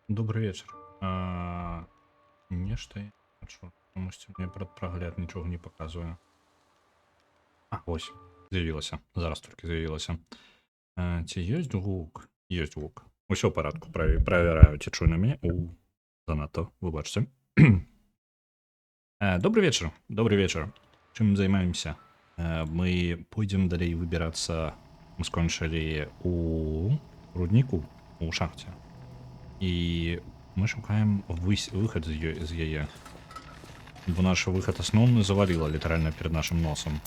Добрый вечер. Нешта я бачу. Чамусьці мне прадпрагляд нічога не паказвае. Вось, з'явілася. Зараз толькі з'явілася. Ці ёсць гук? Ёсць гук. Усё ў парадку. Правяраю, ці чуе на мяне. Занадта, выбачце. Добрый вечар. Добрый вечар. Чым займаемся? Мы пойдзем далей выбірацца. Мы скончылі у рудніку, у шахце. І мы шукаем выхад з яе. Бо наш выхад асноўны заваліла літаральна перад нашым носам.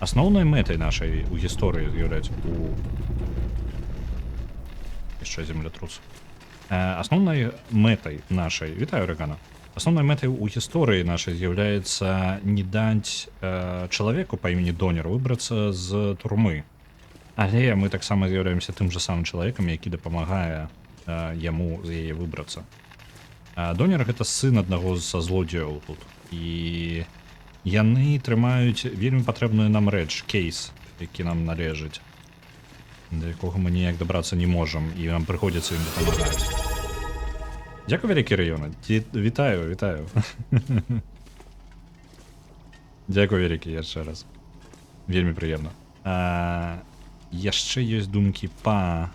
Асноўнай мэтай нашай у гісторыі з'яўляецца яшчэ землятрус. Асноўнай мэтай нашай, вітаю Рэгана. Асноўнай мэтай у гісторыі нашай з'яўляецца не даць чалавеку па імені Донер выбрацца з турмы. Але мы таксама з'яўляемся тым жа самым чалавекам, які дапамагае яму з яе выбрацца. Донер гэта сын аднаго са злодзеяў тут. І яны трымаюць вельмі патрэбную нам рэч, кейс, які нам належыць, да якога мы ніяк дабрацца не можам, і нам прыходзіцца ім дапамагаць. Дзякуй вялікі раёна. Вітаю, вітаю. Дзякуй вялікі яшчэ раз. Вельмі прыемна. Яшчэ ёсць думкі па...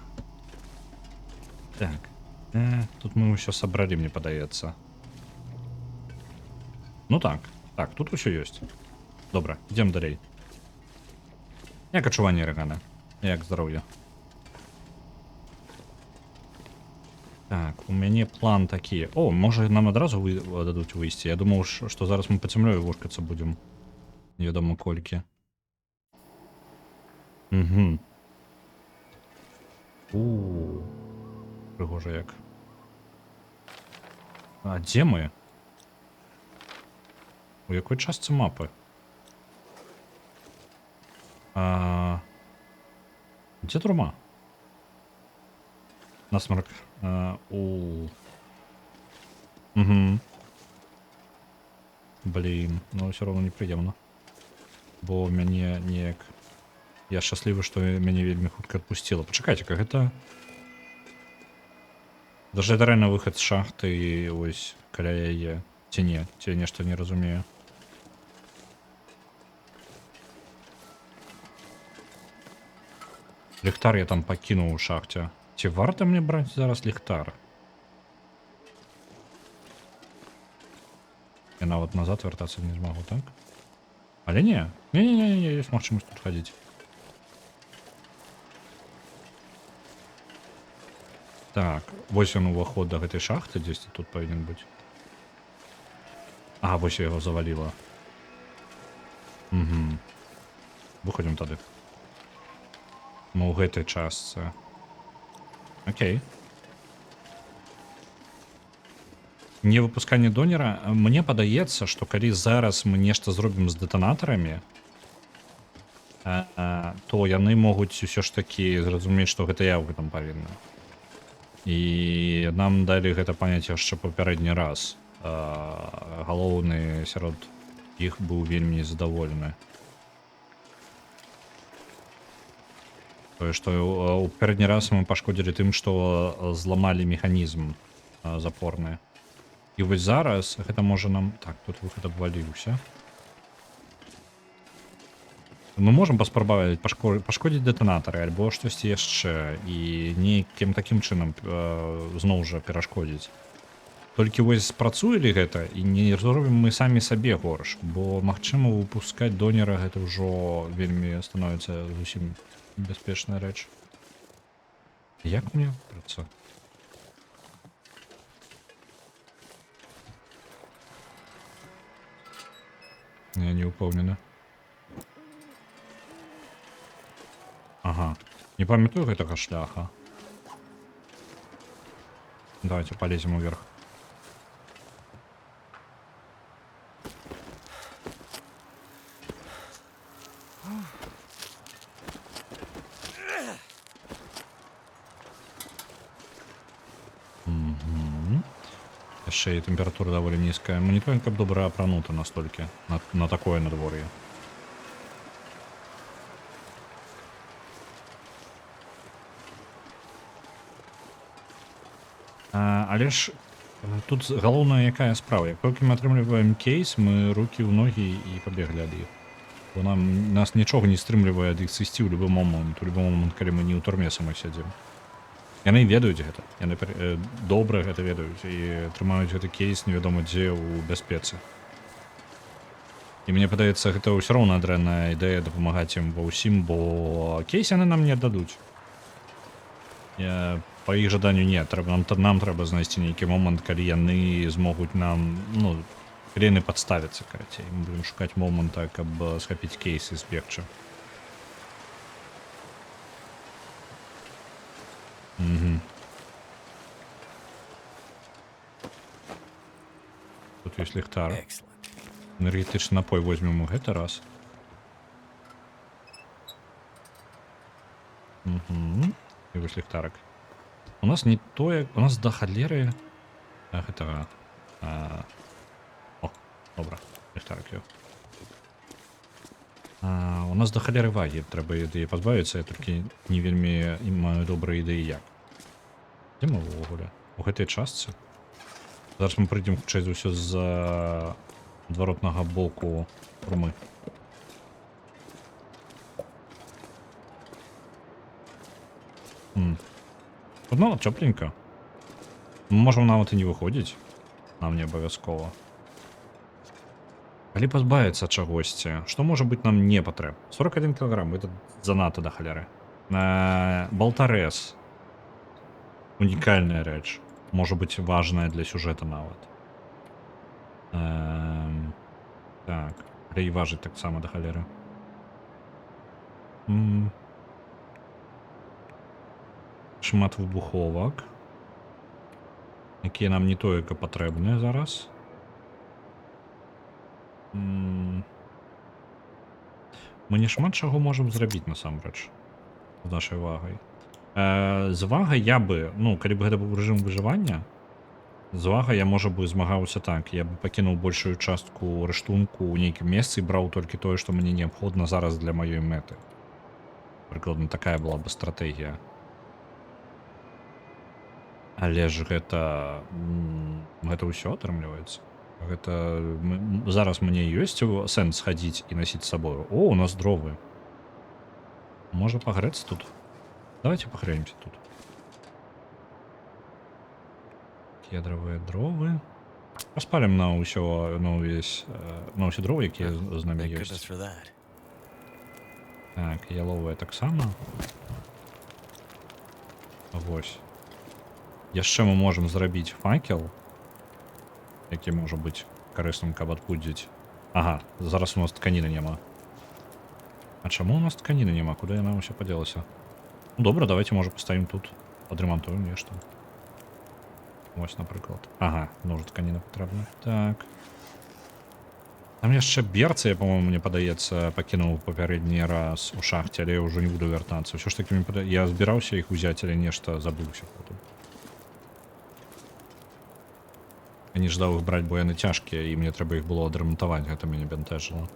Так. Тут мы ўсё сабралі, мне падаецца. Ну так. Так, тут усё ёсць. Добра, ідзем далей. Як адчуванне, Рэгана? Як здароўе? Так, у мяне план такі. Можа нам адразу дадуць выйсці? Я думаў, што зараз мы па цямлёю вошкацца будзем. Невядома колькі. Прыгожа як. А дзе мы? У якой частцы мапы? Дзе турма? Насмарк. Блін, ну ўсё роўна непрыемна. Бо мяне неяк... Я шчаслівы, што мяне вельмі хутка адпусціла. Пачакайце-ка, гэта... Даже это рэальна выхад з шахты і ось каля яе. Ці не? Ці нешта не разумею. Ліхтар я там пакінуў у шахце. Ці варта мне браць зараз ліхтар? Я нават назад вяртацца не змагу, так? Але не. Не, ёсць магчымасць тут хадзіць. Так, вось ён уваход да гэтай шахты, дзесьці тут павінен быць. Вось я яго заваліла. Выходзім тады. Мы ў гэтай частцы. Окей. Не выпусканне Донера. Мне падаецца, што калі зараз мы нешта зробім з дэтанатарамі, то яны могуць усё ж такі зразумець, што гэта я ў гэтым павінна. І нам далі гэта паняць яшчэ папярэдні раз. Галоўны сярод іх быў вельмі незадаволены. Тое, што ў папярэдні раз мы пашкодзілі тым, што зламалі механізм запорны. І вось зараз гэта можа нам... Так, тут выхад абваліўся. Мы можам паспрабаваць пашкодзіць дэтанатары альбо штосьці яшчэ і нейкім такім чынам зноў жа перашкодзіць. Толькі вось спрацуе ли гэта і не зробім мы самі сабе горш, бо магчыма выпускаць Донера гэта ўжо вельмі становіцца зусім бяспечная рэч. Як мне выбрацца? Я не упэўнены. Не памятаю гэтага шляха. Давайте полезем уверх. Яшчэ і тэмпература даволі нізкая. Моніторинг каб добра апранута настолькі на такое надвор'е. Але ж тут галоўная якая справа. Як толькі мы атрымліваем кейс, мы рукі ў ногі і пабеглі ад іх. Бо нас нічога не стрымлівае ад іх сысці ў любы момант, калі мы не ў турме самой сядзім. Яны ведаюць гэта. Яны добра гэта ведаюць і трымаюць гэты кейс невядома дзе ў бяспецы. І мне падаецца, гэта ўсё роўна дрэнная ідэя дапамагаць ім ва ўсім, бо кейс яны нам не аддадуць. Па іх жаданню не, нам трэба знайсці нейкі момант, калі яны змогуць нам, калі яны падставяцца, карацей. Мы будзем шукаць моманта, каб схапіць кейс і збегчы. Тут ёсць ліхтар. Энергетычны напой возьмем у гэты раз. І вось ліхтарак. У нас не тое... У нас да халеры... гэтага... О, добра. Ліхтарак ёў. У нас да халеры вагі. Трэба ідэі пазбавіцца, я толькі не вельмі маю добрыя ідэі як. Дзе мы ўвогуле? У гэтай частцы? Зараз мы прыйдзем хутчэй за ўсё з адваротнага боку турмы. Ну, цёпленька. Мы можам нават і не выходзіць. Нам не абавязкова. Калі пазбавіцца чагосьці, што можа быць нам не патрэб? 41 кілаграм, это занадта да халеры. Болтарэз. Унікальная рэч. Можа быць важная для сюжэта нават. Так. Але і важыць таксама да халеры. Шмат выбуховак. Якія нам не тое, каб патрэбныя зараз. Мы не шмат чаго можам зрабіць насамрэч з нашай вагай. З вагай я бы, калі б гэта быў рэжым выжывання, з вагай я, можа бы, змагаўся так. Я бы пакінуў большую частку рэштунку ў нейкім месцы і браў толькі тое, што мне неабходна зараз для маёй мэты. Прыкладна такая была бы стратэгія. Але ж гэта ўсё атрымліваецца. Гэта зараз мне ёсць сэнс хадзіць і насіць з сабою. О, у нас дровы. Можа пагрэцца тут? Давайте пагрэнемся тут. Кедравыя дровы. Паспалім на ўсе дровы, якія з намі ёсць. Так, яловыя таксама. Вось. Яшчэ мы можам зрабіць факел, які можа быць карысным, каб адпудзіць. Ага, зараз у нас тканіны няма. А чаму у нас тканіны няма? Куды яна ўсё падзелася? Добра, давайте, можа, паставім тут. Падрэмантуем нешта. Вось, напрыклад. Ага, можа, тканіна патрэбна. Так. Там яшчэ берцы, по-моему, мне падаецца, пакінуў папярэдні раз у шахце, але я ўжо не буду вяртацца. Ўсё ж такі, я збіраўся іх узяць, але нешта забыўся потым. Я не ждаў іх браць, бо яны цяжкія, і мне трэба іх было адрамантаваць, гэта мяне бянтэжыла.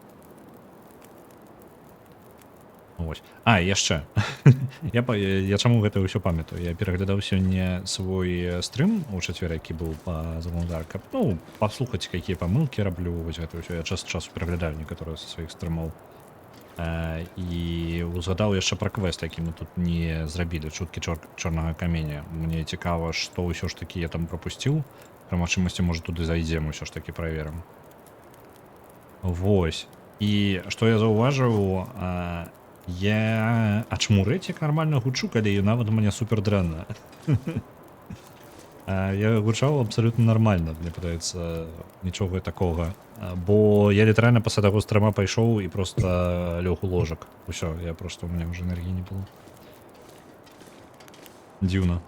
Вось. Яшчэ. Я чаму гэта ўсё памятаю? Я пераглядаў сёння свой стрым у чацвер, які быў па замаўдар, каб, паслухаць, якія памылкі раблю, вось гэта ўсё. Я час ад часу пераглядаю некаторыя са сваіх стрымаў. І узгадаў яшчэ пра квест, які мы тут не зрабілі, чуткі чорнага каменя. Мне цікава, што ўсё ж такі я там прапусціў. Пры магчымасці, можа, туды зайдзем, усё ж такі праверым. Вось. І што я заўважыў, я ачмурэць як нармальна гучу, калі нават у мяне супер дрэнна. Я гучаў абсалютна нармальна, мне падаецца, нічога такога. Бо я літаральна пасля таго стрыма пайшоў і проста лёг у ложак. Усё, у мяне ўжо энергіі не было. Дзіўна.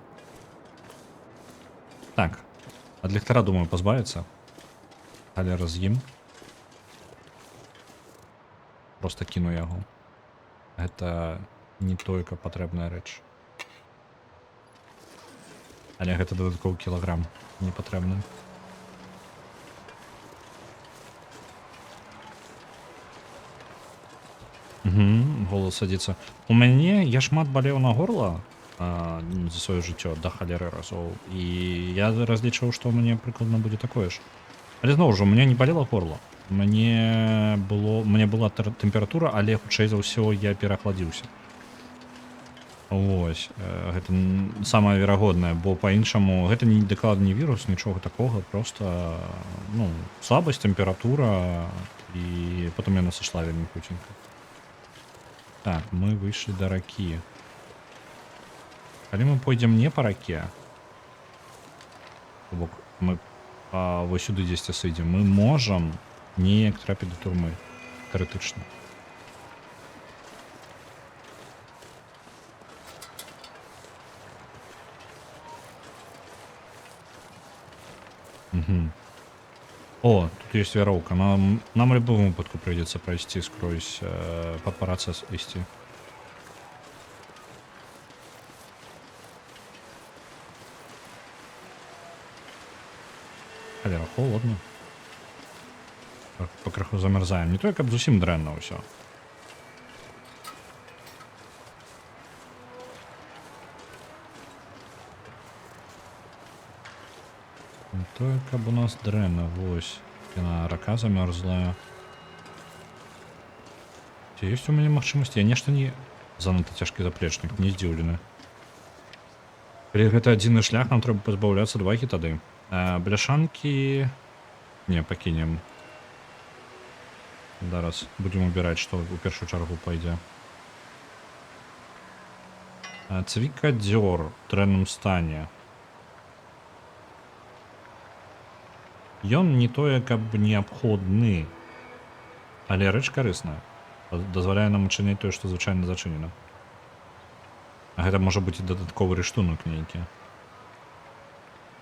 Так. Ад ліхтара, думаю, пазбавіцца. Але раз'ім. Просто кіну яго. Гэта не толькі патрэбная рэч. Але гэта дадатковы кілаграм не патрэбны. Голас садзіцца. У мяне я шмат балеў на горла за сваё жыццё да халеры разоў. І я разлічваў, што ў мяне прыкладна будзе такое ж. Але зноў жа, у мяне не балела горла. Мне была тэмпература, але хутчэй за ўсё я перахладзіўся. Вось, гэта самае верагоднае, бо па-іншаму гэта не дакладна не вірус, нічога такога, проста ну, слабасць, тэмпература і потым яна сышла вельмі хуценька. Так, мы выйшлі да ракі. Калі мы пойдзем не па раке, то бок мы вось сюды дзесьці сыдзем, мы можам неяк трапіць да турмы тэарэтычна. Угу. О, тут есть вяроўка. Нам в любом выпадку придется пройти скрозь под процесс ісці. Халера, холодно. Пакраху замярзаем. Не то, каб зусім дрэнна ўсё. Не то, каб у нас дрэнна, вось. Яна рака замёрзлая. Ці ёсць у мяне магчымасць? Я нешта не занадта цяжкі заплечнік, не здзіўлены. Калі гэта адзіны шлях, нам трэба пазбаўляцца двагі тады. Бляшанкі... Не, пакінем. Зараз будзем убіраць, што ў першую чаргу пойдзе. Цвікадзёр у дрэнным стане. Ён не тое, каб неабходны, але рэч карысная. Дазваляе нам адчыняць тое, што звычайна зачынена. А гэта можа быць і дадатковы рыштунак нейкі.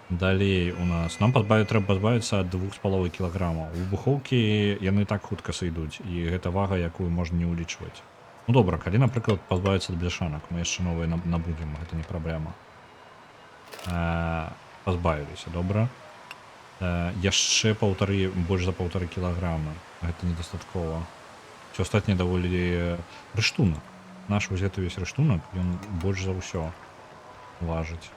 Далей у нас... Нам трэба пазбавіцца ад 2,5 кілаграмаў. Выбухоўкі яны так хутка сыйдуць, і гэта вага, якую можна не ўлічваць. Ну добра, калі, напрыклад, пазбавіцца ад бляшанак, мы яшчэ новыя набудзем, гэта не праблема. Пазбавіліся, добра. Яшчэ больш за 1,5 кілаграма. Гэта недастаткова. Усё астатняе даволі рыштунак. Наш вось гэты весь рыштунак, ён больш за ўсё важыць.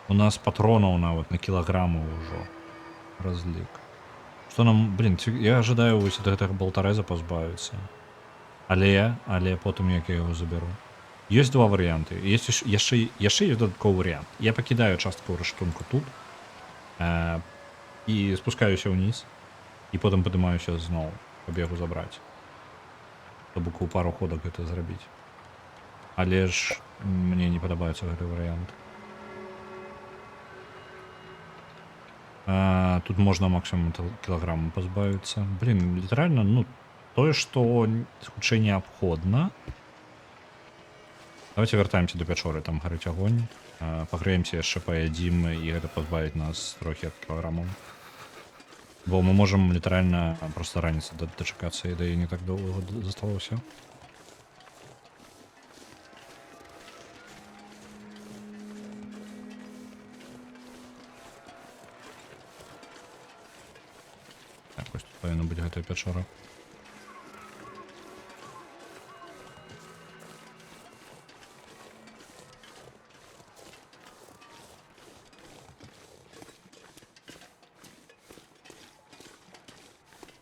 У нас патронаў нават на кілаграму ўжо разлік. Што нам, блин, я ожидаю вось ад гэтага болтарэза пазбавіцца. Але потым як я яго забяру. Ёсць два варыянты. Яшчэ ёсць дадатковы варыянт. Я пакідаю частку рыштунку тут і спускаюся ўніз і потым падымаюся зноў, каб яго забраць. То бок у пару ходак гэта зрабіць. Але ж мне не падабаецца гэты варыянт. Тут можна максимум кілаграму пазбавіцца. Блин, літаральна, ну, тое, што хутчэй неабходна. Давайте вяртаемся до пячоры, там гарыць агонь. Пагрэемся яшчэ, паядзім, і гэта пазбавіць нас трохі ад кілаграмаў. Бо мы можам літаральна проста раніцы дачакацца, і да не так доўга засталося. Так, ось тут павінна быць гэтая пячора.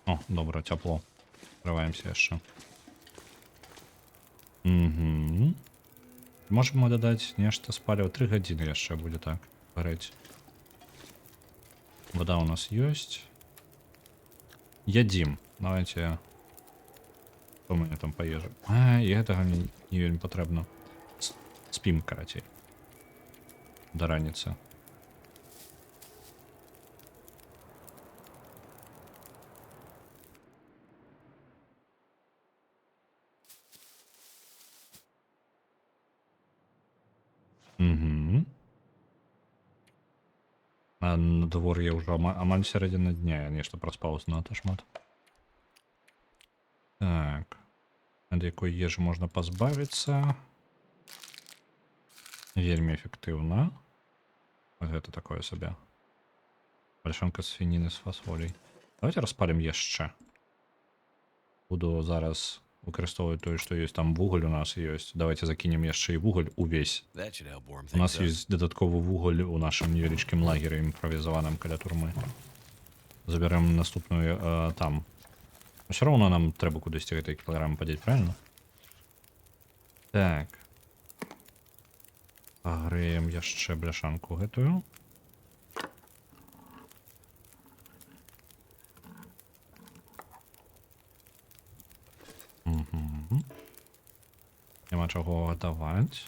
О, добра, цяпло. Скрываемся яшчэ. Угу. Можем мы дадаць нешта з паліва. 3 гадзіны яшчэ будзе так гарэць. Вода у нас ёсць. Ядзім. Давайте... Што у мяне там паежа? І гэтага не вельмі патрэбна. Спім, карацей. Да раніцы. Угу. А на дворе ўжо амаль сярэдзіна дня. Я нешта праспаў занадта шмат. Так. Ад якой ежы можна пазбавіцца? Вельмі эфектыўна. Гэта такое сабе. Пальшанка з свініни з фасолей. Давайте розпалимо яще. Буду зараз використовувати той, що є. Там вуголь у нас є. Давайте закинемо яще і вуголь увесь. У нас є додатковий вуголь у нашому невеличкому лагері імпровізованому каля турми. Заберемо наступну там. Все одно нам треба кудись цей кілограм подіти, правильно? Так. Погреємо яще бляшанку гэтую. Угу. Нема чого готувати.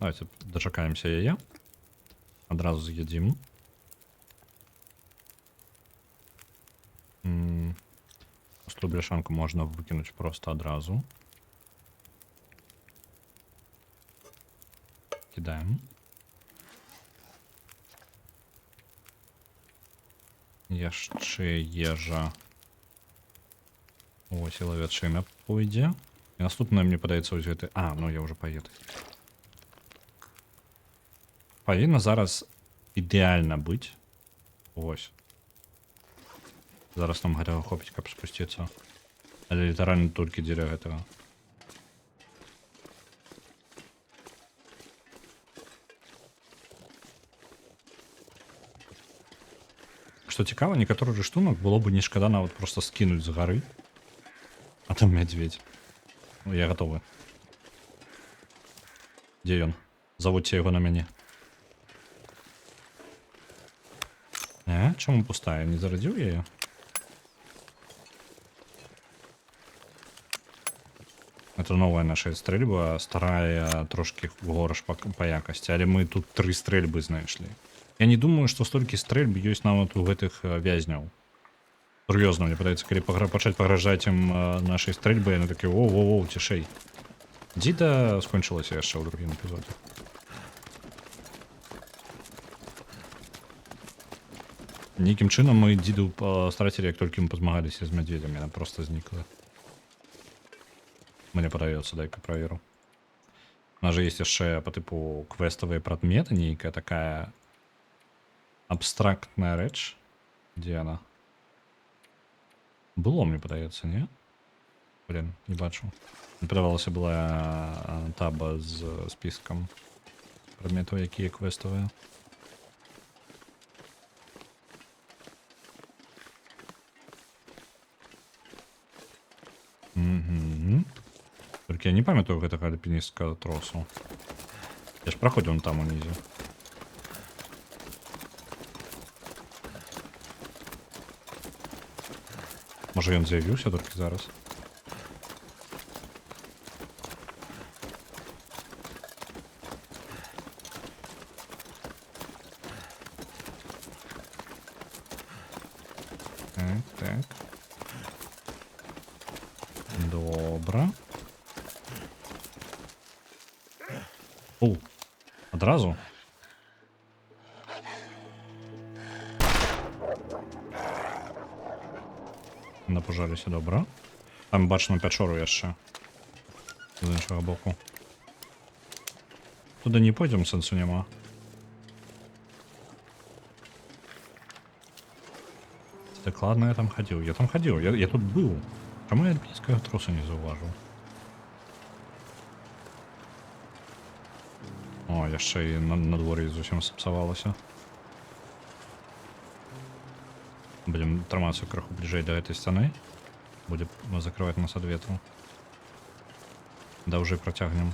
Давайте дочекаємося яє. Одразу з'їдім. Пусту бляшанку можна викинути просто одразу. Кидаємо. Яще їжа. Ось і ловячина пойде. І наступне мені подається ось гэты. А, ну я вже поїду. Повинно зараз ідеально бути. Ось. Зараз нам гэтага хопить, каб спусціцца. Але літаральна толькі дзеля гэтага. Што цікава, некаторы рыштунак было бы не шкада нават просто скінуць з гары. А там мядзведь. Ну, я готовы. Дзе ён? Заводьце яго на мяне. Чаму пустая? Не зарадзіў яе? Это новая наша стрельба, старая трошки горш по якасці, але мы тут 3 стрельбы знайшлі. Я не думаю, што столькі стрельб ёсць нават у гэтых вязняў. Сур'ёзна, мне падаецца, калі пачаць пагражаць ім нашай стрельбы, яны такі воу, цішэй. Дзіда скончылася яшчэ ў другім эпізодзе. Нейкім чынам мы дзіду страцілі, як толькі мы пазмагаліся з мядзведзем, яна просто знікла. Мне подается, дай-ка проверю. У нас же есть еще по типу квестовые предметы, некая такая абстрактная речь. Где она? Было, мне подается, не? Блин, не бачу. Не подавалася была таба з списком предметов, які квестовые. Угу. Только я не памятаю гэтага альпіністського тросу. Я ж праходзіў там унізе. Можа ён з'явіўся толькі зараз. Так. Добра. О, одразу? Напожаліся, добра. Там бачно пячору яшчэ. З іншого боку. Туди не пойдем, сенсу нема. Так ладно, я там ходил. Я там ходил, я тут был. Чому я альпійського тросу не зауважив? О, яшчэ і на дворі зусім сапсавалася. Будем трымацца крыху бліжэй да гэтай сцяны. Будзе закрываць нас ад ветру. Даўжэй працягнем.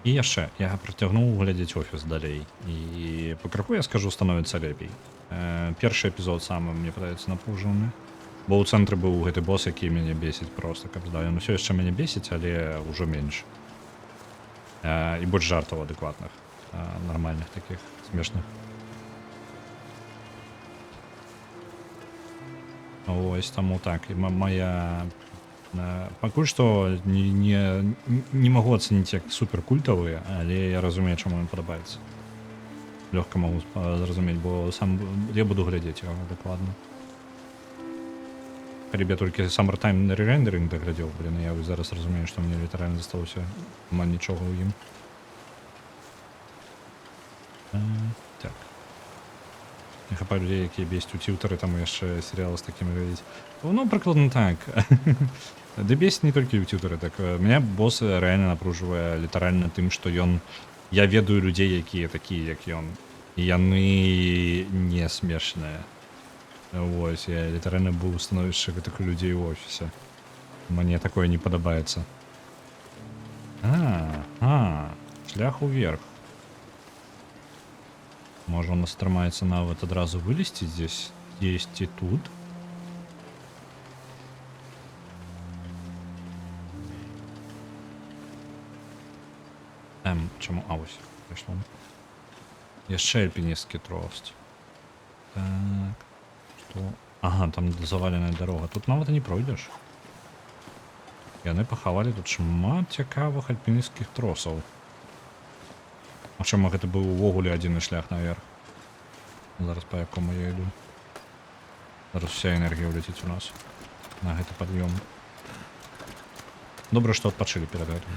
І яшчэ, я працягнуў глядзець офіс далей. І па крыху, я скажу, становіцца лепей. Першы эпізод самы, мне падаецца, напружаны. Бо ў цэнтры быў гэты босс, які мяне бесіць проста, каб здаў. Ён усё яшчэ мяне бесіць, але ўжо менш. І больш жартаў адэкватных, нармальных такіх, смешных. Ось, таму так, і моя... Пакуль што не магу ацаніць як суперкультавыя, але я разумею, чаму ім падабаецца. Лёгка магу зразумець, бо сам я буду глядзець яго дакладна. Калі б я толькі Summertime ререндеринг даглядзеў, блін, я зараз разумею, што мне літаральна засталося амаль нічога ў ім. Так. Не хапаю людей, якія бесць у тьютары, там яшчэ серыялы з такімі глядзець. Ну, прыкладна так. Ды бесць не толькі ў тьютары, так. Меня босс рэальна напружвае літаральна тым, што ён... Я ведаю людзей, якія такія, як ён. І яны не смешныя. Вось, я літаральна быў у становішчы гэтых людзей у офісе. Мне такое не падабаецца. Шлях уверх. Можа, у нас атрымаецца нават адразу вылезці здесь, дзесьці тут. Чаму? А, вось, прыйшло. Яшчэ альпінісцкі трост. Так, што? Ага, там заваленая дарога. Тут нават і не пройдзеш. Яны пахавалі тут шмат цікавых альпінісцкіх тросаў. Магчыма, гэта быў увогуле адзіны шлях наверх. Зараз па якому я іду. Зараз вся энергія ўляціць у нас на гэты пад'ём. Добра, што адпачылі перад гэтым.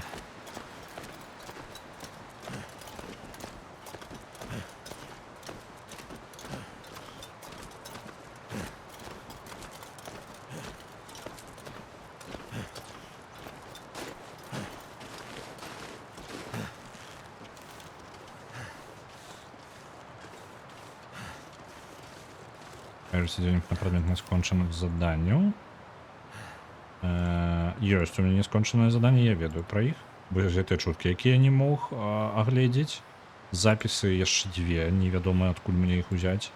Кажется, денег на предмет несконченных заданняў. Ёсць у мяне нескончанае заданне, я ведаю пра іх. Вось гэтыя чуткі, якія я не мог агледзець. Запісы яшчэ дзве, невядома адкуль мне іх узяць.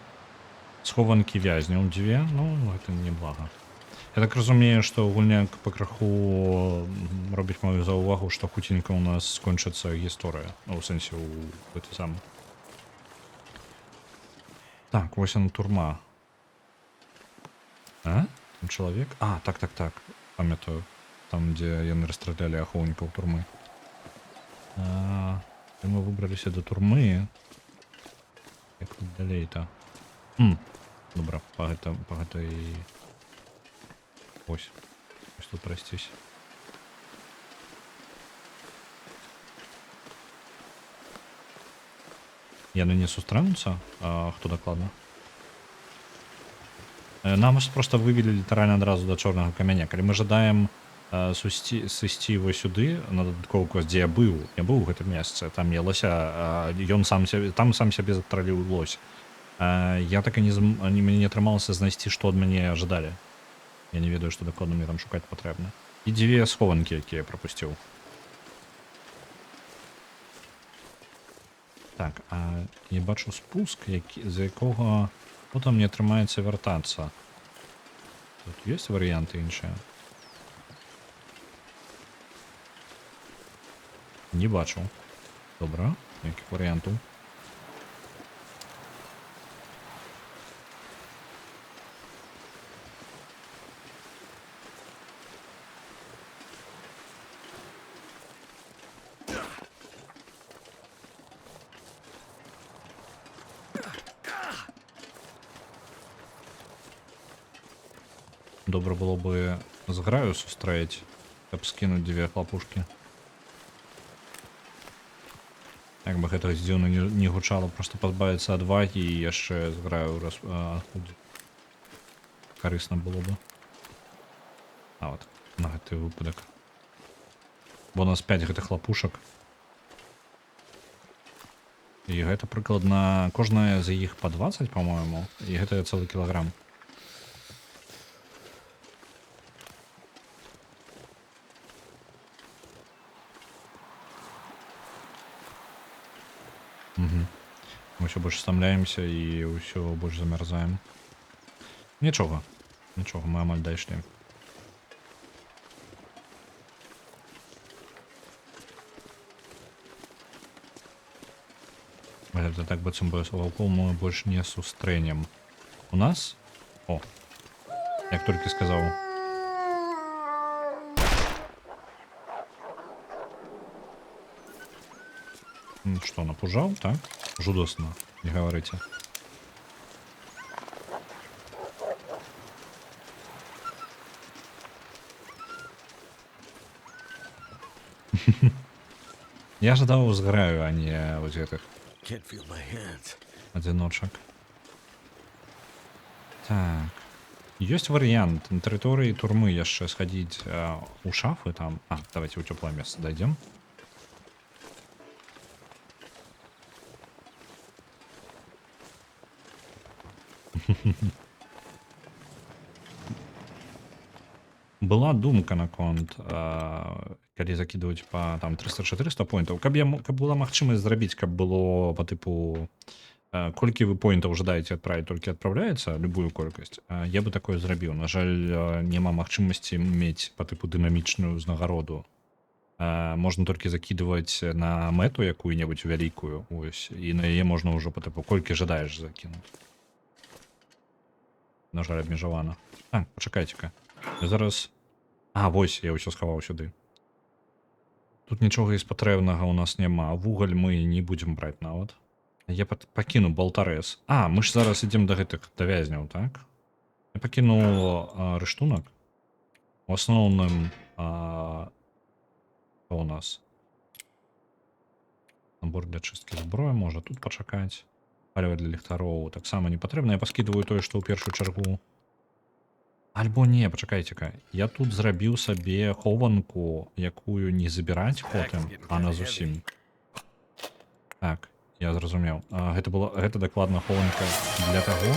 Схованкі вязняў дзве, ну, гэта не блага. Я так разумею, што гульня пакраху робіць мою заўвагу, што хуценька ў нас скончыцца гісторыя. Ну, у сэнсе, у гэты сам. Так, вось яна турма. Там чалавек? Так. Памятаю. Там, дзе яны расстралялі ахоўнікаў турмы. І мы выбраліся да турмы. Як тут далей-то? Добра, па гэтай... Ось тут прайсціся. Яны не сустрэнуцца? Хто дакладна? Нам просто вывели літаральна адразу да чорнага камяня. Калі мы жадаем сысці вось сюды, на дадатковы квест, дзе я быў у гэтым месцы, там мелася, ён сам сябе затраліў лось. Я так і мне не атрымалася знайсці, што ад мяне жадалі. Я не ведаю, што дакладна мне там шукаць патрэбна. І дзве схованкі, якія я прапусціў. Так, я бачу спуск, з якога потым не атрымаецца вяртацца. Тут ёсць варыянты іншыя? Не бачу. Добра, якіх варыянтаў? Добра было бы зграю сустрэць, каб скінуць дзве хлапушкі. Як бы гэта здзіўна не гучала, проста пазбавіцца адвагі і яшчэ зграю карысна было бы. Вот, на гэты выпадак. Бо у нас 5 гэтых хлапушак. І гэта прыкладна кожная з іх па 20, па-моему, і гэта цэлы кілаграм. Мы ўсё больш стамляемся і ўсё больш замярзаем. Нічога, мы амаль дайшлі. Гэта так быццам бы ваўкоў мы больш не сустрэнем. У нас? О, як толькі сказаў. Што, напужаў, так? Жудасна, не гаварыце. Я ожидал сгораю, а не вот этих Can't feel my hands. одиночек. Так. Есть вариант на территории турмы яшчэ сходить у шафы там. Давайте у теплое место дойдем. Была думка наконт калі закидывать по там 300-400 поинтов, каб была магчымасць зрабіць, каб было по типу колькі вы поинтов жадаеце отправить, только отправляется любую колькасць, я бы такое зрабіў. На жаль, няма магчымасці мець по типу дынамічную ўзнагароду. Можна толькі закидывать на мэту якую-небудзь вялікую, ось, і на яе можна ўжо по типу колькі жадаеш закінуць. На жаль, абмежавана. Так, пачакайце-ка. Я зараз... вось, я ўсё схаваў сюды. Тут нічога з патрэбнага ў нас няма. Вугаль мы не будзем браць нават. Я пакіну болтарэз. Мы ж зараз ідзем да гэтых да вязняў, так? Я пакінуў рыштунак. У асноўным у нас набор для чысткі зброі можа тут пачакаць. Паліва для ліхтароў таксама не патрэбна. Я паскідваю тое, што ў першую чаргу. Альбо не, пачакайце-ка. Я тут зрабіў сабе хованку, якую не забіраць потым, на зусім. Так, я зразумеў. Гэта дакладна хованка для таго.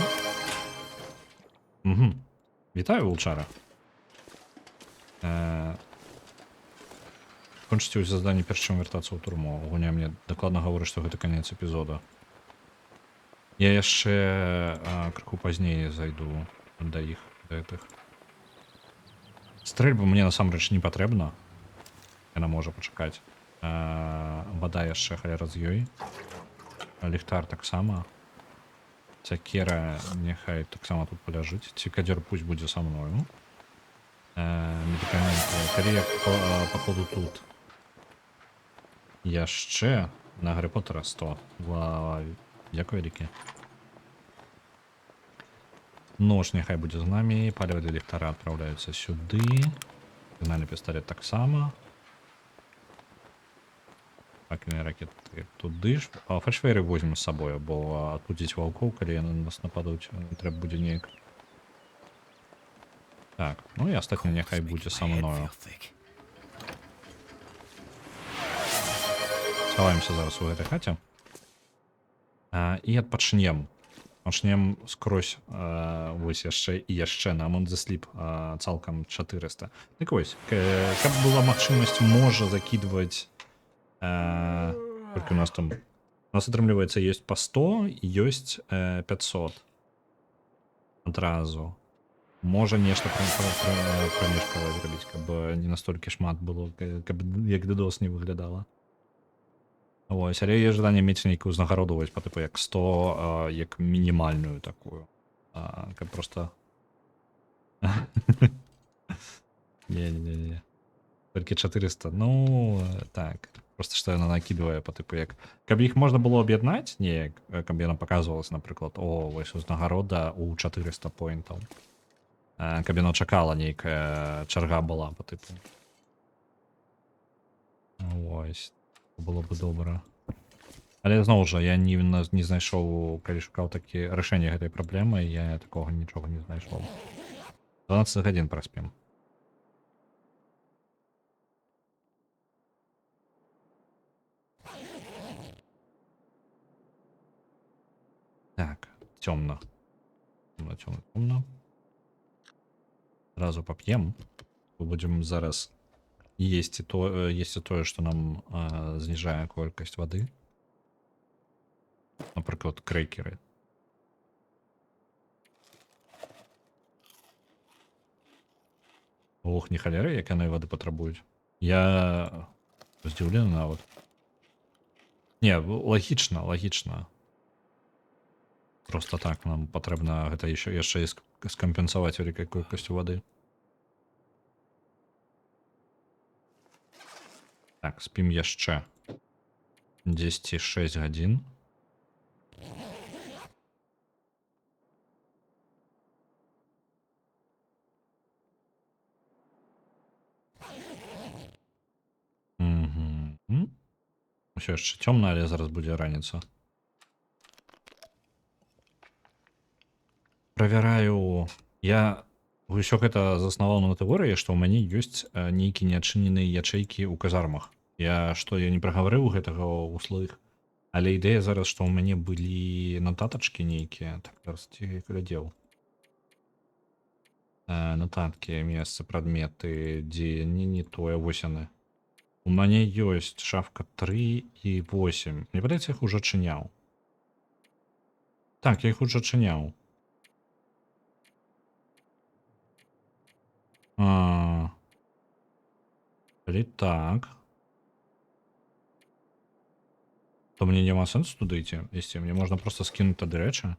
Вітаю, вулчара. Кончыце ўсе заданні перш чым вяртацца ў турму. Гуня мне дакладна гаворыць, што гэта канец эпізода. Я яшчэ крыху пазней зайду да іх, да гэтых. Стрэльба мне насамрэч не патрэбна. Яна можа пачакаць. Вада яшчэ халера з ёй. Ліхтар таксама. Цякера няхай таксама тут паляжыць. Цікадзёр пусть будзе са мною. Медыкаменты. Калі я пакладу тут яшчэ на Гаррі Поттера 100. Дзякуй вялікі. Нож няхай будзе з намі. Паліва для ліхтара адпраўляецца сюды. Сігнальны пісталет таксама. Факельныя ракеты туды ж. Фальшфейры возьмем з сабою, бо атудзіць ваўкоў, калі яны на нас нападуць, трэба будзе неяк. Так, ну і астатні няхай будзе са мною. Схаваемся зараз у гэтай хаце. І адпачнем. Пачнем скрозь вось яшчэ і яшчэ на Among the Sleep цалкам 400. Так вось, каб была магчымасць можа закидваць толькі у нас там... У нас атрымліваецца ёсць па 100 і ёсць 500. Адразу. Можа нешта прамежкавае зрабіць, каб не настолькі шмат было, каб як DDoS не выглядала. Вось, але є жаданне мець нейкую ўзнагароду вось па тыпу як 100, як мінімальную такую. Каб просто... Не. Толькі 400. Ну, так. Просто што яна накидывае па тыпу як... Каб іх можна было аб'яднаць неяк, каб яна паказвалася, напрыклад, вось узнагарода у 400 поінтаў. Каб яна чакала нейкая чарга была па тыпу. Вось. Было бы добра. Але зноў жа, я не знайшоў, калі шукаў такі рашэнне гэтай праблемы, я такога нічога не знайшоў. 12 гадзін праспім. Так, цёмна. Цёмна. Сразу пап'ем. Будзем зараз есці тое, што нам зніжае колькасць вады. Напрыклад, крэйкеры. Ох, не халеры, як яны вады патрабуюць. Я здзіўлены нават. Не, лагічна. Просто так нам патрэбна гэта яшчэ скампенсаваць вялікай колькасцю вады. Так, спім яшчэ 10-6 гадзін. Усё яшчэ цёмна, але зараз будзе раніца. Правяраю. Я ўсё гэта заснаваў на тэорыі, што ў мяне ёсць нейкія неадчыненыя ячэйкі ў казармах. Я не прагаварыў гэтага ўслых. Але ідэя зараз, што ў мяне былі нататачкі нейкія. Так, зараз ці глядзеў. Нататкі, месцы, прадметы, дзе не тое, вось яны. У мяне ёсць шафка 3 і 8. Мне падаецца, іх ужо адчыняў. Так, я іх ужо адчыняў. Калі так, то мне няма сэнсу туды ісці. Мне можна проста скінуць тады рэчы.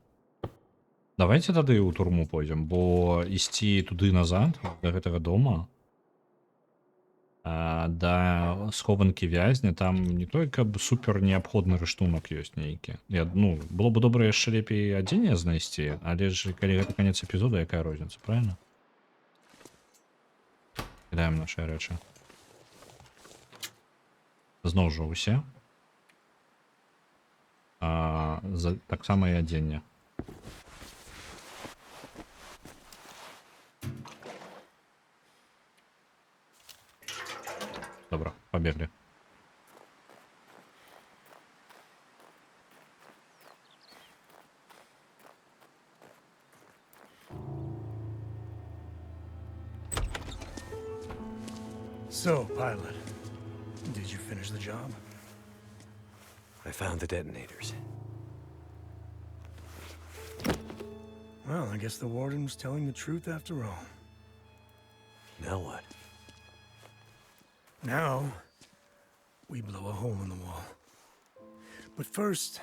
Давайте тады ў турму пойдзем, бо ісці туды назад да гэтага дома, да схованкі вязня, там не той, каб супер неабходны рыштунак ёсць нейкі. Было бы добра яшчэ лепей адзенне знайсці, але ж калі гэта канец эпізода, якая розніца, правильно? Кідаем нашы рэчы. Зноў жа усе. Таксама і адзенне. Добра, пабеглі. So, pilot, did you finish the job? I found the detonators. Well, I guess the warden was telling the truth after all. Now what? Now, we blow a hole in the wall. But first,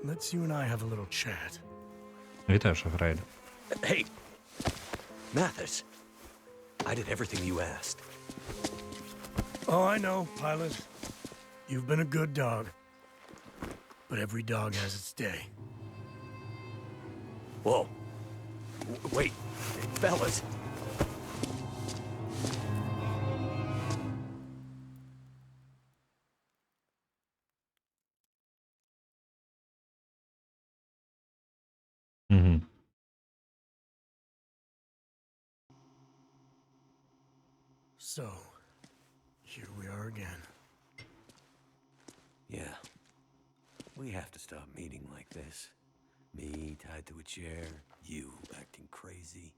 let's you and I have a little chat. Вітаю, Шахрайль. Hey! Mathis! I did everything you asked. Oh, I know, pilot. You've been a good dog. But every dog has its day. Whoa. Wait. Fellas. So, here we are again. Yeah. We have to stop meeting like this. Me tied to a chair, you acting crazy.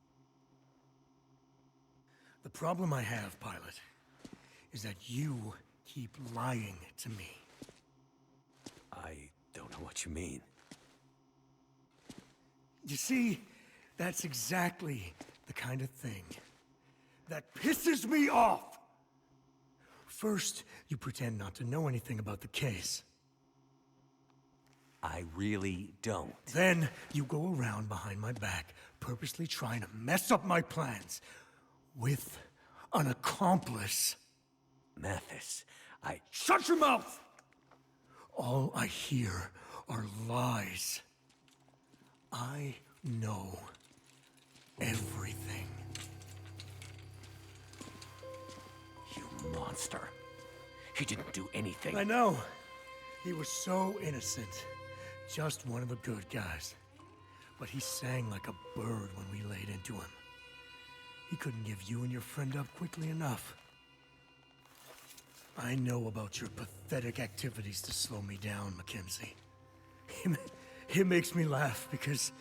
The problem I have, pilot, is that you keep lying to me. I don't know what you mean. You see, that's exactly the kind of thing that pisses me off! First, you pretend not to know anything about the case. I really don't. Then, you go around behind my back, purposely trying to mess up my plans with an accomplice. Mathis, Shut your mouth! All I hear are lies. I know everything. You monster. He didn't do anything. I know. He was so innocent. Just one of the good guys. But he sang like a bird when we laid into him. He couldn't give you and your friend up quickly enough. I know about your pathetic activities to slow me down, Mackenzie. It makes me laugh because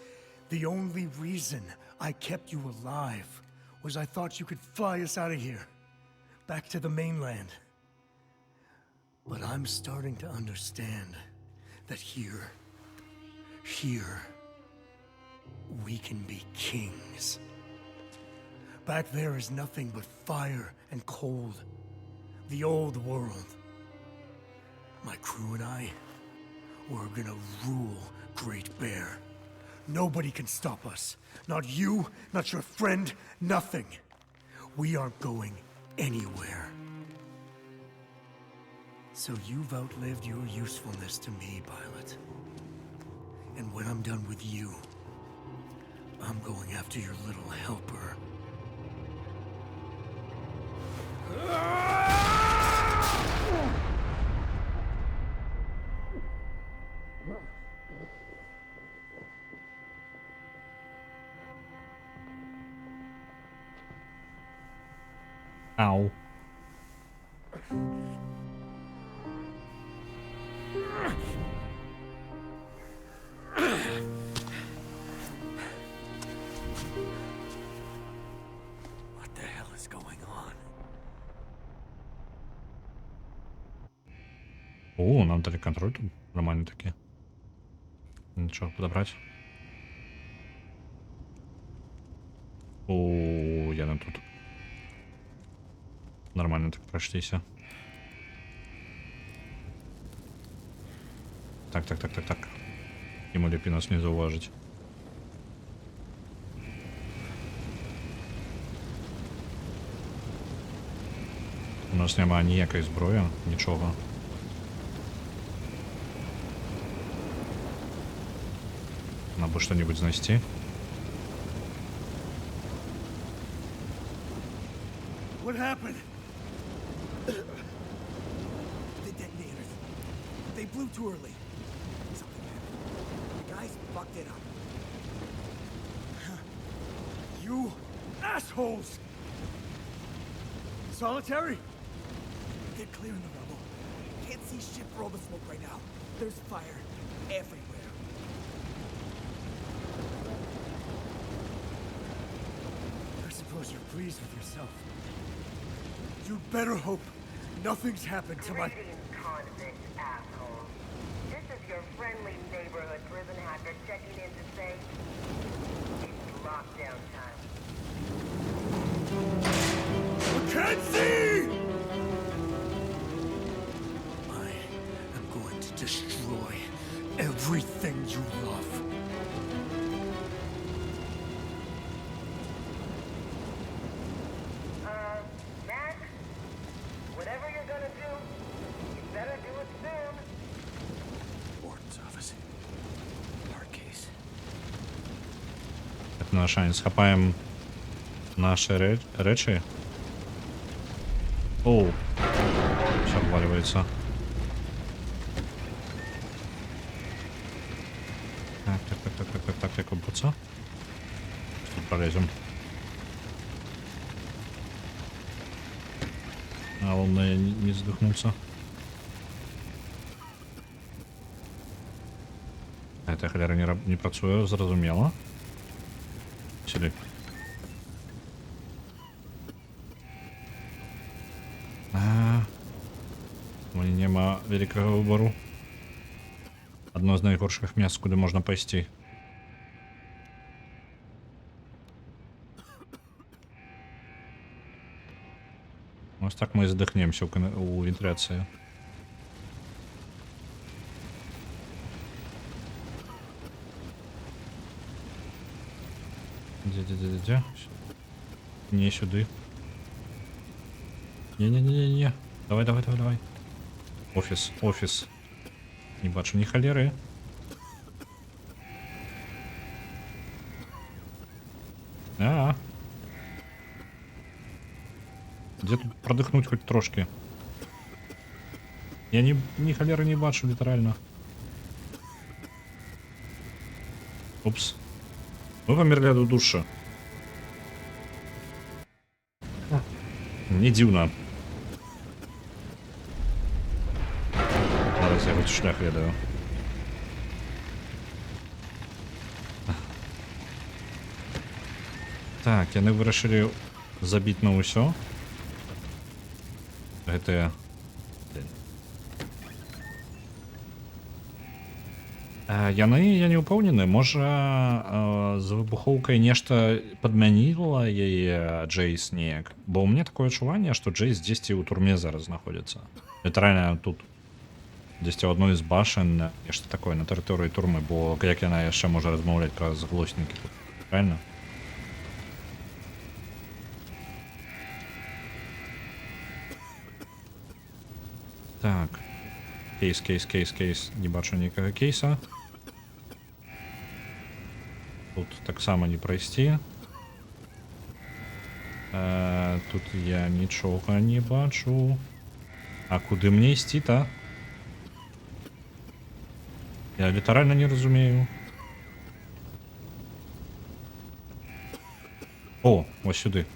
the only reason I kept you alive was I thought you could fly us out of here, back to the mainland. But I'm starting to understand that here, we can be kings. Back there is nothing but fire and cold. The old world. My crew and I, we're gonna rule Great Bear. Nobody can stop us. Not you, not your friend, nothing. We aren't going anywhere. So you've outlived your usefulness to me, pilot. And when I'm done with you, I'm going after your little helper. Ау. What the hell is going on? О, нам дали контроль тут. Нормально таки. Ничего, подобрать. О, я нам тут. Нормально так прошлись. Так. Ему лепи нас не зауважить. У нас нема ніякої зброї, нічого. Надо бы что-нибудь знести. What happened? The detonators. They blew too early. Something happened. The guys fucked it up. You assholes! Solitary? Get clear in the rubble. Can't see shit for all the smoke right now. There's fire everywhere. I suppose you're pleased with yourself. You'd better hope nothing's happened to my... Greetings, convict asshole. This is your friendly neighborhood prison hacker checking in to say it's lockdown time. Mackenzie! I am going to destroy everything you love. Max, whatever you're gonna do, you better do it soon. Warden's office. Hard case. Это наш шанс. Схапаем наши речи. Оу. Все обваливается. Так, обуться. Тут пролезем. А он не задохнулся. Эта халяра не працує, зрозуміло. Сюди. У мене нема великого вибору. Одно з найгорших місць, куди можна пойти. Ось так ми задихнемося у вентиляції. Де? Не сюди. Не. Давай. Офіс. Не бачу ні холери. Где тут продихнуть хоть трошки? Я ни холеры не бачу, лiterально. Упс. Мы померли от душа. Не дивно. Зараз я хоч шлях ведаю. Так, яны вырашылі забіць на ўсё. Гэтыя... Яны, я не ўпэўнены, можа з выбухоўкай нешта падмяніла яе Джейс неяк. Бо ў мне такое адчуванне, што Джейс дзесьці ў турме зараз знаходзіцца. Літаральна тут. Дзесьці ў адной з башен, нешта такое на тэрыторыі турмы, бо як яна яшчэ можа размаўляць праз глоснікі тут. Правильно? Так. Кейс. Не бачу ніякага кейса. Тут таксама не прайсці. Тут я нічога не бачу. А куды мне ісці-то? Я літаральна не разумею. О, ось сюди.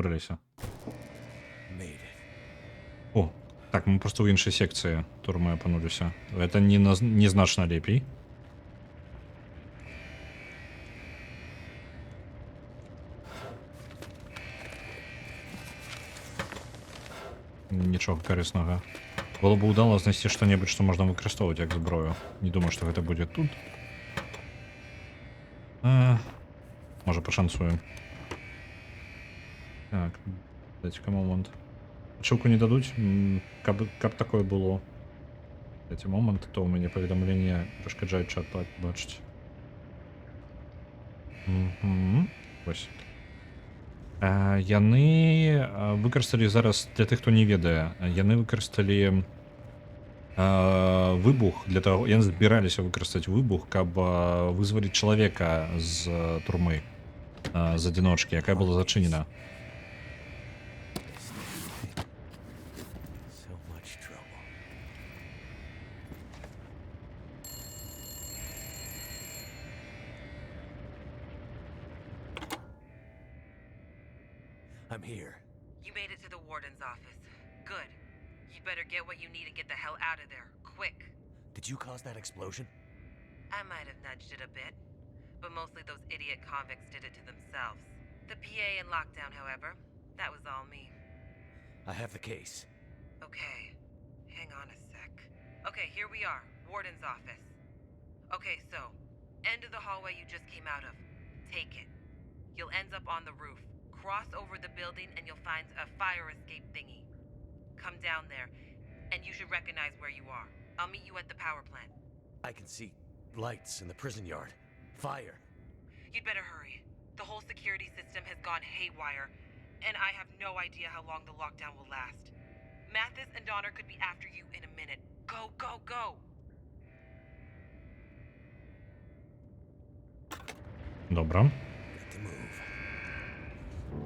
выбраліся. Made it. О, так, мы просто ў іншай секцыі турмы апынуліся. Это незначна лепей. Нічога карыснага. Было б удала знайсці што-небудзь, што можна выкарыстоўваць як зброю. Не думаю, што гэта будзе тут. Можа пашанцуем. Так, дайце-ка момант. Ачылку не дадуць? Каб такое было. Дайце момант, то ў мяне паведамленне перашкаджаюць чат бачыць. Вось. Яны выкарысталі зараз, для тых, хто не ведае, яны выкарысталі выбух для таго, яны збіраліся выкарыстаць выбух, каб вызваліць чалавека з турмы, з адзіночкі, якая была зачынена. So much trouble. I'm here. You made it to the warden's office. Good. You better get what you need and get the hell out of there. Quick. Did you cause that explosion? I might have nudged it a bit, but mostly those idiot convicts did it to themselves. The PA and lockdown, however, that was all me. I have the case. Okay. Hang on a sec. Okay, here we are. Warden's office. Okay, so, end of the hallway you just came out of. Take it. You'll end up on the roof. Cross over the building and you'll find a fire escape thingy. Come down there, and you should recognize where you are. I'll meet you at the power plant. I can see lights in the prison yard. Fire. You'd better hurry. The whole security system has gone haywire, and I have no idea how long the lockdown will last. Mathis and Donner could be after you in a minute. Go, go, go! Добра. Got to move.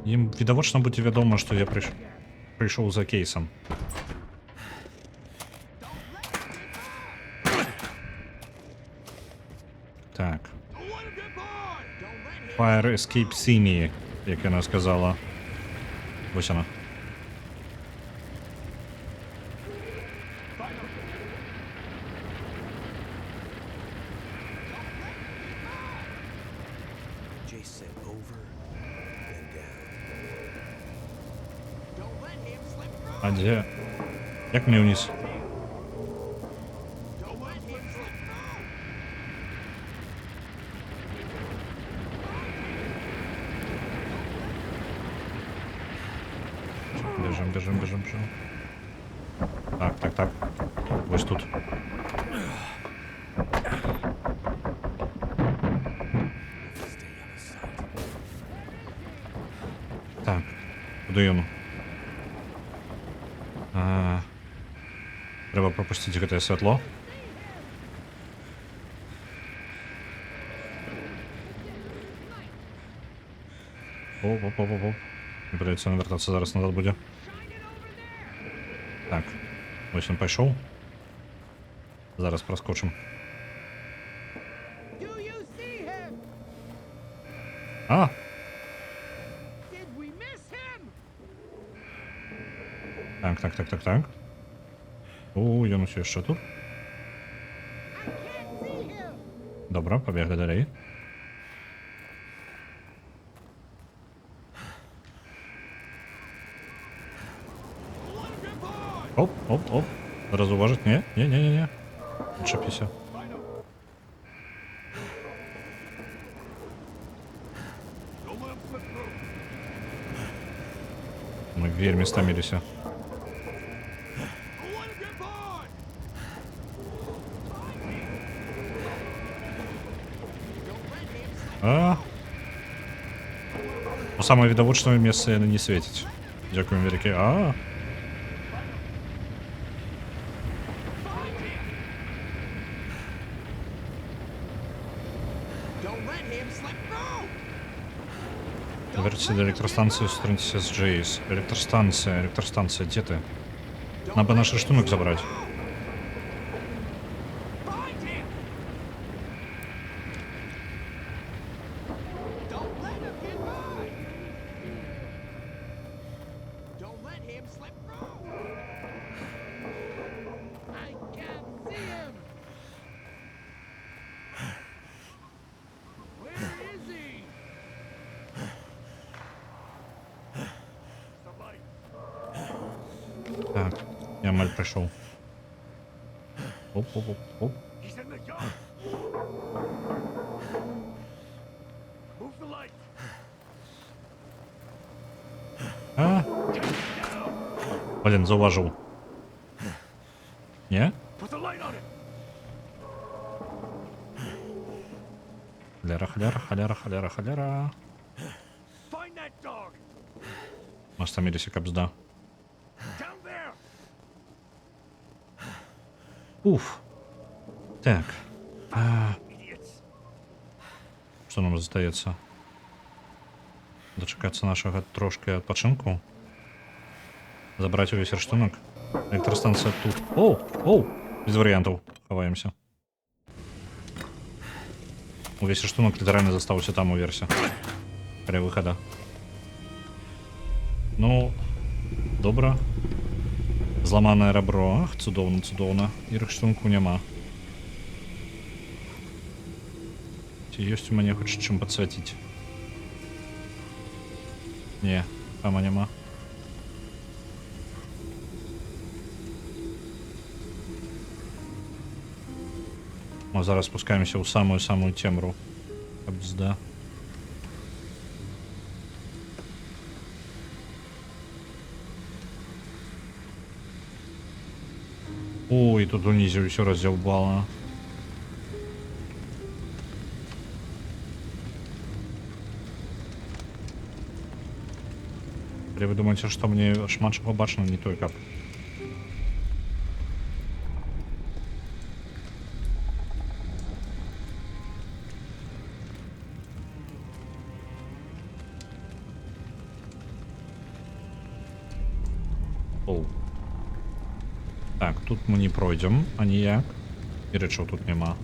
Ім відавочна будзе вядома, што я прыйшоў за кейсам. Так. Fire Escape Thingy, як яна сказала. Вось яна. Jace said over, then down. А дзе? Як мне ўніз? Бежим. Так. Вось тут. Stay out of sight. Так. Куди йому? Треба пропустити гэтае святло. Оп. Не придется навертаться, зараз назад буде. Так. Ось він пайшов. Зараз проскочим. А! Так. О, ён усё яшчэ тут. Добра, пабегли далей. Оп. Разуважить? Не. Отшепися. Мы вельми стамилися. Ну, самое відавочное место яны не светіць. Дзякуем вялікі. Верьте до электростанции, устроитесь с Джейс. Электростанция, где ты? Надо бы наш штунок забрать. нормаль прийшов. Оп. He's in the yard. Move the light. А? Блін, зауважив. Ні? Put the light on it. Халяра. Find that dog. Маш там ідесі капзда. Down there. Уф. Так. Idiots. Що нам зостається? Дочекатися нашого трошки відпочинку. Забрати увесь рештунок. Електростанція тут. Оу! Без варіантів. Ховаємося. Увесь рештунок літерально заставився там у версі. При виходу. Ну, добре. Зламане ребро. Ах, цудовно. І рештунку нема. Чи є у мене хоч чим підсвітити? Ні, там нема. Ми зараз спускаємося у самую темру. Кабзда. Ой, тут унизу все раздолбало. Или вы думаете, что мне шмат чего бачно, не той кап? Оу. Так, тут мы не пройдем, а ніяк. І речаў тут нема.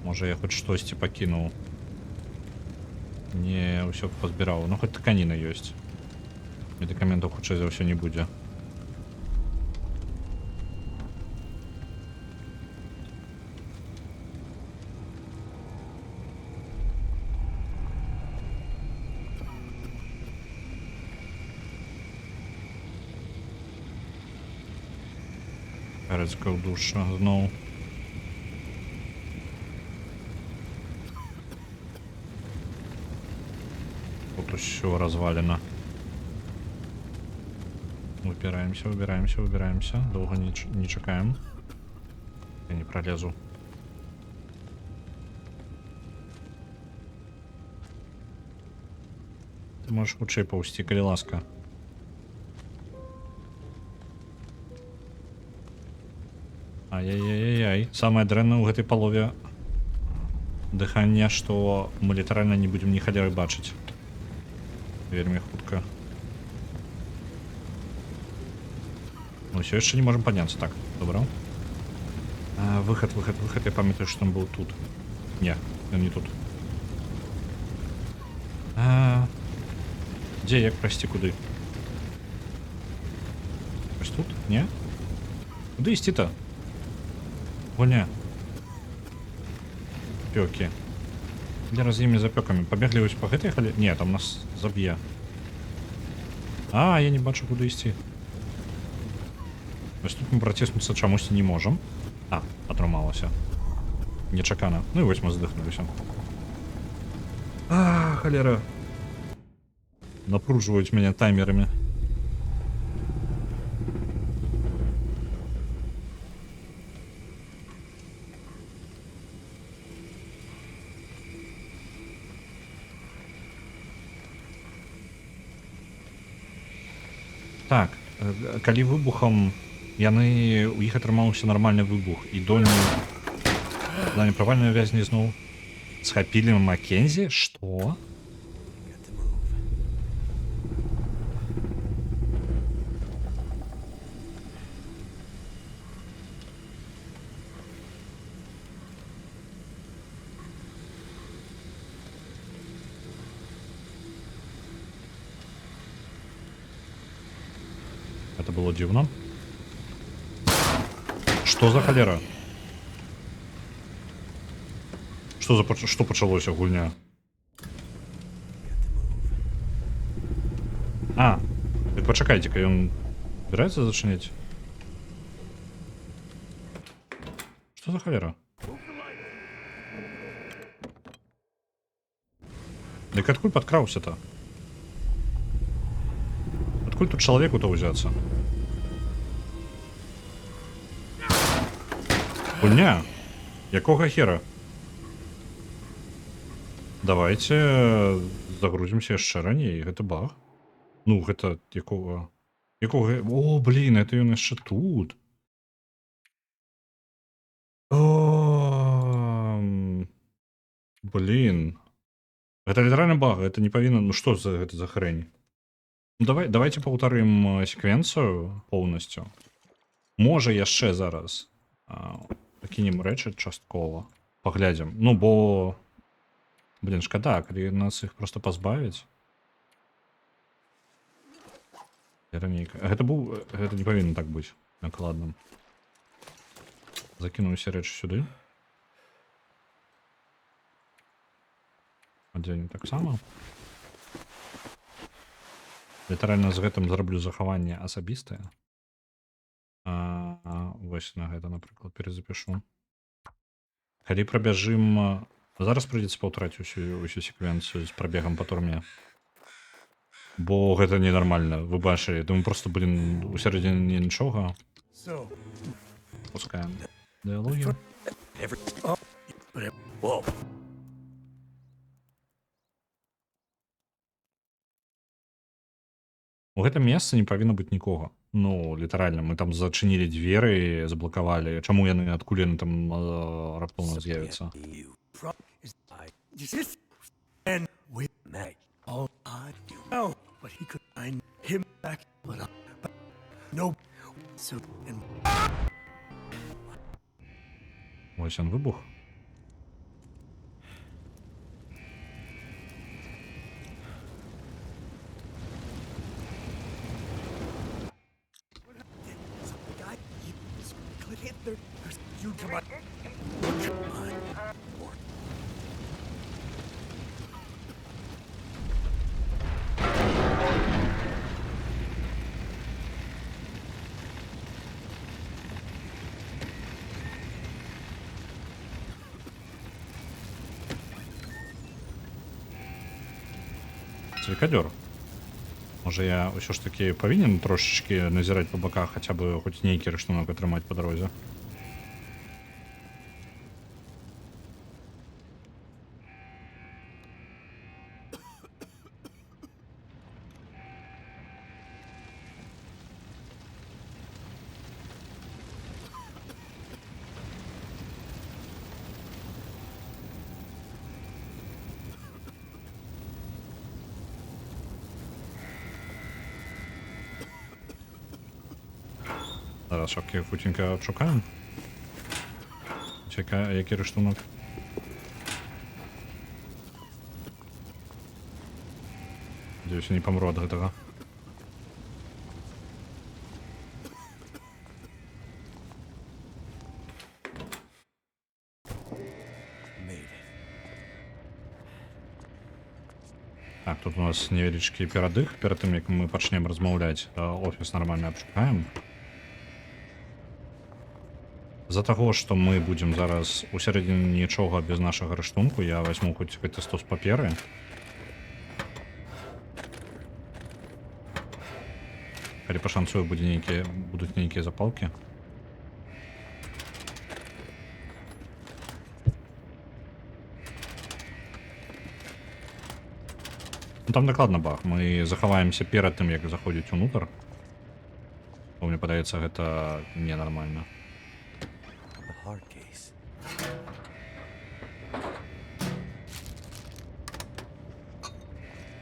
Може я хоч штосьці пакінуў. Не, ўсё пазбіраў. Ну хоць тканіна ёсць. Медыкаментаў хутчэй за ўсё не будзе. Гарэцкая душа зноў. Тут усё развалено. Выбираемся. Долго не чекаем. Я не пролезу. Ты можешь хутчэй паўсці, калі ласка. Ай-яй-яй-яй. Самае дрэннае ў гэтай палове дыхання, што мы літаральна не будзем ні халеры бачыць. Вельмі хутка. Мы все еще не можем подняться. Так, добро. Выход. Я памятаю, что он был тут. Не, он не тут. Где як, прости, куды? Ось тут? Не? Куды ісці-то? Гоня. Пёки. Где раз імі за пёками? Побегли ось по гэтай халі? Не, там нас заб'е. Я не бачу, куды ісці. Ось тут мы праціснуцца чамусьці не можам. Атрымалася. Нечакана. Ну і вось мы здыхнуліся. Халера. Напружваюць мяне таймерамі. Так, калі выбухам яны у іх атрымаўся нармальны выбух і дольні правальныя вязні зноў схапілі Маккензі? Што? Got to move. Это было дзіўна. Што за халера? Што пачалося, гульня? Так пачакайце-ка, ён збіраецца зачыняць? Что за холера? Так откуль подкраўся-то? Откуль тут человеку-то взяться? Хуйня! Якога хера? Давайте загрузимся яшчэ раней. Гэта баг. Ну, гэта якога... Якога... О, блин, это ён яшчэ тут. О, блин. Это літаральна баг, это не павінна... Ну што за гэта за хрень? Ну, давайте паўтарым секвенцыю поўнасцю. Можа яшчэ зараз пакінем рэчы часткова. Паглядзім. Ну, бо... Блин, шкада, калі нас іх просто пазбавіць. Гэта не павінна так быць накладным. Закіну усе рэчы сюды. Адзенне таксама. Літаральна з гэтым зраблю захаванне асабістае. Вось на гэта, напрыклад, перезапішу. Калі прабяжым... Зараз прыйдзецца паўтараць усю секвенцыю з прабегам па турме. Бо гэта ненармальна, вы бачылі. Думаю, просто, блин, у сярэдзіне нічога. Пускаем дыялогі. Whoa. У гэтым месцы не павінна быць нікога. Ну, літаральна, мы там зачынілі дзверы, заблакавалі. Чаму яны, адкуль яны там раптоўна з'явяцца? You. And with Meg. all I know, but he could find him back. But no, so and Ось ён выбух. the guy he could hit their you come on. Цвікадёр. Можа я ўсё ж таки павінен трошечки назіраць па баках, хаця бы хоць нейкі рыштунок атрымаць па дарозе. Зараз шапки хутенько отшукаем. Чекай, який рештунок? Надеюсь, я не помру от этого. Made it. Так, тут у нас невеличкий перадых. Перед тем, як мы пачнем размаўляць, офіс нормально обшукаем. За таго, што мы будзем зараз у сярэдзіне нічога без нашага рыштунку, я возьму хоць гэты стос паперы. Калі пашанцую, будуць нейкія запалкі. Ну, там дакладна баг. Мы захаваемся перад тым, як заходзіць унутр. Бо мне падаецца, гэта ненармальна. The hard case.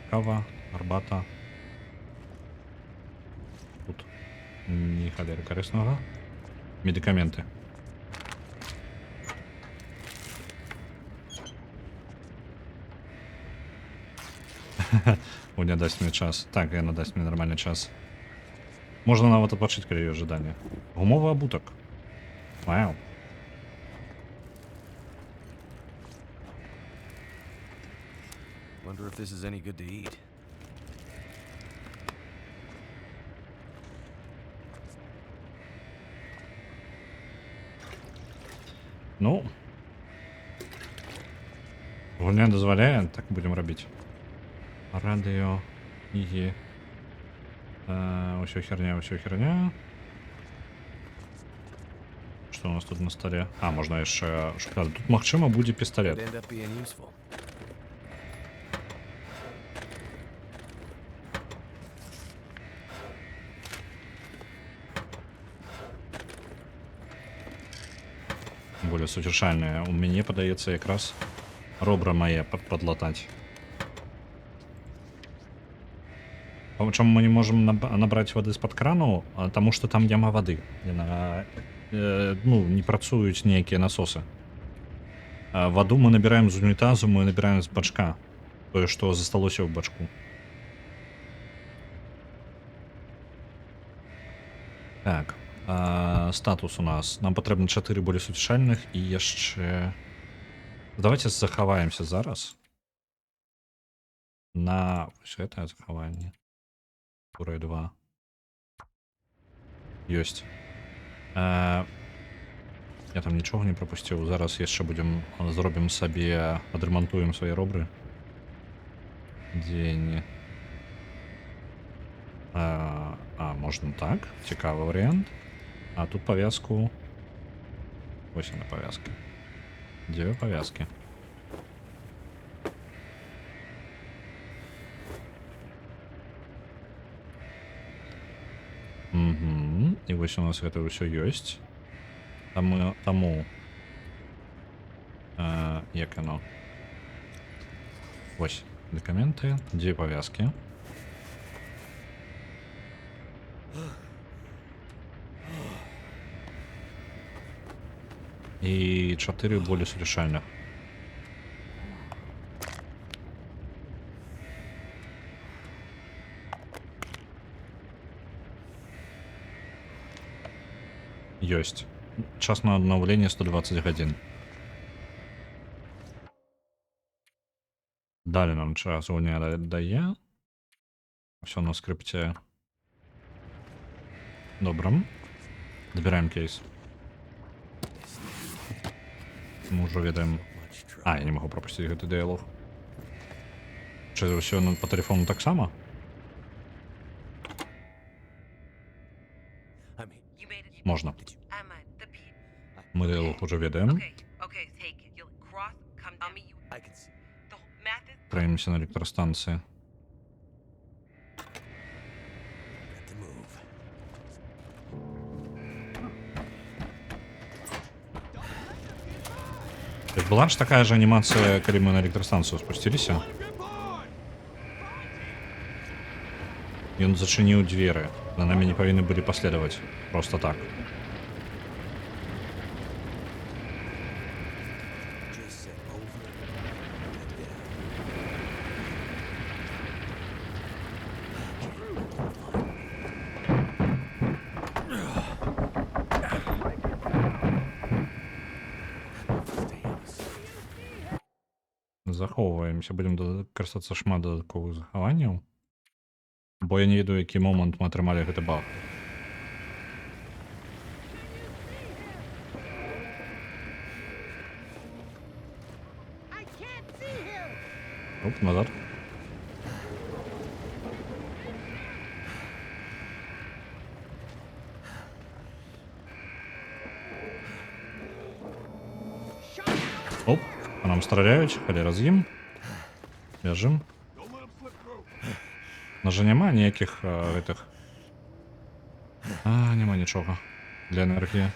Кава, арбата. Тут ні халери кариснага. Медикаменты. Уня дасть мне час. Так, яна дасть мне нормальный час. Можна нават адпачыць, калі ёсць жаданне. Гумовы абутак. Вау. Wonder if this is any good to eat. Ну, гульня дазваляе, так будем рабіць. Радыё, кнігі. Усё херня, усё херня. Что у нас тут на столе? А, можна яшчэ шукаць. Тут, магчыма, будзе Could пісталет. end up being useful. Более суцяшальнае. У мяне падаецца якраз робра мае падлатаць. Чаму мы не можам набраць вады з-пад крану? Таму што там няма вады. Яна, ну, не працуюць нейкія насосы. Ваду мы набіраем з унітазу, мы набіраем з бачка. Тое, што засталося ў бачку. Так. Статус у нас. Нам патрэбна 4 более суцяшальных і яшчэ... Давайте захаваемся зараз. На... Вось гэтае захаванне. Курай 2. Ёсць. Я там нічога не прапусціў. Зараз яшчэ будзем... Зробім сабе... Адрамантуем свае робры. Дзень. Можна так. Цікавы варыянт. А тут повязку. Ось она повязка. Где повязки? Угу. І вось у нас гэта ўсё ёсць. Таму як оно? Вось документы, 2 повязки. І 4 более суцяшальных. Ёсць. Час на обновление 120 гадзін. Далі нам час гульня дае. Все на скрипте. Добра. Добираем кейс. Мы ўжо ведаем. Я не магу прапусціць гэты дыялог. Чи ўсё па тэлефону таксама? You made it. Можна. Emma, the Pete. Мы дыялог уже ведаем. Okay, take it. You'll cross, come down me. I can see. The whole math is. Траимся на электростанції. Got to move. Была ж такая же анімацыя, калі мы на электрастанцыю спусціліся. Ён зачыніў дзверы. За нами не павінны былі паследаваць. Просто так. Just said over and down. Захоўваемся, будзем карыстацца шмат дадатковых захаванняў. Бо я не ведаю, які момант мы атрымалі гэты баг. Оп, назад. Оп, по нам страляюць, халера з ім. Бяжым. Нажа няма ніякіх гэтых. Няма нічога для энергіі.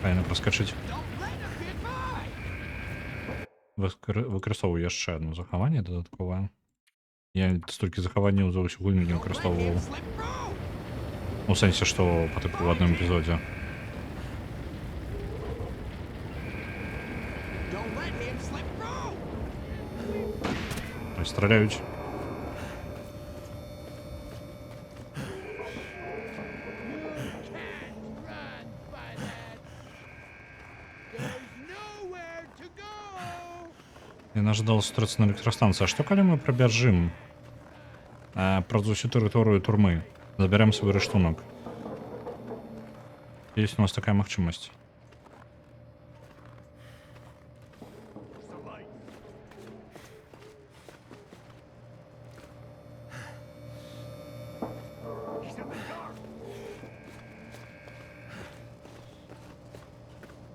Файна праскачыць. Выкарыстоўваю яшчэ одно захаванне дадатковае. Я столькі захаванняў за ўсю гульню не выкарыстоўваў. У сэнсе, што па тыпу в адным эпізодзе. Don't let him slip through. Ой, стріляють. Can't run, butthead. There's nowhere to go. Я не ожидал устроиться на электростанции. А что, коли мы пробежим праз усю территорию турмы? Заберем свой рештунок. Есть у нас такая махчимость.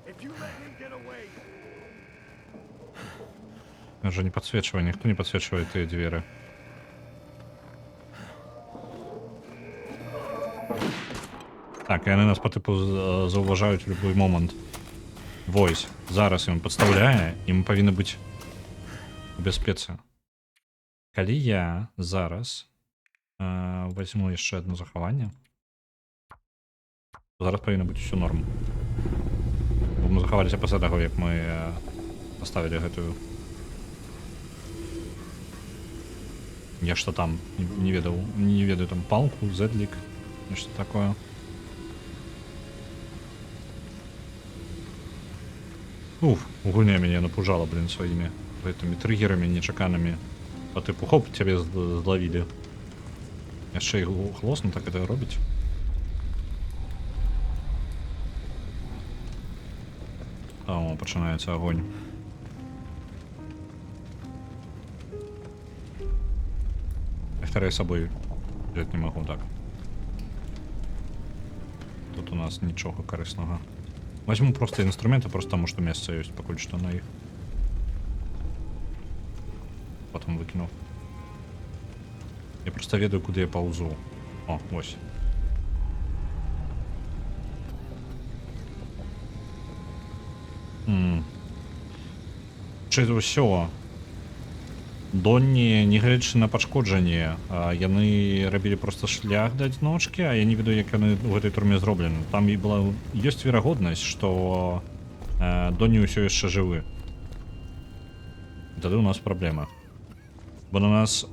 If you let him get away, Даже не подсвечивай, никто не подсвечивает эти двери. Так, яны нас по типу зауважають в любой момент. Войс. Зараз ён падстаўляе, і мы павінны быць у бяспецы. Калі я зараз возьму яшчэ одно захаванне, то зараз павінна быць усё норм. Бо мы захаваліся пасля таго, як мы паставілі гэтую нешта там, не ведаю там палку, зэдлік, нешта такое. Уф, гульня мяне напужала, блин, сваімі гэтымі триггерамі нечаканымі. По типу, хоп, цябе злавілі. Яшчэ і хлосна так это робіць. О, пачынаецца агонь. Вторая собой взять не могу, так. Тут у нас нічога карыснага. Возьму просто инструменты, просто потому что место есть, покуль что на их. Потом выкину. Я просто ведаю, куда я паузу. О, ось. Чи ўсё. Донні, не глядзячы на пашкоджанне, яны рабілі просто шлях да адзіночкі, а я не ведаю, як яны ў гэтай турме зроблены. Там і была ёсць верагоднасць, што Донні ўсё яшчэ жывы. Тады ў нас праблема. Бо на нас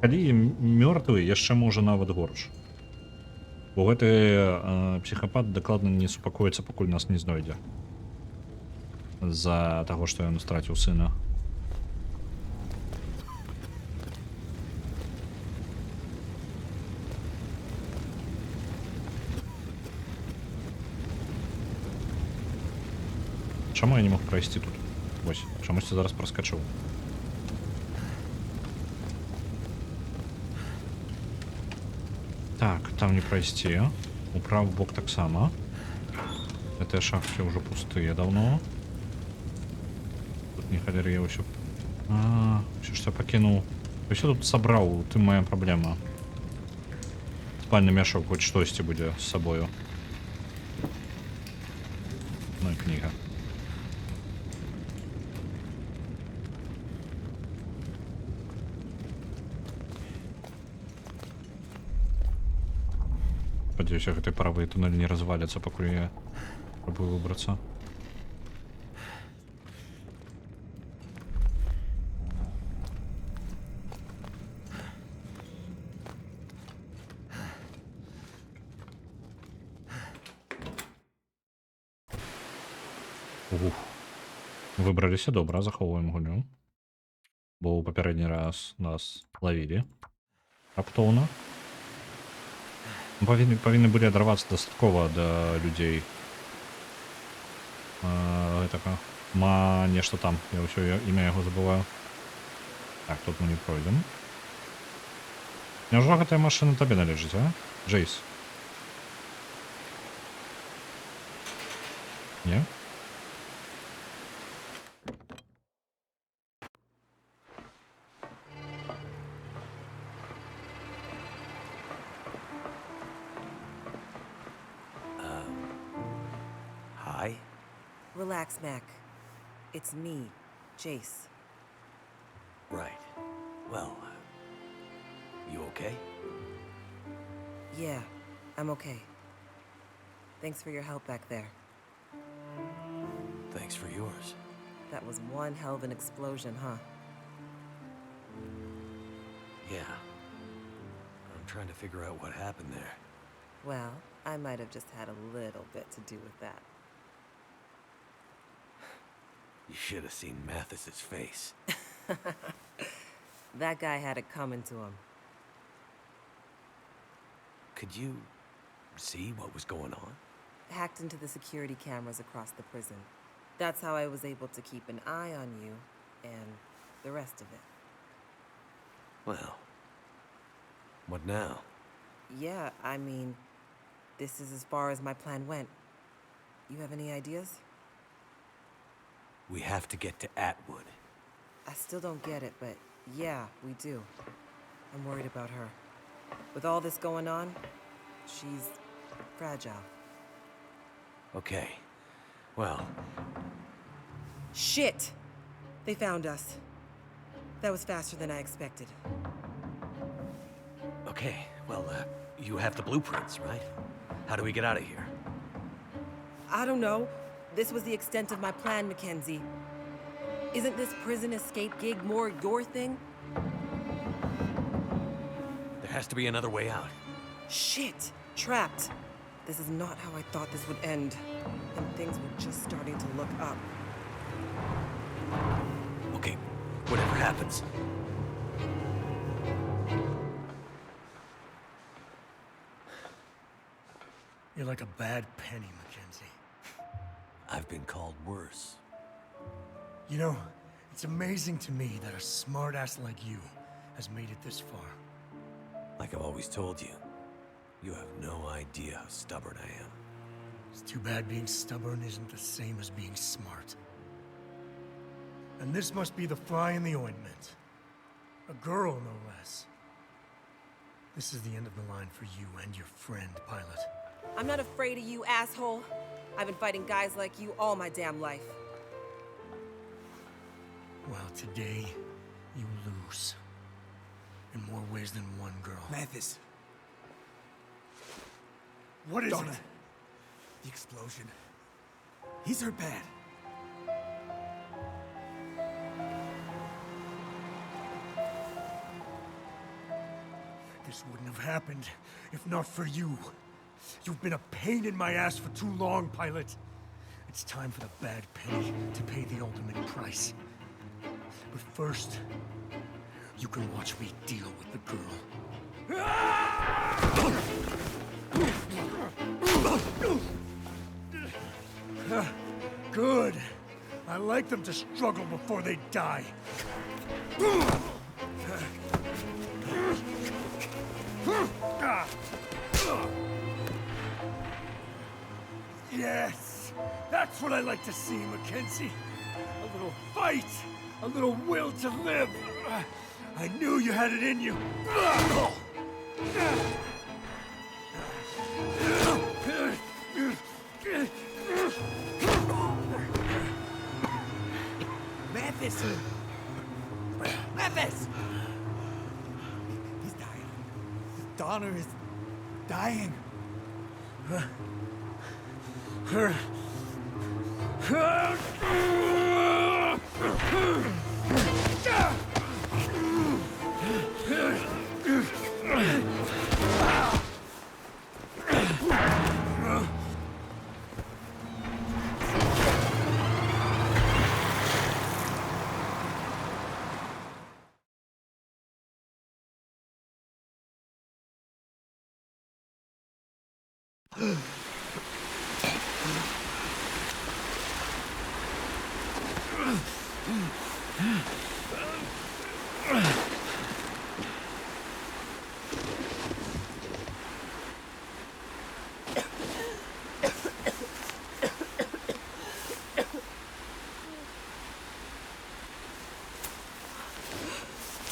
калі мёртвы, яшчэ можа нават горш. Бо гэты псіхапат дакладна не супакоіцца, пакуль нас не знойдзе. З-за таго, што ён страціў сына. Чаму я не мог прайсці тут? Вось, чамусьці зараз праскачыў. Так, там не прайсці. У правы бок таксама. Гэтыя шахты ўжо пустыя даўно. Тут не халер'е ўсё. Усё ж я пакінуў. Усё тут сабраў, тым моя праблема. Спальны мяшок хоць штосьці будзе з сабою. Ну і кніга. Спадзяюся, гэты правы туннель не разваліцца, пакуль я пробую выбрацца. Ух. Выбраліся добра, захоўваем гульню. Бо ў папярэдні раз нас лавілі раптоўна. Павінны былі адарвацца дастаткова да людзей. Гэтага. Нешта там. Я ўсё імя яго забываю. Так, тут мы не пройдем. Няўжо гэтая машына табе належыць, а? Джейс. Не? Hi? Relax, Mac. It's me, Jace. Right. Well, you okay? Yeah, I'm okay. Thanks for your help back there. Thanks for yours. That was one hell of an explosion, huh? Yeah. I'm trying to figure out what happened there. Well, I might have just had a little bit to do with that. You should have seen Mathis's face. That guy had it coming to him. Could you see what was going on? Hacked into the security cameras across the prison. That's how I was able to keep an eye on you and the rest of it. Well, what now? Yeah, I mean, this is as far as my plan went. You have any ideas? We have to get to Atwood. I still don't get it, but yeah, we do. I'm worried about her. With all this going on, she's fragile. Okay. Well, Shit! They found us. That was faster than I expected. okay. Well, you have the blueprints, right? How do we get out of here? I don't know. This was the extent of my plan, Mackenzie. Isn't this prison escape gig more your thing? There has to be another way out. Shit! Trapped. This is not how I thought this would end. And things were just starting to look up. Okay, whatever happens. You're like a bad penny, Mackenzie. I've been called worse. You know, it's amazing to me that a smartass like you has made it this far. Like I've always told you, you have no idea how stubborn I am. It's too bad being stubborn isn't the same as being smart. And this must be the fly in the ointment. A girl, no less. This is the end of the line for you and your friend, Pilot. I'm not afraid of you, asshole. I've been fighting guys like you all my damn life. Well, today, you lose. In more ways than one, girl. Mathis, What is Donna. it? The explosion. He's hurt bad. This wouldn't have happened if not for you. You've been a pain in my ass for too long, Pilot. It's time for the bad penny to pay the ultimate price. But first, you can watch me deal with the girl. Good. I like them to struggle before they die. Yes, that's what I like to see, Mackenzie. A little fight, a little will to live. I knew you had it in you. Mathis! Mathis! He's dying. His daughter is dying.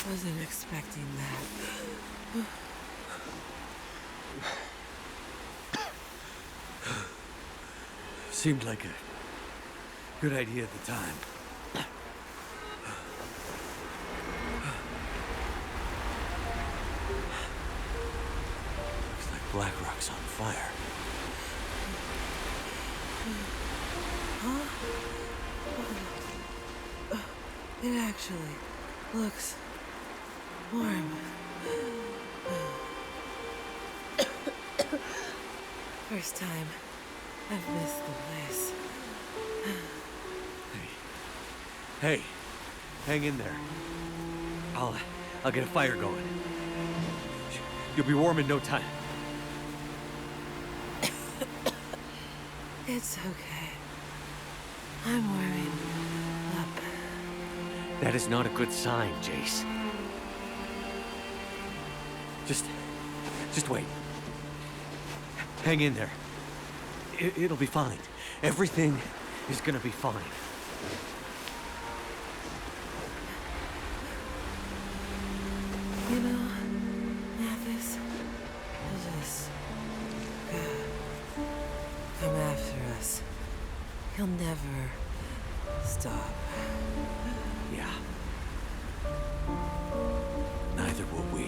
Wasn't expecting that. Seemed like a good idea at the time. Looks like Blackrock's on fire. It actually looks warm. First time I've missed the place. Hey, hang in there. I'll get a fire going. You'll be warm in no time. It's okay. I'm warming up. That is not a good sign, Jace. Just wait. Hang in there. It'll be fine. Everything is gonna be fine. You know, Mathis, he'll just come after us. He'll never stop. Yeah. Neither will we.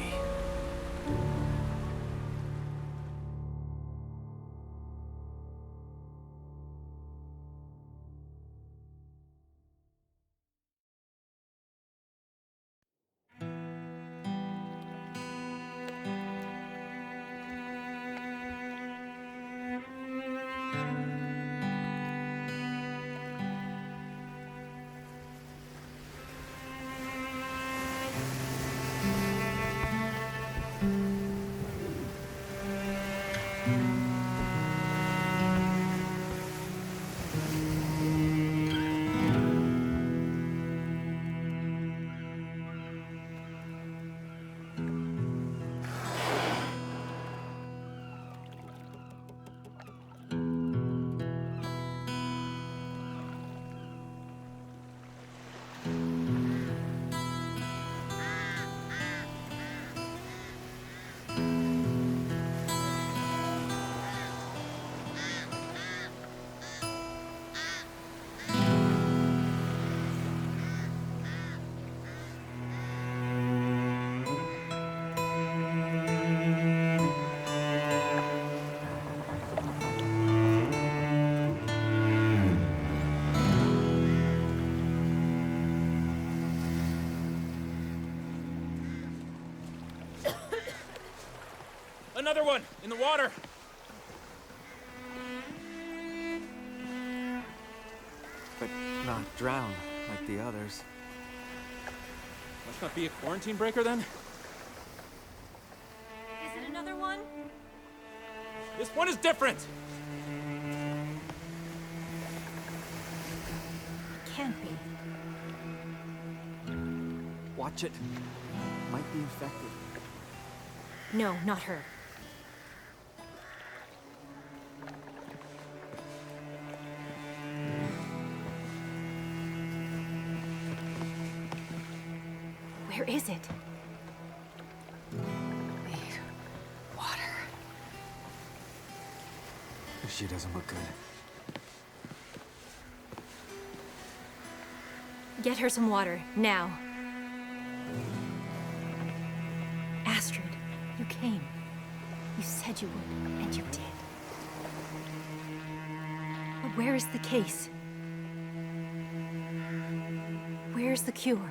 Another one in the water. But not drown like the others. Must not be a quarantine breaker then? Is it another one? This one is different. Can't be. Watch it. Might be infected. No, not her. Where is it? Need water. She doesn't look good. Get her some water, now. Astrid, you came. You said you would, and you did. But where is the case? Where's the cure?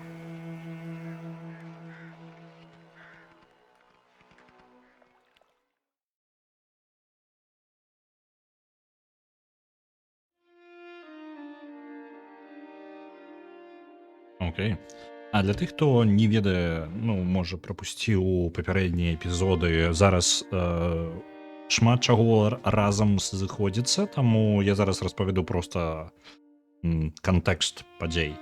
Окей. А для тих, хто не ведае, ну, можа, прапусціў папярэднія эпізоды, зараз шмат чаго разам сыходзіцца, таму я зараз распавяду проста кантэкст падзей.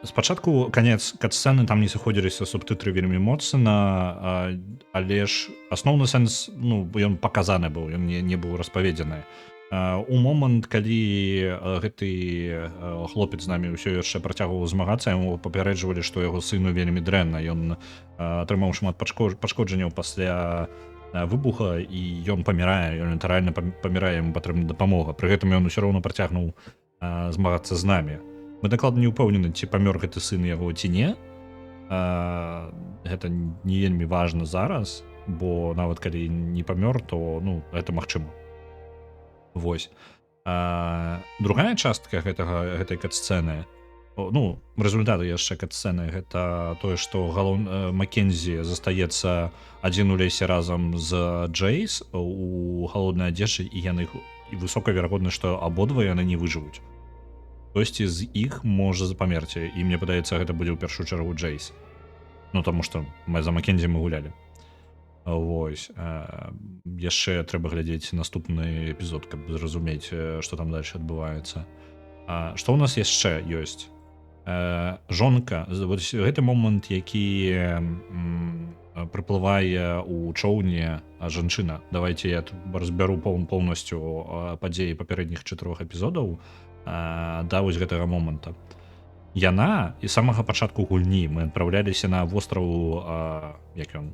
Спачатку канец кат-сцэны, там не сыходзіліся субтытры вельмі моцна, але ж асноўны сэнс, ну, ён паказаны быў, ён не быў распаведзены. У момант, калі гэты хлопец з намі ўсё яшчэ працягваў змагацца, яму папярэджвалі, што яго сыну вельмі дрэнна, ён атрымаў шмат пашкоджанняў пасля выбуха, і ён памірае, ён літаральна памірае, яму патрэбна дапамога. Пры гэтым ён усё роўна працягнуў змагацца з намі. Мы дакладна не ўпэўнены, ці памёр гэты сын яго, ці не. Гэта не вельмі важна зараз, бо нават калі не памёр, то, ну, гэта магчыма. Вось. Другая частка гэтай кат-сцэны, Ну результаты яшчэ кат-сцэны гэта тое што Маккензі застаецца адзін у лесе разам з Джейс у галоднай адзежы і яны і высока верагодна што абодва яны не выжывуць. Хтосьці з іх можа запамерці і мне падаецца гэта будзе ў першую чаргу Джейс. Ну таму што мы за Маккензі мы гулялі. Вось яшчэ трэба глядзець наступны эпізод, каб зразумець што там дальше адбываецца. Што ў нас яшчэ ёсць? Жонка, гэты момант, які прыплывае у чоўне жанчына. Давайте я разбяру поўнасцю падзеі папярэдніх 4 эпізодаў да вось гэтага моманта. Яна і самага пачатку гульні мы адпраўляліся на востраў, як ён,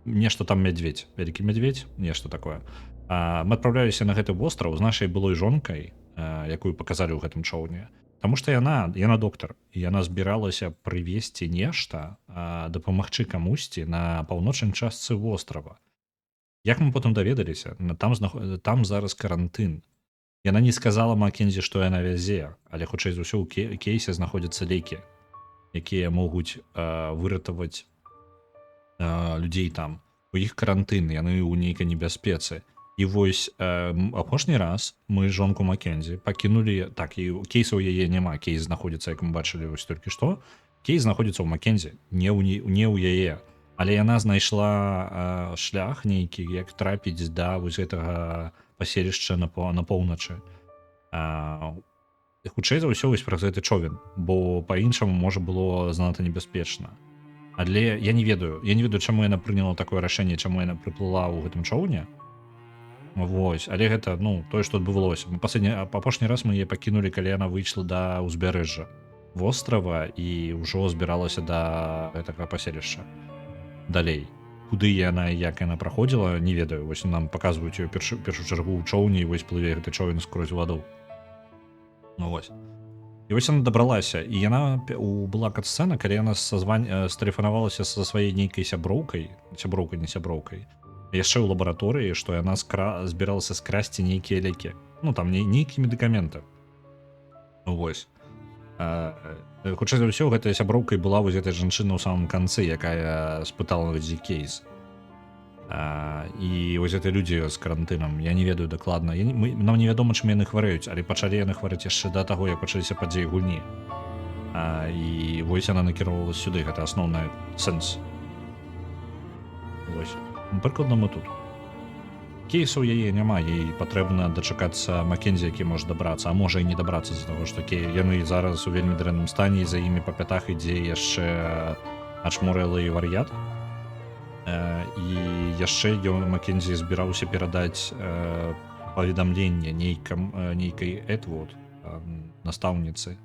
нешта там мядзведь, вялікі мядзведь, нешта такое. Мы адпраўляліся на гэты востраў з нашай былой жонкай, якую паказалі ў гэтым чоўне. Таму што яна доктар, і яна збіралася прывесці нешта, дапамагчы камусьці на паўночнай частцы вострава. Як мы потым даведаліся, там зараз карантын. Яна не сказала Маккензі, што яна вязе, але хутчэй за ўсё ў кейсе знаходзяцца лекі, якія могуць выратаваць людзей там. У іх карантын, яны ў нейкай небяспецы. І вось апошні раз мы жонку Маккензі пакінулі, так, і кейса ў яе няма, кейс знаходзіцца, як мы бачылі вось толькі што, кейс знаходзіцца ў Маккензі, не ў яе, але яна знайшла шлях нейкі, як трапіць да вось гэтага паселішча на поўначы. Хутчэй за ўсё вось праз гэты човен, бо па-іншаму можа было занадта небяспечна. Але я не ведаю, чаму яна прыняла такое рашэнне, чаму яна прыплыла ў гэтым чоўне. Вось, але гэта, тое, што адбывалося. Апошні раз мы яе пакінулі, калі яна выйшла да ўзбярэжжа вострава і ўжо збіралася да гэтага паселішча. Далей. Куды яна і як яна праходзіла, не ведаю. Вось нам паказваюць ёй першую чаргу ў чоўні, і вось плыве гэты човен скрозь ваду. Вось. І вось яна дабралася, і яна была кат-сцэна, калі яна стэлефанавалася са сваёй нейкай сяброўкай, не сяброўкай, яшчэ ў лабараторыі, што яна збіралася скрасці нейкія лекі. Там нейкія медыкаменты. Вось. Хутчэй за ўсё, гэтая сяброўкай была вось гэтая жанчына ў самым канцы, якая спытала гэты кейс. І вось гэтыя людзі з карантынам, я не ведаю дакладна. Нам невядома, чым яны хварэюць, але пачалі яны хварэць яшчэ да таго, як пачаліся падзеі гульні. І вось яна накіроўвалася сюды, гэта асноўны сэнс. Вось. Прыкладна мы тут. Кейсаў яе няма, ей патрэбна дачакацца Маккензі, які можа дабрацца, а можа і не дабрацца з-за таго, што яны зараз у вельмі дрэнным стане, і за імі па пятах ідзе яшчэ ачмурэлы і вар'ят. І яшчэ Маккензі збіраўся перадаць паведамленне нейкай Этвуд, настаўніцы,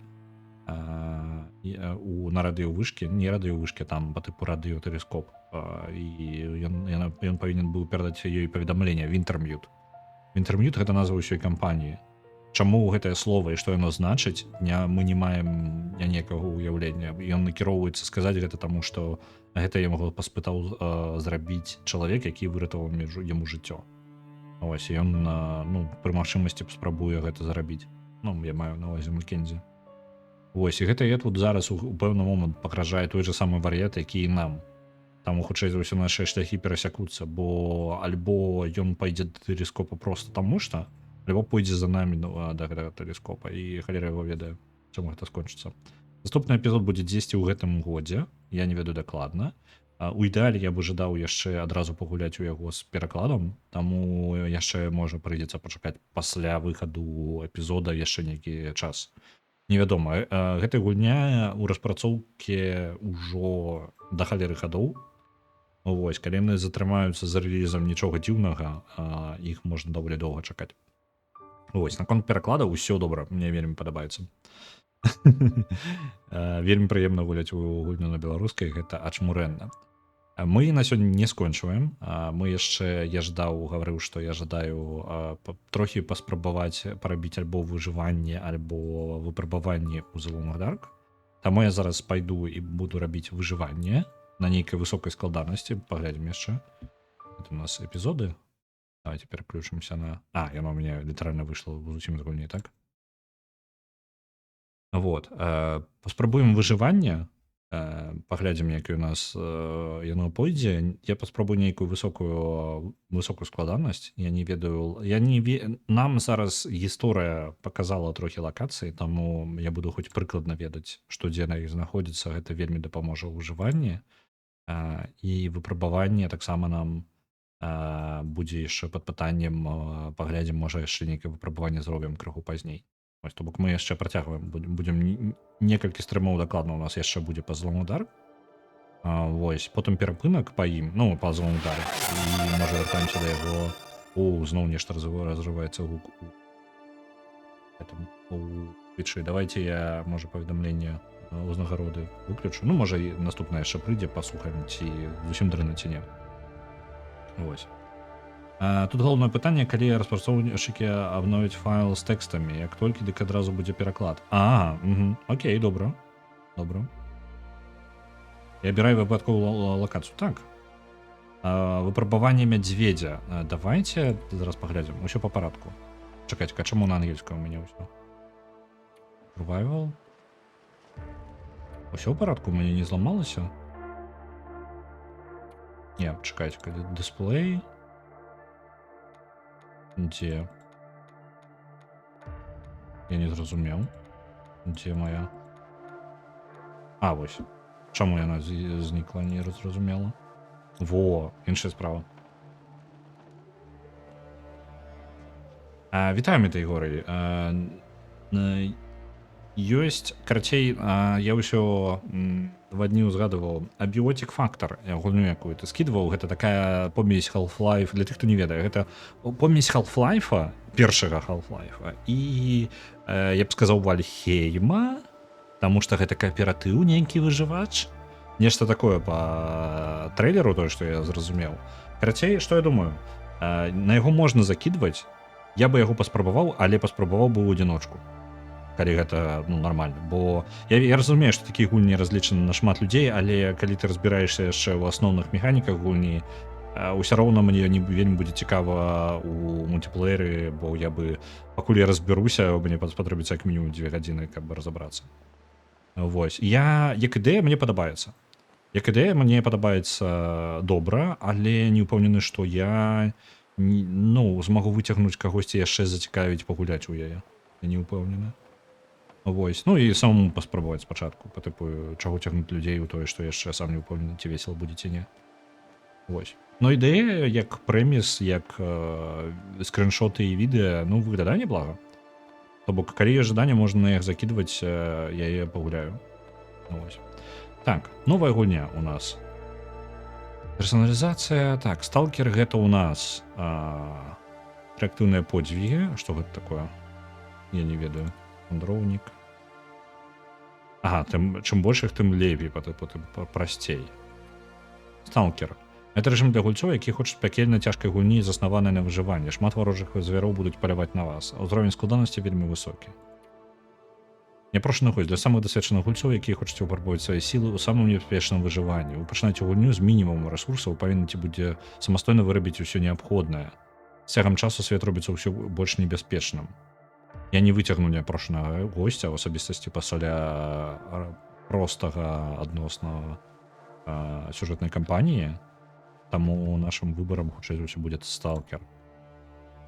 на радыёвышке, не радыёвышке, там па тыпу радыётэлескоп, і ён павінен быў перадаць ёй паведамленне Вінтэрмьют. Вінтэрмьют гэта назва ўсёй кампаніі. Чаму гэтае слова і што яно значыць, мы не маем ніякага ўяўлення. Ён накіроўваецца сказаць гэта таму, што гэта яму паспытаў зрабіць чалавек, які выратаваў яму жыццё. Вось, ён пры магчымасці спрабуе гэта зрабіць. Я маю на ўвазе Маккензі. Вось, і гэта тут зараз у пэўны момант пагражае той же самы вар'ят, які і нам. Таму хутчэй за ўсё нашы шляхі перасякуцца, бо альбо ён пойдзе да тэлескопа проста таму што, альбо пойдзе за намі да гэтага тэлескопа, і халера яго ведае, чым гэта скончыцца. Наступны эпізод будзе дзесьці ў гэтым годзе, я не ведаю дакладна. У ідэале я бы жадаў яшчэ адразу пагуляць у яго з перакладам, таму яшчэ можа прыйдзецца пачакаць пасля выхаду эпізода яшчэ нейкі час. Невядома, гэтая гульня ў распрацоўкі ўжо да халеры гадоў. Вось, калі яны затрымаюцца за рэлізам нічога дзіўнага, іх можна даволі доўга чакаць. Вось, наконт пераклада ўсё добра, мне вельмі падабаецца. Вельмі прыемна гуляць у гульню на беларускай, гэта ачмурэнна. Мы на сёння не скончваем. Я гаварыў, што я жадаю трохі паспрабаваць парабіць альбо выжыванне, альбо выпрабаванне ў The Long Dark. Таму я зараз пайду і буду рабіць выжыванне на нейкай высокай складанасці. Паглядзім яшчэ. Это у нас эпізоды. Давайте пераключымся на... яно ў мяне літаральна выйшла зусім з гульні, так? Вот. Паспрабуем выжыванне. Паглядзім, як у нас яно пойдзе. Я паспрабую нейкую высокую складанасць. Я не ведаю, нам зараз гісторыя показала трохі лакацыі, таму я буду хоць прыкладна ведаць, што дзе на іх знаходзіцца. Гэта вельмі дапаможа ў выжыванні. І выпрабаванне таксама нам будзе яшчэ пад пытаннем. Паглядзім, можа яшчэ нейкае выпрабаванне зробім крыху пазней. Ось, то бок мы яшчэ працягваем, будзем некалькі стрымаў дакладна у нас яшчэ будзе па злому удар. Вось, потым перапынак па ім, ну, па злому удару. І можа вяртаемся да яго. Зноў нешта разрываецца гук у Твічы. Давайте я, можа, паведамленне ўзнагароды выключу. Ну, можа, і наступна яшчэ прыйдзе, паслухаем, ці зусім дрэнна, ці не. Вось. Тут галоўнае пытанне, калі распрацоўшчыкі абновяць файл з тэкстамі, як толькі, дык адразу будзе пераклад. Окей, добра. І абірай выпадковую лакацыю. Так. Выпрабаванне мядзведзя. Давайте зараз паглядзім. Усё па парадку. Чакайце, чаму на ангельскую у мяне ўсё? Survival. Усё ў парадку, у мяне не зламалася? Не, чакайце, дысплей. Дзе? Я не зразумеў. Дзе моя? Вось. Чаму яна знікла, не зразумела. Во, іншая справа. Вітаю, Метэйгорый. Ёсць, карацей, я ўсё 2 дні узгадываў абіотик фактор, гульню якую ты скидываў. Гэта такая помесь Half-Life, для тых, хто не ведае, гэта помесь Half-Life, першага Half-Life, і я б сказаў Вальхейма, таму што гэта кааператыў, нейкі выжывач, нешта такое па трэйлеру, тое, што я зразумеў. Карацей, што я думаю, на яго можна закидваць, я бы яго паспрабаваў, але паспрабаваў бы ў адзіночку, калі гэта, ну, нармальна. Бо я разумею, што такія гульні разлічаны на шмат людзей, але калі ты разбіраешся яшчэ ў асноўных механіках гульні, ўсё роўна мне не вельмі будзе цікава ў мультиплееры, бо я бы, пакуль я разберуся, мне спатрэбіцца як мінімум 2 гадзіны, каб разабрацца. Вось. Як ідэя мне падабаецца. Як ідэя мне падабаецца добра, але не ўпэўнены, што я змагу выцягнуць кагосьці яшчэ зацікавіць пагуляць у яе. Я не ўпэўнены. Вось. Ну і самому паспрабаваць спачатку, па тыпу, чаго цягнуць людзей у тое, што яшчэ сам не ўпэўнены, ці весела будзе, ці не. Вось. Ну ідэя, як прэміс, як скриншоты і відэа, ну, выглядае неблага. То бок, калі ёсць жаданне, можна на іх закидваць, я яе пагуляю. Вось. Так, новая гульня у нас. Персоналізацыя. Так, сталкер гэта у нас інтэрактыўныя подзвігі. Што гэта такое? Я не ведаю. Вандроўнік. Чым больш іх, тым лепей, прасцей. Сталкер. Гэта рэжым для гульцоў, які хочуць пякельна цяжкай гульні, заснаванай на выжыванні. Шмат варожых звяроў будуць паляваць на вас. Узровень складанасці вельмі высокі. Няпрошаны гульц для самых дасведчаных гульцоў, якія хочуць выпрабаваць свае сілы ў самым небяспечным выжыванні. Вы пачынаеце гульню з мінімумам рэсурсаў, павінны будзе самастойна вырабіць усё неабходнае. З цягам часу свет робіцца ўсё больш небяспечным. Я не выцягну няпрошанага госця ў асабістасці пасля простага адносна сюжэтнай кампаніі, таму нашым выбарам хутчэй за ўсё будзе сталкер.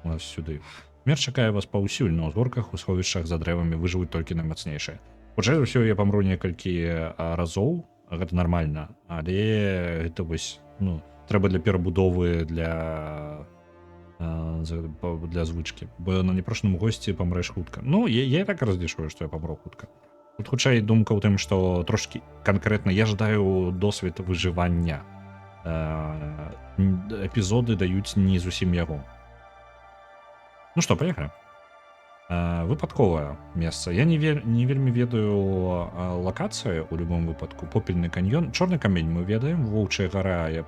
У нас сюды. Смерць чакае вас паўсюль, на ўзгорках, у сховішчах за дрэвамі выжывуць толькі наймацнейшыя. Хутчэй за ўсё я памру некалькі разоў, гэта нармальна, але гэта вось, ну, трэба для перабудовы, для звычкі, бо на непрошаным госці памрэш хутка. Ну, я так разлічваю, што я памру хутка. Тут хутчэй думка ў тым, што трошкі канкрэтна я жадаю досвед выжывання. Эпізоды даюць не зусім яго. Ну што, паехалі. Выпадковае месца. Я не вельмі ведаю лакацыі ў любым выпадку. Попельны каньён. Чорны камень мы ведаем. Воўчая гара, я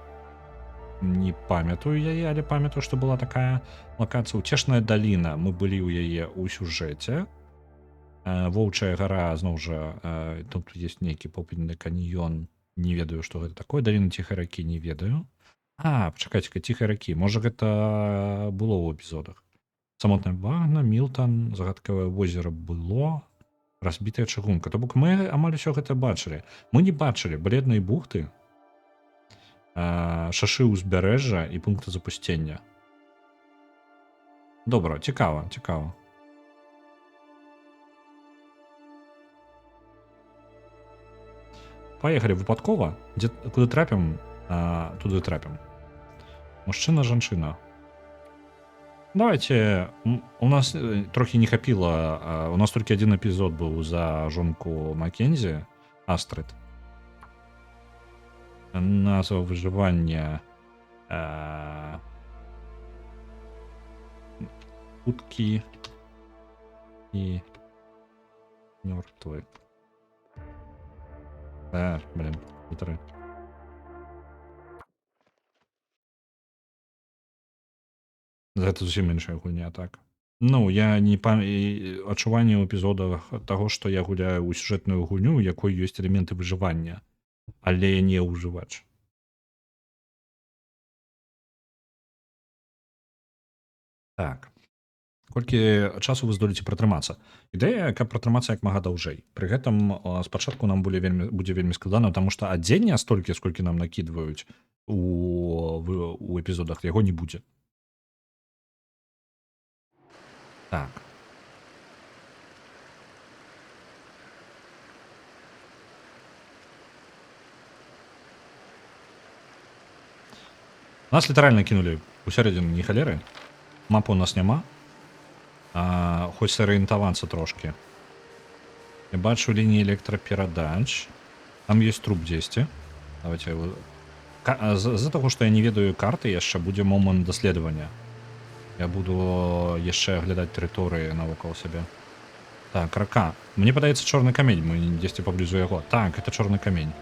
не памятаю яе, але памятаю, што была такая лакацыя. Уцешная даліна. Мы былі ў яе ў сюжэце. Воўчая гара, зноў жа, тут ёсць нейкі попельны каньён. Не ведаю, што гэта такое. Даліна ціхай ракі не ведаю. Пачакайце-ка, ціхай ракі. Можа, гэта было ў эпізодах. Самотная багна, Мілтан, загадкавае возера было. Разбітая чыгунка. То бок мы амаль усё гэта бачылі. Мы не бачылі бледнай бухты, шашы ўзбярэжжа і пункты запусцення. Добра, цікава, цікава. Паехалі выпадкова, дзе куды трапім, туды трапім. Мужчына, жанчына. Давайте, у нас трохі не хапіла, у нас толькі один эпізод быў за жонку Маккензі, Астрид. Назва выжывання уткі і мёртвы. Блин, літары. Гэта зусім іншая гульня, так. Ну, я не адчуванне ў эпізодах таго, што я гуляю ў сюжэтную гульню, у якой ёсць элементы выжывання, але не ўжывач. Так. Колькі часу вы здолеце пратрымацца? Ідэя, каб пратрымацца як мага даўжэй. Пры гэтым спачатку нам будзе вельмі складана, таму што адзення столькі, сколькі нам накідваюць у эпізодах, яго не будзе. Так. Нас літаральна кінулі ў сярэдзіну не халеры. Мапы у нас няма. Хоць сарыентавацца трошкі. Я бачу лініі электраперадач. Там ёсць труп дзесьці. Давайте его... З-за таго, што я не ведаю карты, яшчэ будзе момант даследавання. Я буду яшчэ аглядаць тэрыторыі навокал сябе. Так, рака. Мне падаецца чорны камень, мы дзесьці паблізу яго. Так, это чорны камень.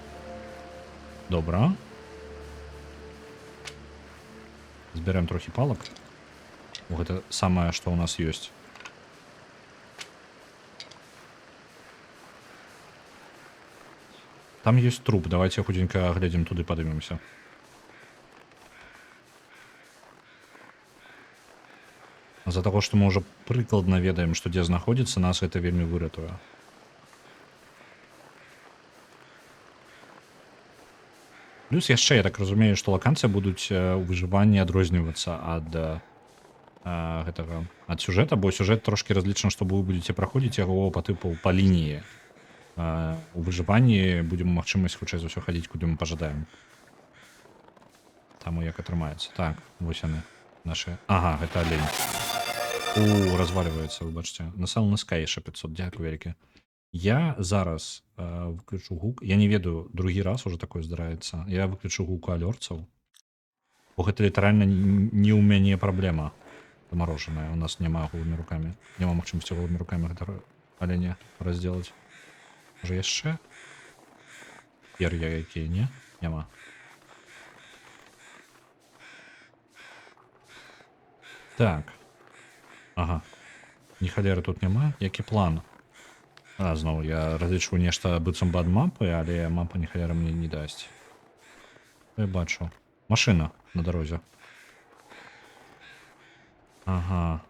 Добра. Зберем трохі палак. Гэта самае, што ў нас ёсць. Там ёсць труп. Давайте худенька глядзім туды, падымемся. З-за таго, што мы ўжо прыкладна ведаем, што дзе знаходзіцца, нас гэта вельмі выратуе. Плюс яшчэ, я так разумею, што лаканцыі будуць у выжыванні адрознівацца ад гэтага, ад сюжэта, бо сюжэт трошкі разлічаны, што вы будзеце праходзіць яго па тыпу па лініі. У выжыванні будзем магчымасць хутчэй за ўсё хадзіць, куды мы пажадаем. Таму як атрымаецца. Так, вось яны нашы. Ага, гэта алень. Разваливается, вы бачите. Населений Sky ще 500, дякую вельке. Я зараз выключу гук. Я не ведаю, другі раз уже такое здараецца. Я выключу гуку алёрцаў. Бо гэта літаральна не ў мяне праблема замарожаная. У нас няма голымі рукамі. Няма магчымасці голымі рукамі гэта аленя раздзелаць. Можа яшчэ? Пер'я якія, не? Няма. Так. Ага. Ні халеры тут няма. Які план? Зноў я разлічваю нешта быццам бы ад мапы, але мапа ні халера мне не дасць. Я бачу. Машына на дарозе. Ага.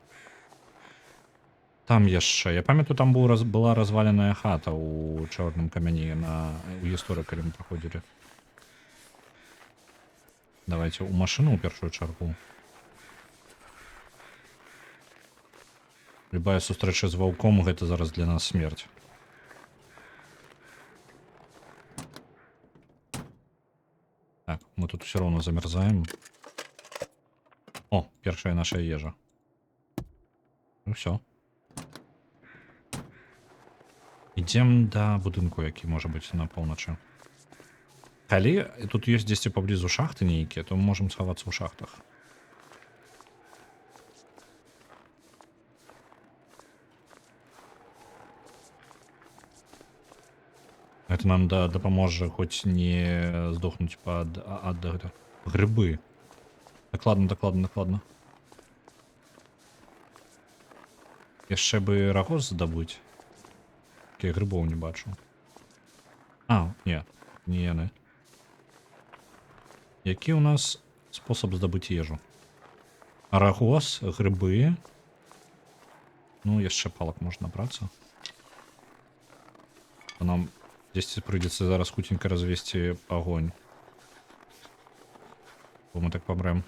Там яшчэ. Я памятаю, там была разваленая хата ў чорным камяні у гісторыі, калі мы праходзілі. Давайте ў машыну ў першую чаргу. Любая сустрэча з ваўком гэта зараз для нас смерць. Так, мы тут все равно замерзаем. О, першая наша ежа. Ну все. Ідзем да будынку, які можа быць на поўначы. Калі тут ёсць дзесьці паблізу шахты нейкія, то мы можам схавацца ў шахтах. Это нам дапаможа хоць не здохнуць ад грыбы. Дакладна. Яшчэ бы рагоз здабыць. Я грибов не бачу. Не яны. Які у нас способ здабыць ежу? Рагоз, грибы. Ну, яшчэ палак можна набрацца. То нам дзесьці прыйдзецца зараз хутенька развесці агонь. Бо мы так памрэм.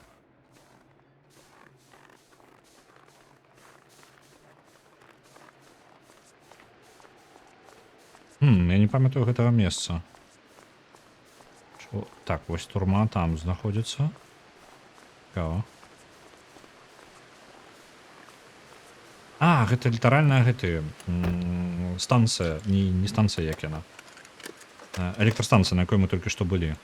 Я не памятаю гэтага месца. Так, вось турма там знаходзіцца. Цікава. Гэта літаральная станцыя, не станцыя, як яна. Электрастанцыя, на якой мы толькі што былі.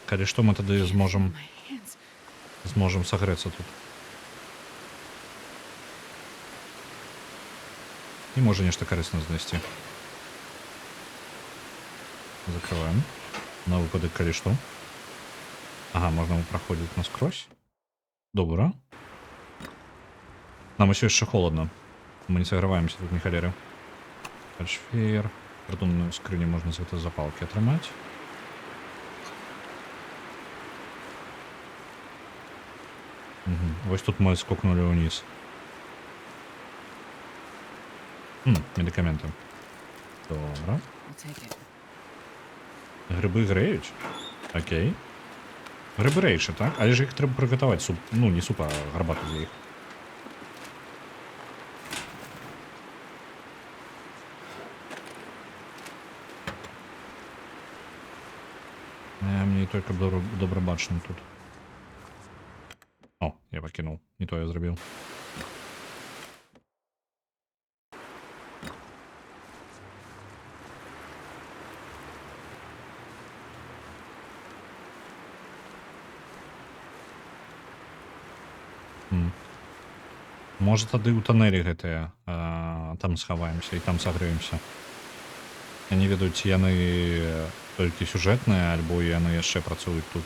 Калі што, мы тады зможам сагрэцца тут. І можа нешта карысна знайсці. Закрываем. На выпадак, калі што. Ага, можна праходзіць наскрозь. Добра. Нам усё яшчэ холодна. Мы не саграваемся тут ні халеры. Фальшфеер. Прыдумную скрыню можна з гэтай запалкі атрымаць. Вось тут мы скокнули ўніз. Медыкаменты. Добра. Грыбы грэюць? Окей. Грыбы рэйшы, так? Але ж іх трэба прыгатаваць суп. Ну, не суп, а гарбату з іх. Мне только добра бачна тут. О, я пакінуў. Не то я зрабіў. Можа тады ў тунэлі гэтыя там схаваемся і там сагрэемся. Я не ведаю, ці яны толькі сюжэтныя, альбо яны яшчэ працуюць тут.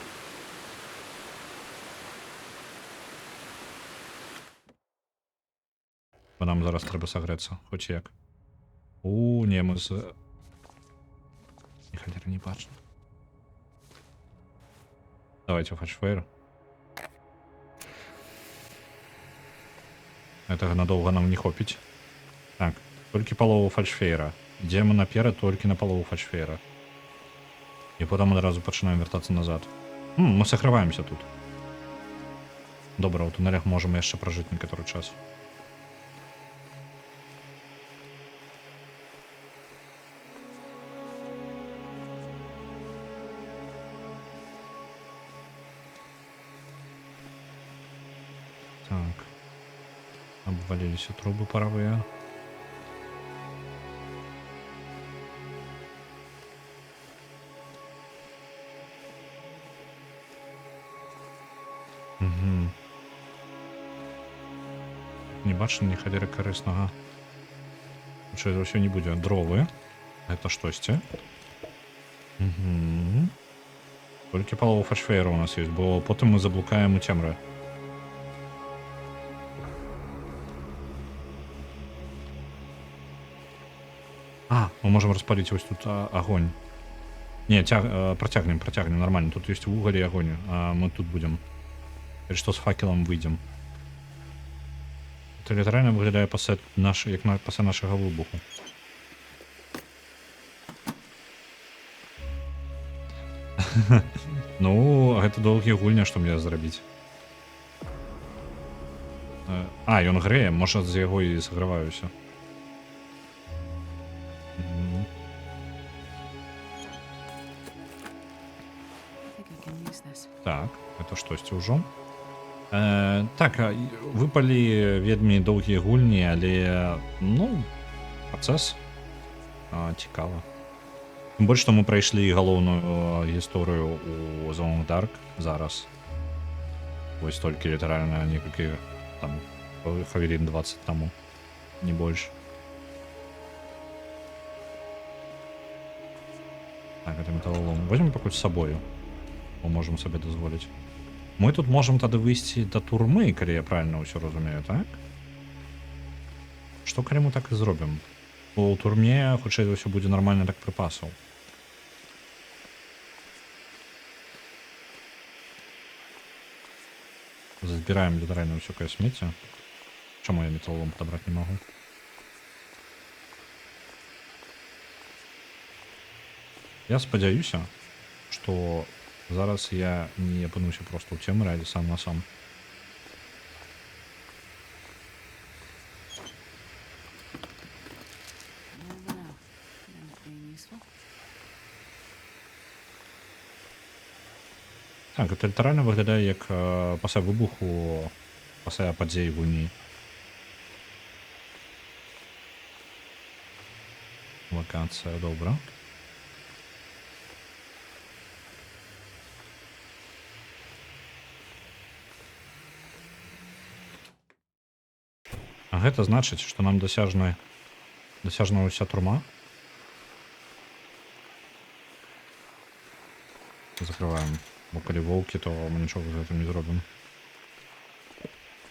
Бо нам зараз трэба сагрэцца, хоць як. Не, мы з... Ніхалера не бачна. Давайте фальшфеер. Гэтага надоўга нам не хопіць. Так, толькі палову фальшфеера. Ідзем наперад толькі на палову фальшфеера. І потым адразу пачынаем вяртацца назад. Мы саграваемся тут. Добра, у туннелях можам яшчэ пражыць некаторы час. Так. Обвалились трубы паровые. Не бачу ні халеры карыснага. Хутчэй за ўсё не будзе. Дровы. Это штосьці. Толькі палова фальшфеера у нас ёсць, бо потым мы заблукаем у цемры. Мы можем распалить вот тут огонь. Не, протягнем, нормально. Тут есть уголь и огонь, а мы тут будем. Или что с факелом выйдем. Это литерально выглядает пасля нашего выбуху. Ну, это долгие гульня, что мне зрабіць. Ён грэе, можа з яго і саграваюся. Так, это штосьці ўжо. Так, выпалі вельмі доўгія гульні, але, ну, працэс цікава. Тым больш, што мы прайшлі галоўную гісторыю у Zone Dark зараз. Вось толькі літаральна некалькі там хвілін 20 таму, не больш. Так, это металлолом. Возьмем пакуль з сабою. Бо можам сабе дазволіць. Мы тут можам тады выйсці да турмы, калі я правильно ўсё разумею, так? Што калі мы так і зробім? Бо ў турме, хутчэй за ўсё, будзе нармальна так прыпасаў. Забираем литерально высокое смете. Чому я металлолом подобрать не могу? Я спадзяюся, што зараз я не апынуся просто ў цемры, але сам на сам. Так, гэта літаральна выглядае як пасля выбуху, пасля падзей гульні. Локацыя, добра. А гэта значыць, што нам дасяжна ўся турма. Закрываем. Бо калі воўкі, то мы нічога з гэтым не зробім.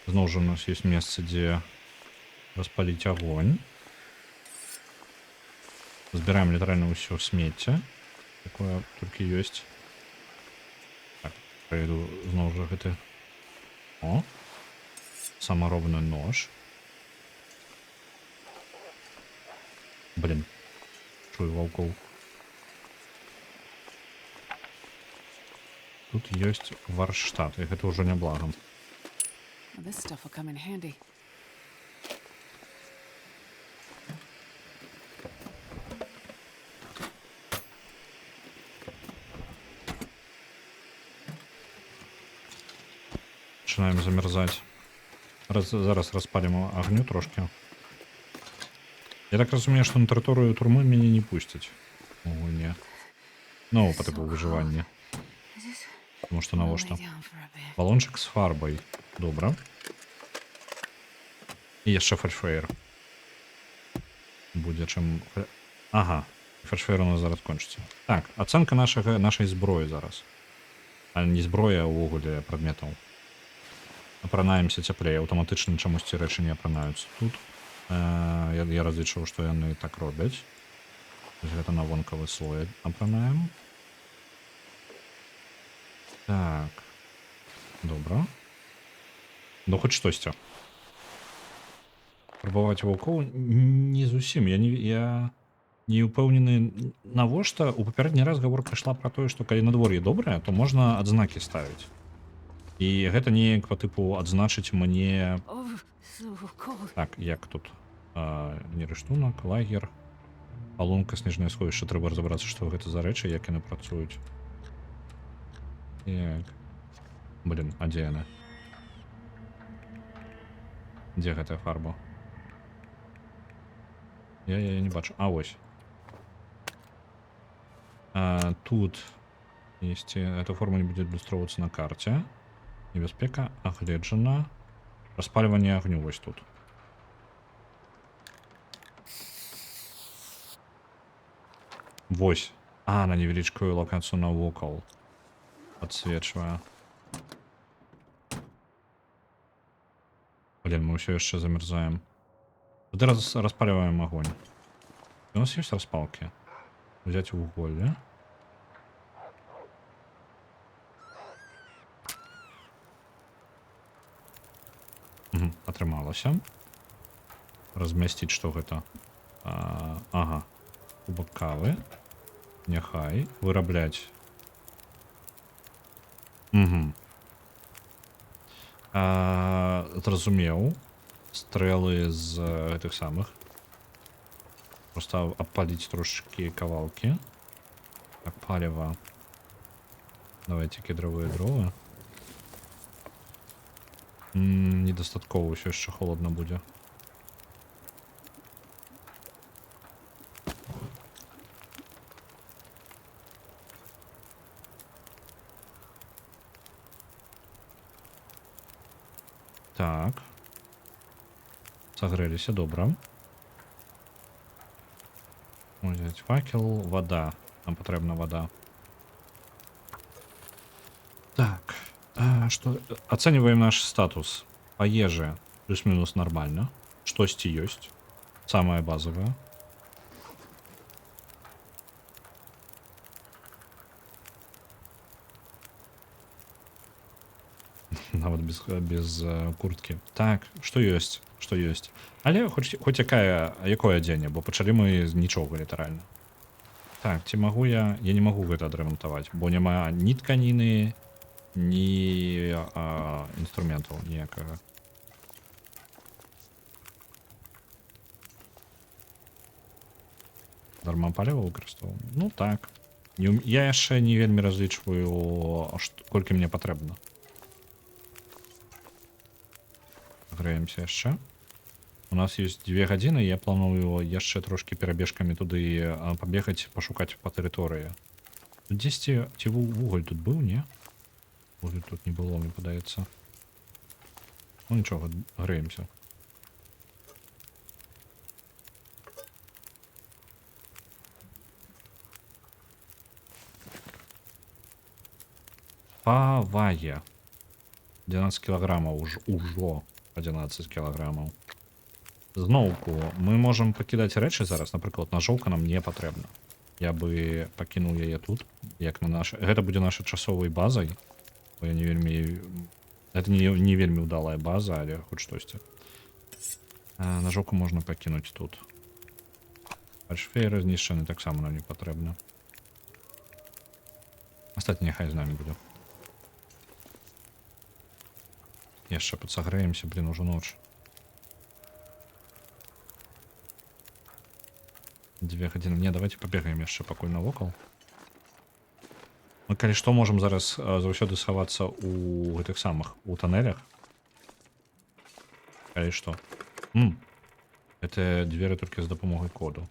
Зноў жа у нас ёсць месца, дзе распаліць агонь. Збіраем літаральна ўсё смецце, якое толькі ёсць. Так, прайду зноў жа гэты. О! Самаробны нож. Блин, чую ваўкоў. Тут ёсць варштат, і гэта ўжо няблагам. This stuff will come in handy. Пачынаем замерзаць. Зараз распалім агню трошки. Я так разумею, што на тэрыторыю турмы мяне не пусцяць. О, не. Ну, па тыпу выжывання. Тому што навошта? Балончык з фарбай. Добра. І яшчэ фальшфеер. Будзе чым... Ага. Фальшфеер у нас зараз кончыцца. Так, ацэнка нашай зброі зараз. А не зброя, а ўвогуле прадметаў. Апранаемся цяплей. Аўтаматычна чамусьці рэчы не апранаюцца тут. Я разлічваў, што яны так робяць. Гэта на вонкавы слой апранаем. Так. Добра. Ну, хоць штосьці. Прабаваць ваўкоў не зусім. Я не ўпэўнены, навошта. У папярэдні раз гаворка ішла пра тое, што калі надвор'е добрае, то можна адзнакі ставіць. І гэта неяк па тыпу адзначыць мне... Так, як тут? Нерыштунак, лагер, палонка, снежнае сховішча. Трэба разабрацца, што гэта за рэчы, як яны працуюць. Так. Блин, а дзе яны? Дзе гэтая фарба? Я не бачу. А, ось. Тут, если эта форма не будет иллюстрироваться на карте, небяспека агледжана. Распаливание огню вось тут. Вось. На невеличкую локацию навокал. Подсвечивая. Блин, мы все еще замерзаем. Тут распаливаем огонь. У нас есть распалки. Взять уголье. Атрымалася. Размясціць, што гэта? Ага. Кубак кавы. Няхай. Вырабляць. Зразумеў. Стрэлы з гэтых самых. Просто абпаліць трошки кавалкі. Так, паліва. Давайте кедравыя дровы. Недастаткова, ўсё яшчэ холодна будзе. Так. Сагрэліся, добра. Узяць факел, вода. Нам патрэбна вода. Так. Что? Оцениваем наш статус. По еже плюс-минус нормально. Штосьці ёсць. Самое базовое. Нават без курткі. Так, што ёсць, што ёсць. Але хоць якое адзенне, бо пачалі мы з нічога літаральна. Так, ці магу я не магу гэта адрамантаваць, бо няма ні тканіны, ні інструментаў ніякага. Дарма паліва выкарыстоўваю? Ну так. Я яшчэ не вельмі разлічваю, колькі мне патрэбна. Грэемся яшчэ. У нас ёсць 2 гадзіны, я планую яшчэ трошкі перабежкамі туды пабегаць, пашукаць па тэрыторыі. Дзесьці ці вуголь тут быў, не? Вуголь тут не было, мне падаецца. Ну нічога, грэемся. Павае. 11 кілаграмаў ужо 11 кілаграмаў. Зноўку, мы можам пакідаць рэчы зараз, напрыклад, ножоўка нам не патрэбна. Я бы пакінуў яе тут, як на наш... Гэта будзе нашай часовай базай. Бо я не вельмі... Гэта не вельмі ўдалая база, але хоць штосьці. Ножоўку можна пакінуць тут. Фальшфейер знішчаны таксама нам не патрэбна. Астатняе хай з намі будзе. Яшчэ падсагрэемся, блин, ужо ноч. 2 гадзіны. Не, давайте пабегаем яшчэ пакуль навокал. Мы, калі што, можам зараз заўсёды схавацца у гэтых самых, у тоннелях. Калі што. Гэтыя дзверы толькі з дапамогай коду.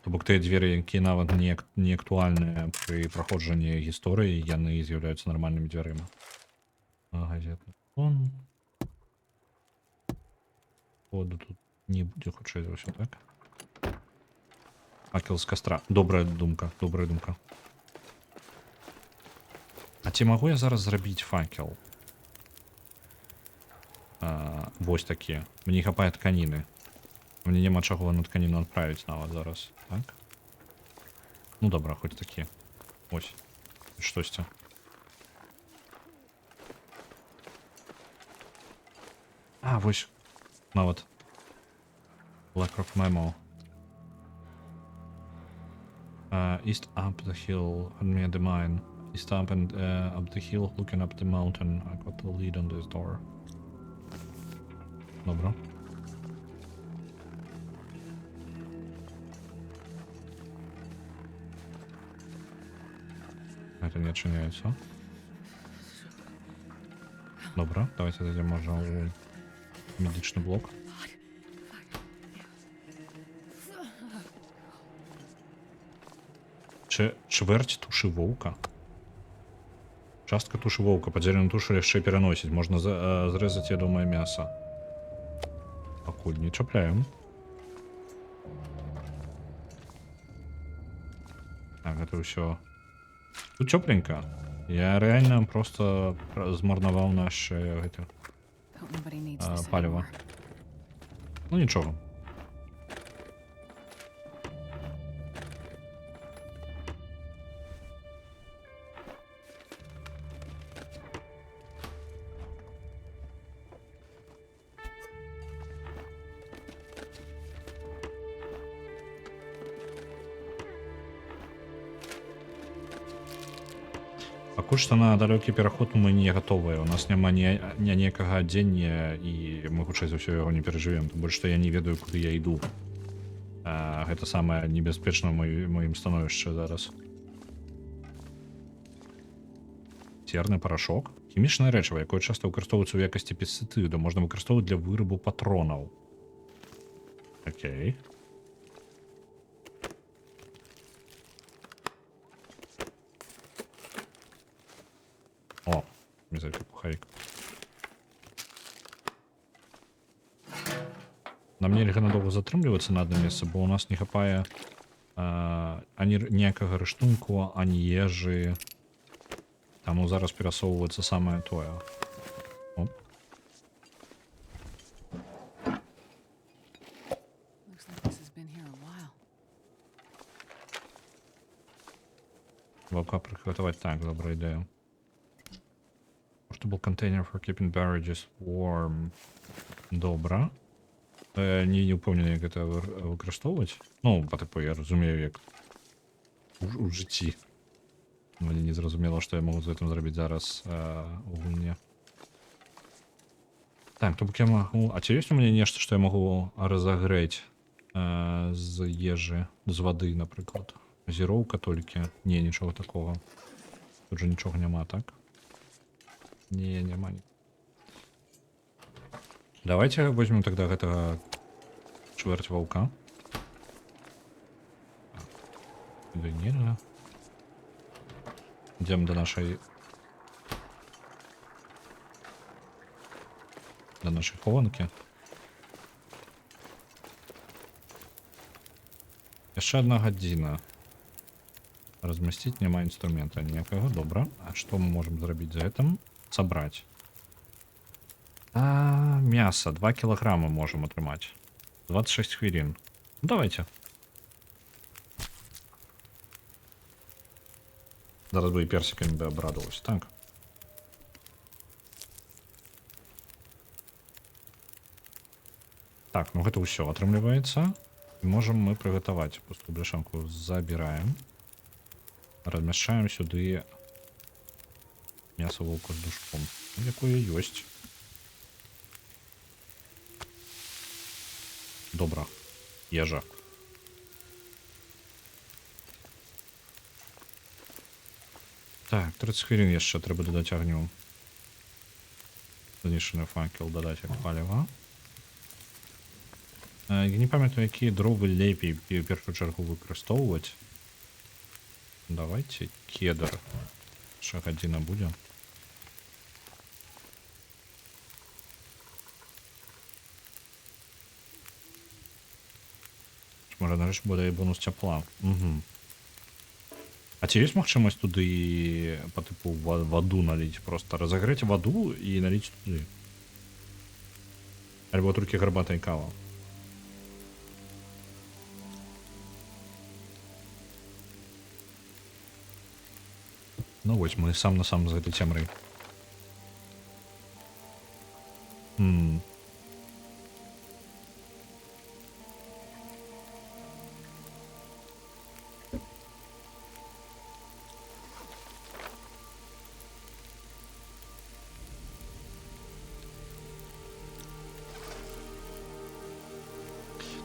То бок тыя дзверы, якія нават не актуальныя пры праходжанні гісторыі, яны з'яўляюцца нармальнымі дзвярыма. Газетны фон. Коду тут не будзе, хутчэй за ўсё, так? Факел з кастра. Добрая думка, добрая думка. А ці магу я зараз зрабіць факел? Вось такія. Мне не хапае тканіны. Мне няма чаго на тканіну адправіць нават зараз, так? Ну добра, хоць такія. Ось. Штосьці. Вось. Нават. Blackrock Memo. East up the hill, near the mine. East up and up the hill, looking up the mountain. I got the lead on this door. Добро. Это не отчиняется. Добро, давайте зайдем, можно в медичный блок. Чверть туши воўка. Частка туши воўка. Падзеленую тушу яшчэ пераносіць. Можна зрэзаць, я думаю, мяса. Пакуль не чапляем. Так, гэта ўсё. Тут цёпленька. Я реально просто змарнаваў наше гэта паліва. Ну нічога. Пакуль што на далёкі пераход мы не гатовыя. У нас няма ніякага адзення і мы хутчэй за ўсё яго не перажывем. Тым больш што я не ведаю, куды я іду. Гэта самае небяспечнае ў маім становішчы зараз. Серны парашок. Хімічнае рэчыва, якое часта выкарыстоўваецца ў якасці пестыцыду, можна выкарыстоўваць для вырабу патронаў. Окей. О, мізерка пухарик. Нам нельга надоўга затрымлівацца на адным месцы, бо у нас не хапае ані ніякага рыштунку, ані ежы. Таму зараз перасоўваецца самае тое. Оп. Ваўка прыгатаваць, так, добрая ідэя. Portable container for keeping beverages warm. Добре. Не впевнений, як це використовувати. Ну, по типу, я розумію, як у житті. Мені не зрозуміло, що я можу з цим зробити зараз у гульні. Так, то я могу... А чи є у мене нечто, що я можу розогрети з їжі, з води, наприклад? Зіровка тільки? Ні, нічого такого. Тут же нічого нема, так? Ні, нема. Давайте возьмем тогда этого чверть волка. Да нельзя. Идем до нашей хованки. Еще одна година. Разместить нема инструмента ніякого. Добре. А что мы можем зробити за этим? Собрать. Мясо. 2 килограмма можем отримати. 26 хвилин. Ну, давайте. Зараз бы и персиками бы обрадовалась. Так. Так, ну это все отрымливается. Можем мы приготовить. Пустую бляшанку забираем. Размешаем сюда мясо волка с душком. Якое есть. Добра. Ежа. Так, 30 хвилин jeszcze треба додати огню. Знищений факел додати як палива. Я не пам'ятаю, які дрови лепі в першу чергу використовувати. Давайте кедр. Ще година буде. Може, нарешті буде і бонус тепла. Угу. А ці є можливість туди по типу воду налить? Просто розігріти воду і налить туди. Або тільки гарбата і кава. Ну ось, ми сам на сам з этой темрою.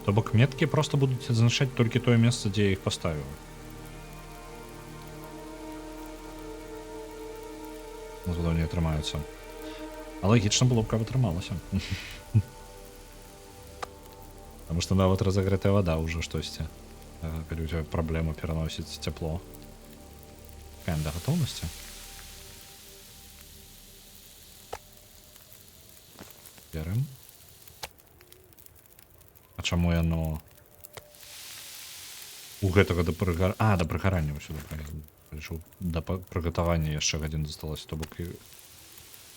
То бок метки просто будут означать только то место, где я их поставил. Задание тримаються. А логічно було б, кабы трималося. Потому что навіть розігріта вода уже щось. Коли у тебя проблема переносить тепло. Какая до готовности? Берем. А чому яно у гэтага до прыгар... А, до прыгарання сюда прыйшоў. До прыгатавання яшчэ гадзін засталося, то бок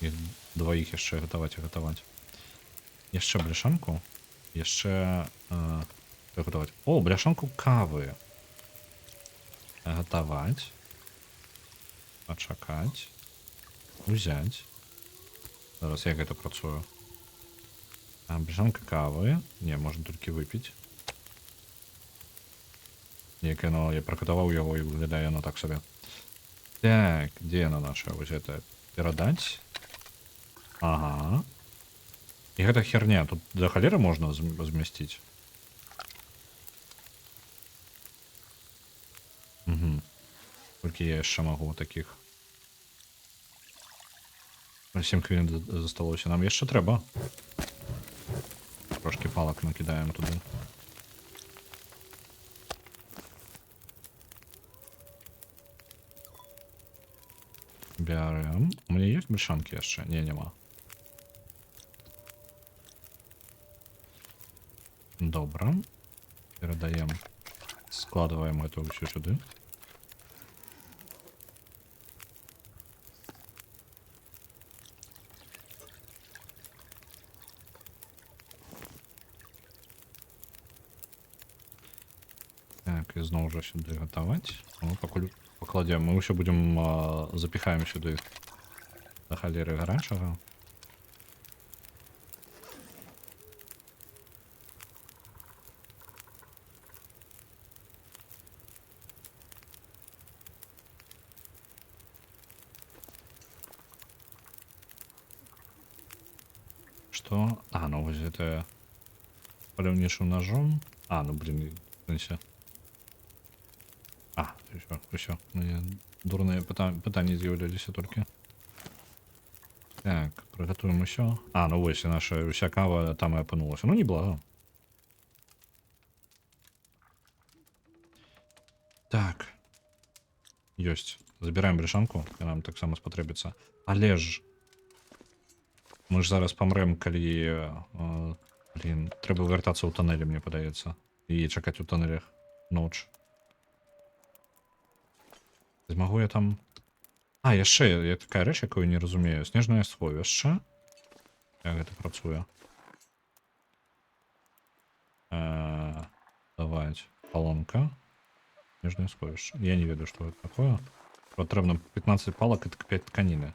і двоих яшчэ гатаваць і гатаваць. Яшчэ бляшанку. Яшчэ гатаваць. О, бляшанку кавы. Гатаваць. Пачакаць. Узяць. Зараз як гэта працую. Бляшанка кавы. Не, можна толькі выпіць. Як яно, я прокатаваў яго і выглядае яно так сабе. Так, дзе яно наша? Вось гэта перадаць. Ага. І гэта херня. Тут за халеры можна змясціць. Угу. Толькі я яшчэ магу такіх. 7 хвилин засталося. Нам яшчэ трэба. Трошки палок накидаем туди. Берем. У меня есть бляшанки еще? Не, нема. Добро. Передаем. Складываем это все сюда. Так, і знову ж сюди готувати. Ну, покладемо. Ми ще будемо запихаємо сюди Да халеры гарачага. Что? А, ну вот это паляўнічым ножом. А, ну блин, в сэнсе. А, усё. Мне дурныя пытанні з'яўляліся толькі. Так, прыгатуем усё. А, ну вось і наша уся кава там і апынулася. Ну, неблага. Так. Ёсць. Забіраем бляшанку, і нам таксама спатрэбіцца. Але ж мы ж зараз памрэм, калі блин, трэба вяртацца ў туннелі, мне падаецца. І чакаць у туннелях ноч. Змагу я там... А, яшчэ я такая рэч, якую не разумею. Снежнае сховішча. Як гэта працуе? Даваць. Палонка. Снежнае сховішча. Я не ведаю, што гэта такое. Патрэбна 15 палак і 5 тканіны.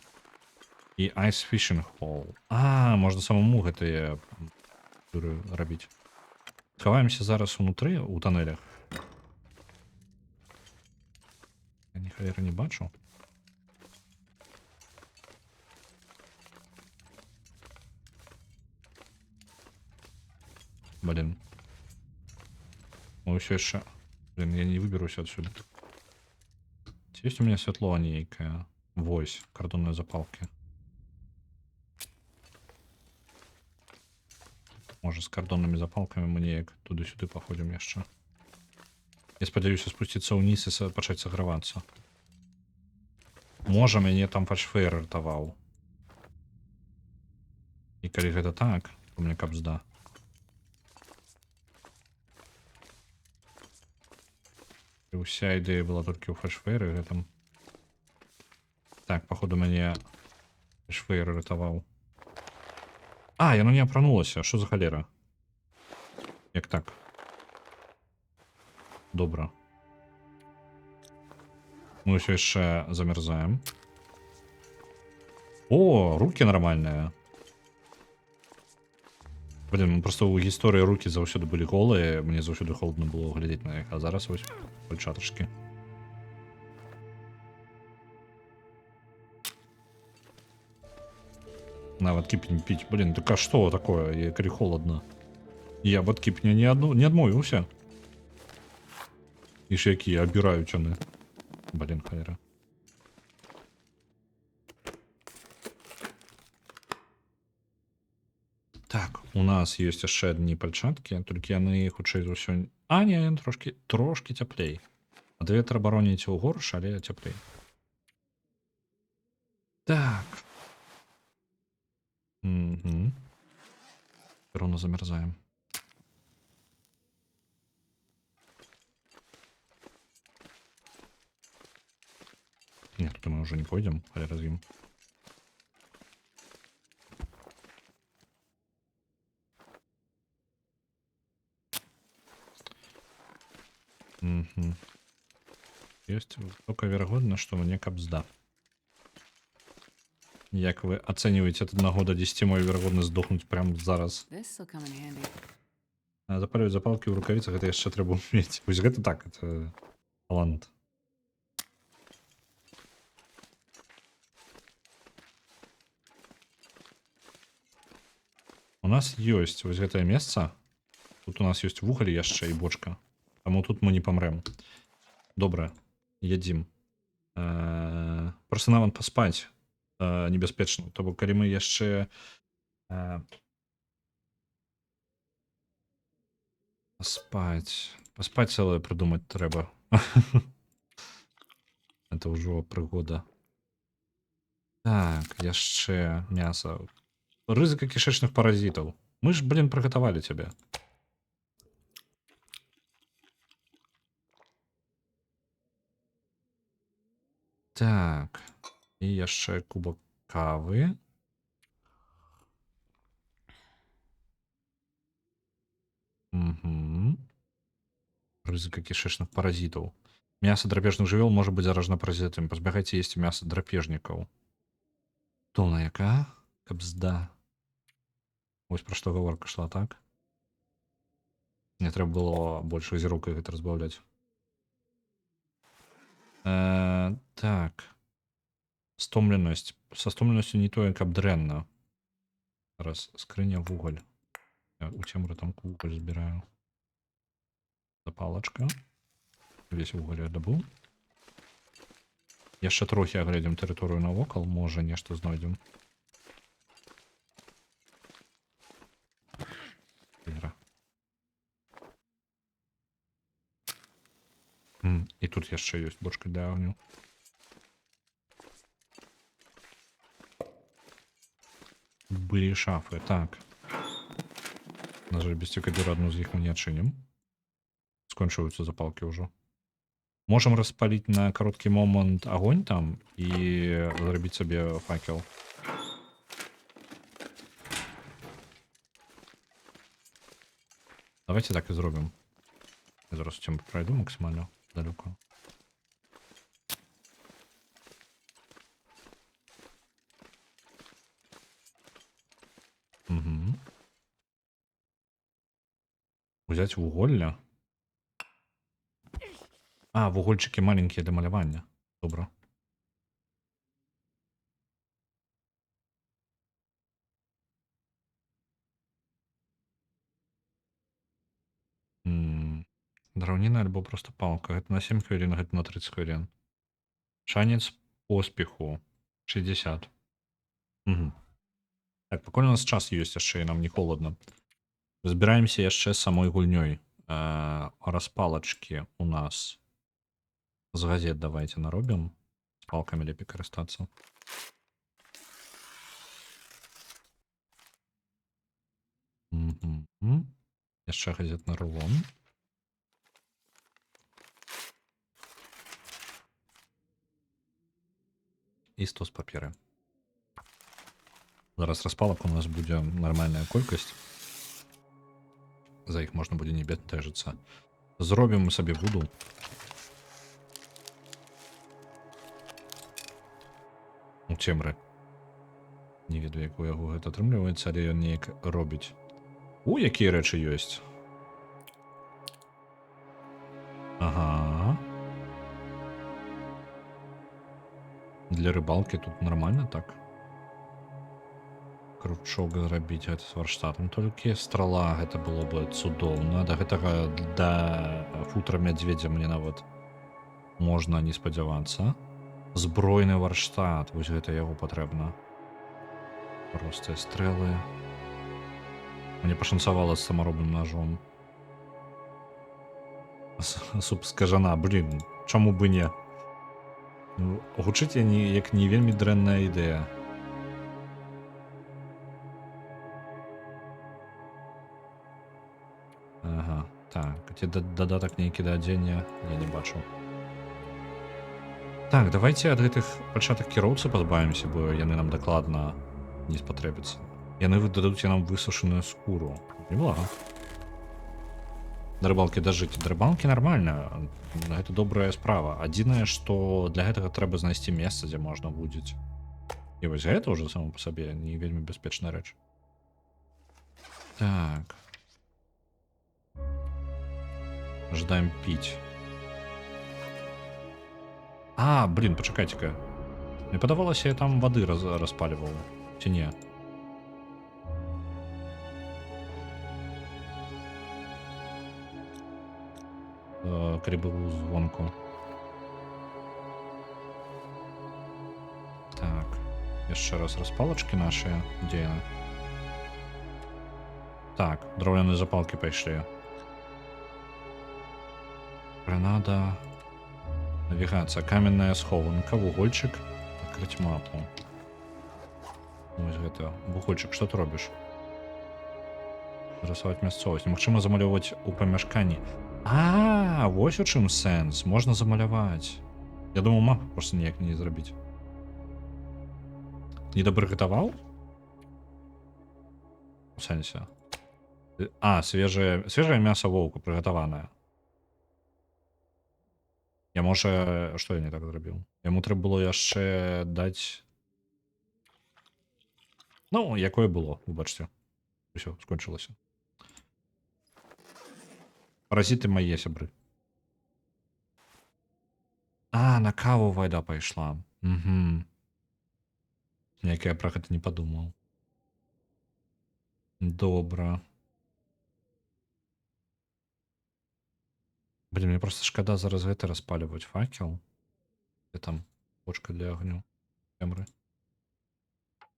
І Ice Fishing Hole. А, можна самому гэтыя рабіць. Схаваемся зараз унутры, у туннелях. Я ні халеры не бачу. Блин. Ой, все еще. Блин, я не выберусь отсюда. Есть у меня светло нейкое. Вось, картонные запалки. Может, с картонными запалками мы неяк туды-сюды походим яшчэ. Я спадзяюся спусціцца ўніз і пачаць сагравацца. Можа, мяне там фальшфейр ратаваў. І калі гэта так, то мне капзда. І ўся ідэя была толькі ў фальшфейры гэтым. Так, походу, мяне фальшфейр ратаваў. А, яно не апранулася. Што за халера? Як так? Добра. Мы ўсё яшчэ замерзаем. О, руки нормальные. Блин, просто у гісторыі руки заўсёды былі голыя. Мне заўсёды холодно было глядзець на іх. А зараз вось пальчатачкі. На, вот кипень пить. Блин, так а что такое? Я говорю, холодно. Я вот кипня не адмовіўся. І ж якія абіраюць яны. Блин, хайра. Так, у нас есть яшчэ адні пальчаткі, толькі яны хутчэй за ўсё... А, не, яны трошки цяплей. Ад ветра бароніць у горш, але цяплей. Так. Угу. Ровно замерзаем. Нет, тут мы уже не пойдем, а развим. Угу. Есть только вероятно, что мне капзда. Як вы оцениваете от 1 до 10 мою вероятность сдохнуть прямо зараз? Запаливать запалки в рукавицах, это яшчэ трэба уметь. Пусть это так, это талант. У нас есть вот это место. Тут у нас есть вугаль яшчэ и бочка. Таму тут мы не помрем. Добра, едим. Просто нават паспаць небяспечна. То бок, калі мы яшчэ паспаць цэлае прыдумаць трэба. Это ўжо прыгода. Так, яшчэ мяса. Рызыка кішэчных паразітаў. Мы ж, блин, прыгатавалі цябе. Так. І яшчэ кубок кавы. Угу. Рызыка кішэчных паразітаў. Мясо драпежных жывёл можа быць заражена паразітамі. Пазбягайце есці мяса драпежнікаў. Столна яка? Кабзда. Ось про што гаворка шла, так? Не трэба было больш газіроўкай гэта разбаўляць. Так. Стомленасць. Са стомленасцю не тое, каб дрэнна. Зараз скрыня вугаль. Я у цемры там вугаль збіраю. Запалачка. Весь вугаль я дабыў. Яшчэ трохі агледзім тэрыторыю навокал, можа нешта знойдзем. Ігра. І тут яшчэ ёсць бочка для агню. Былі шафы, так. На жаль, без цікавіра адну з іх мы не адчынім. Скончваюцца запалкі ўжо. Можам распаліць на кароткі момант агонь там і зрабіць сабе факел. Давайте так і зробім. Я зараз цим пройду максимально далеко. Угу. Взять вуголля. А, вугольчики маленькие для малявання. Добре. Драўніна альбо просто палка. Гэта на 7 хвілін, гэта на 30 хвілін. Шанец поспеху 60. Угу. Так, пакуль у нас час ёсць яшчэ, і нам не холодно. Разбіраемся яшчэ з самой гульнёй. Распалачкі у нас з газет давайте наробім. З палкамі лепей карыстацца. Яшчэ газетны рулон. І 100 з паперы. Зараз распалак у нас будзе нармальная колькасць. За іх можна будзе не бянтэжыцца. Зробім мы сабе буду. У цемры. Не ведаю, як у яго гэта атрымліваецца, але ён неяк робіць. Якія рэчы ёсць. Ага. Для рыбалкі тут нормально так. Кручок зрабіць гэта з варштатам. Толькі страла гэта было бы цудоўна. Да гэтага да футра мядзведзя мне нават можна не спадзявацца. Збройны варштат. Вось гэта яго патрэбна. Простыя стрэлы. Мне пашанцавала з самаробным ножом. Суп з кажана, блін, чаму бы не? Гучыць як не вельмі дрэнная ідэя. Ага, так, ці дадатак нейкі да адзення я не бачу. Так, давайте ад гэтых пачатак кіроўцы пазбавімся, бо яны нам дакладна не спатрэбяцца. Яны выдадуць нам высушаную скуру. Неблага. Да рыбалкі дажыць. Да рыбалкі нармальна. Гэта добрая справа. Адзінае, што для гэтага трэба знайсці месца, дзе можна вудзіць. І вось гэта ўжо само па сабе не вельмі бяспечная рэч. Так. Жадаем піць. А, блін, пачакайце-ка. Мне падавалася, я там вады распаліваў. Ці не? Калі быў звонку. Так. Яшчэ раз распалачкі нашыя. Дзе яны? Так, драўляныя запалкі пайшлі. Гранада. Навігацыя. Каменная схованка. Вугольчык. Адкрыць мапу. Вось гэта. Вугольчык, што ты робіш? Зарысаваць мясцовасць. Магчыма замалёўваць у памяшканні. Вось у чым сэнс. Можна замаляваць. Я думаю, мапу проста ніяк не зрабіць. Не дабрыгатаваў? У сэнсе. Свежае мяса воўка прыгатаванае. Я можа... Што я не так зрабіў? Яму трэба было яшчэ даць... Ну, якое було, вибачте. Все, скончилося. Паразиты мои сябры. А, на каву вайда пайшла. Угу. Як я про гэта не подумал. Добра. Блин, мне просто шкада зараз гэта распаливать факел. Где там бочка для огню? Темры.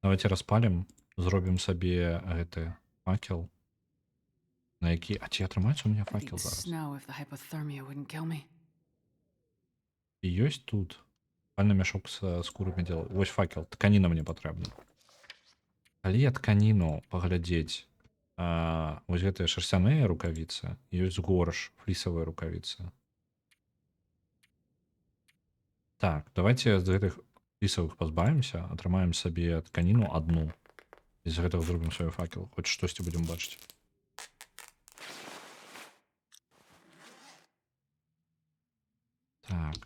Давайте распалим, зробім сабе гэты факел. На які... А ці атрымаецца у меня I'd факел eat зараз? snow if the hypothermia wouldn't kill me. І ёсць тут. Пальны мяшок з скурамі делаю. Вось факел. Тканіна мне патрэбна. Калі я тканіну паглядзець, вось гэтыя шерсяныя рукавіцы, ёсць горш, флісавыя рукавіцы. Так, давайте з гэтых флісавых пазбавімся, атрымаем сабе тканіну адну. І з гэтага зробім свой факел. Хоць штосьці будзем бачыць. Так.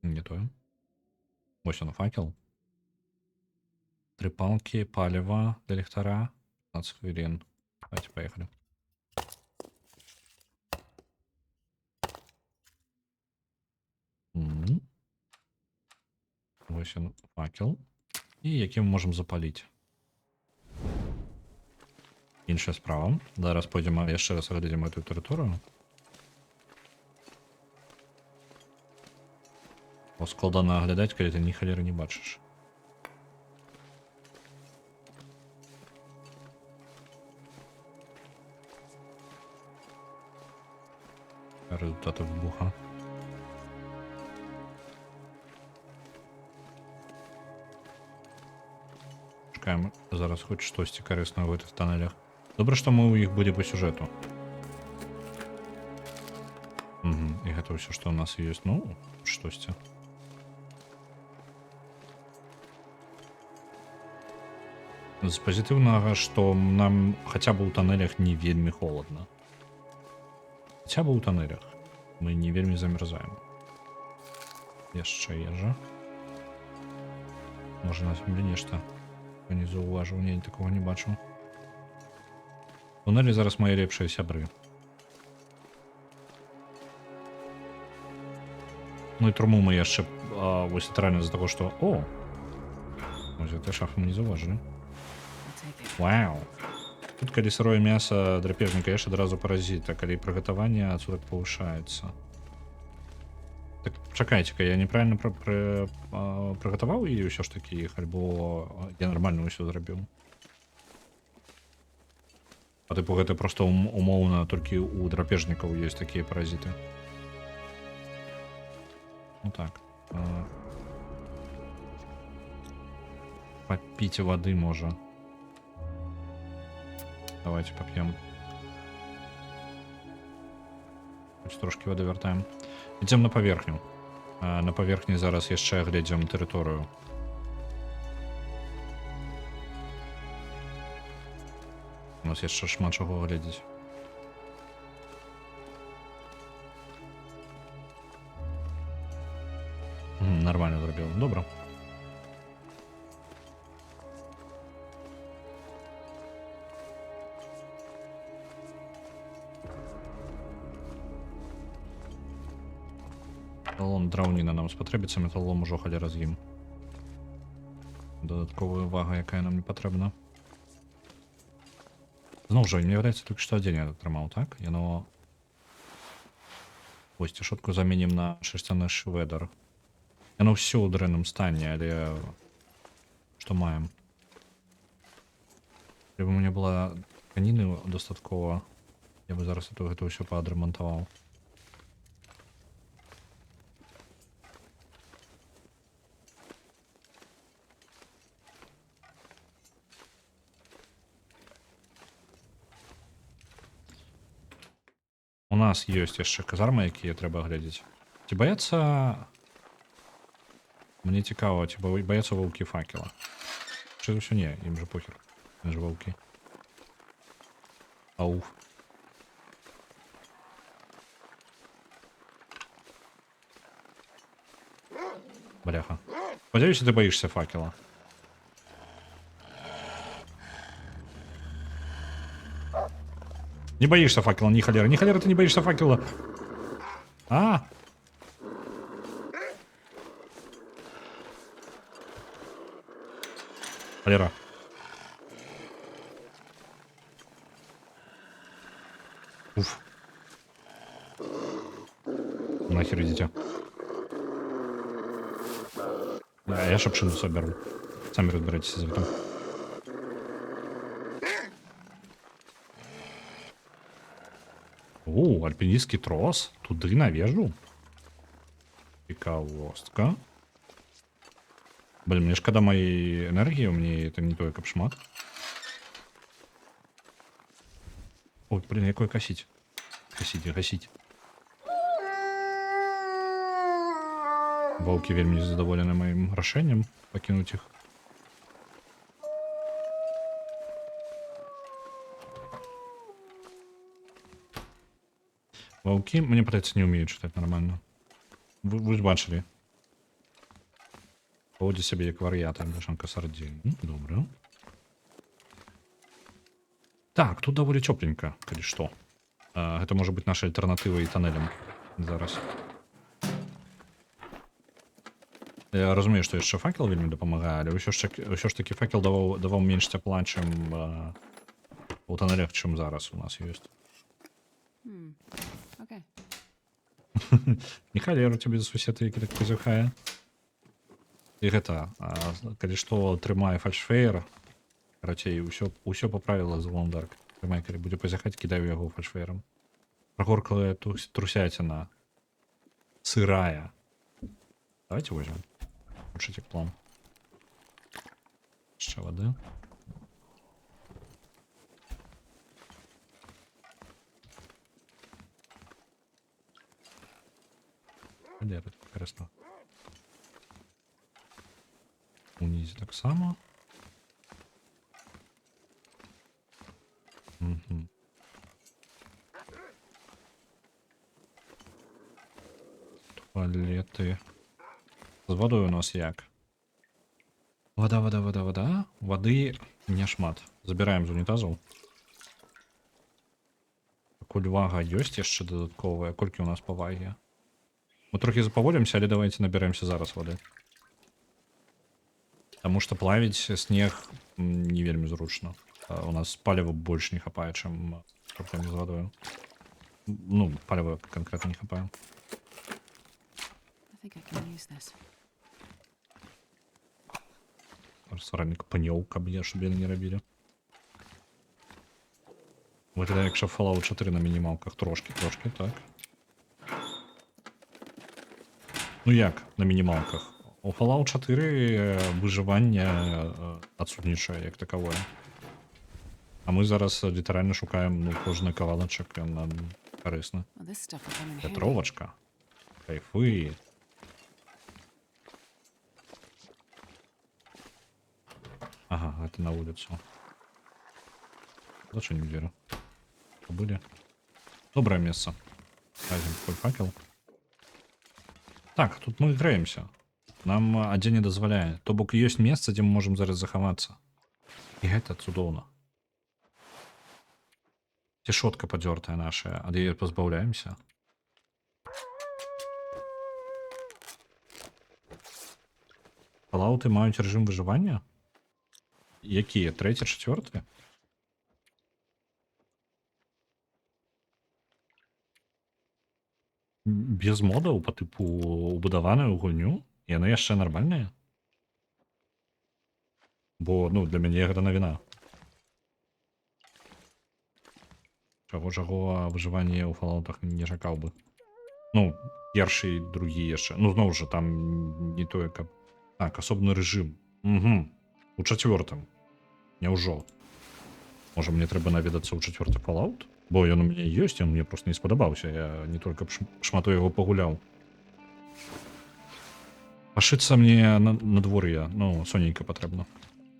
Не тое. Вось он факел. 3 палки, палево для ліхтара. 15 хвилин. Давайте, поехали. Вось он факел. І який ми можемо запалити. Інша справа. Зараз пойдемо яшчэ раз оглядимо эту територію. Складана оглядати, коли ти ні холєри не бачиш. Результати вибуха. Чекаємо зараз хоч щось корисне в цих тоннелях. Добре, що ми у їх буде по сюжету. Угу. І це все, що у нас є. Ну, щось. З позитивного, що нам хоча б у тоннелях не вельми холодно. Хоча б у тоннелях ми не вельми замерзаємо. Яшчэ ежа. Може на землі нешта. Я не зауважив, ні, такого не бачу. Туннелі зараз мої лепші сябри. Ну і труму ми яшчэ ось літаральна з-за того, що... О! Ось гэта шафу мы не зауважили. Вау! Тут, калі сырое мясо драпежніка, яшчэ адразу паразіт, а калі прыгатаванне, адсюдак павышаецца. Так, чакайце-ка, я неправильно прыгатаваў і ўсё ж такі іх, альбо я нормально ўсё зрабіў. А тыпу гэта проста умоўна толькі у драпежнікаў ёсць такія паразіты. Ну так. Попіць вады можа. Давайте поп'ем. Хоць трошки воды вяртаем. Ідзем на паверхню. На паверхні зараз яшчэ глядзім тэрыторыю. У нас яшчэ шмат чаго глядзець. Нормально зрабіў. Добра. Металлон драўніна нам спатрэбіцца, металлом ужо халера з ім. Дадатковая увага, якая нам не патрэбна. Зноў жа, мне выдаецца толькі што адзень я атрымаў, так? Яно... Вось, цішотку заменім на шерсцяны шведар. Яно ўсё ў дрэнным стане, але... Што маем? Калі б у мяне была тканіны дастаткова, я бы зараз гэта ўсё паадрамантаваў. У нас ёсць яшчэ казармы, якія трэба глядзець. Ці баяцца... Мне цікава, ці баяцца ваўкі факела. Чи ўсё не, ім же похер. Ім же ваўкі. Ауф. Бляха. Сподіваюся, ти боїшся факела. Не боишься факела, ни холера. Ни холера ты не боишься факела. А? Холера. Уф. Нахер идите. Да, я шапшину соберу. Сами разбирайтесь за это. О, альпинистский трос. Туды навяжу. Пиковостка. Блин, мне ж когда моей энергии, у меня это не только капшмат. Ой, блин, якой косить. Косить, гасить. Волки вельми задоволены моим решением покинуть их. Волки, мне подается, не умеют читать нормально. Вы ж бачили. Поводять себе як вар'яти, бляшанка сардин. Добре. Так, тут доволі тепленько, коли що. Гэта можа бути наша альтернатива і тоннелям зараз. Я розумію, що яшчэ факел вельмі дапамагае, але ўсё ж таки факел даваў менш цяпла, чым у тоннелях, чым зараз у нас ёсць. Okay. Не холеру тебе за суседы, які так позяхае. І гэта, калі што, трымай фальшфеер. Карацей, усё по правілах з Лондарк. Трымай, калі будзе позяхаць, кідаю яго фальшфеерам. Прогорклая трусяціна. Сырая. Давайте возьмем. Улучшить план. Ще води. Де тут корисно? Унизі так само. Угу. Туалети. З водою у нас як? Вода. Воды не шмат. Забираем з унітазу. Кульвага ёсць яшчэ дадатковая. Колькі у нас павагі? Мы трохи запаволімся, але давайте наберемся зараз воды. Потому что плавить снег не вельмі зручно. У нас паліва больше не хапае, чым проблемы з водою. Ну, паліва конкретно не хапае. Саранник панёў, каб я чтоб яны не рабілі. Выглядае, якщо Fallout 4 на мінімалках трошки, так. Ну як на мінімалках? У Fallout 4 выжыванне адсутнічае як таковое. А мы зараз літаральна шукаем кожны кавалачак нам карысна. Петровачка. Кайфы. Ага, это на улицу. Зачем дверь? Побыли. Доброе место. Возьмем такой факел. Так, тут мы граемся. Нам адзін не дазваляе. То бок ёсць месца, дзе мы можам зараз захавацца. І гэта цудоўна. Цішотка падзёртая наша, ад яе пазбаўляемся. Fallouты маюць рэжым выжывання? Якія? 3, 4? Без модаў по тыпу убудаваную гульню? Яны яшчэ нармальныя? Бо, ну, для мяне гэта навіна. Чаго выжыванне ў фалаутах не чакаў бы. Ну, першы і другі яшчэ. Ну, зноў жа, там не тое, каб... Так, асобны рэжым. Угу. У 4. Няўжо? Можа, мне трэба наведацца ў 4 Fallout? Бо ён у мяне ёсць, ён мне просто не спадабаўся. Я не толькі шмату яго пагуляў. Пашыцца мне на двор'я, ну, сонейка патрэбна.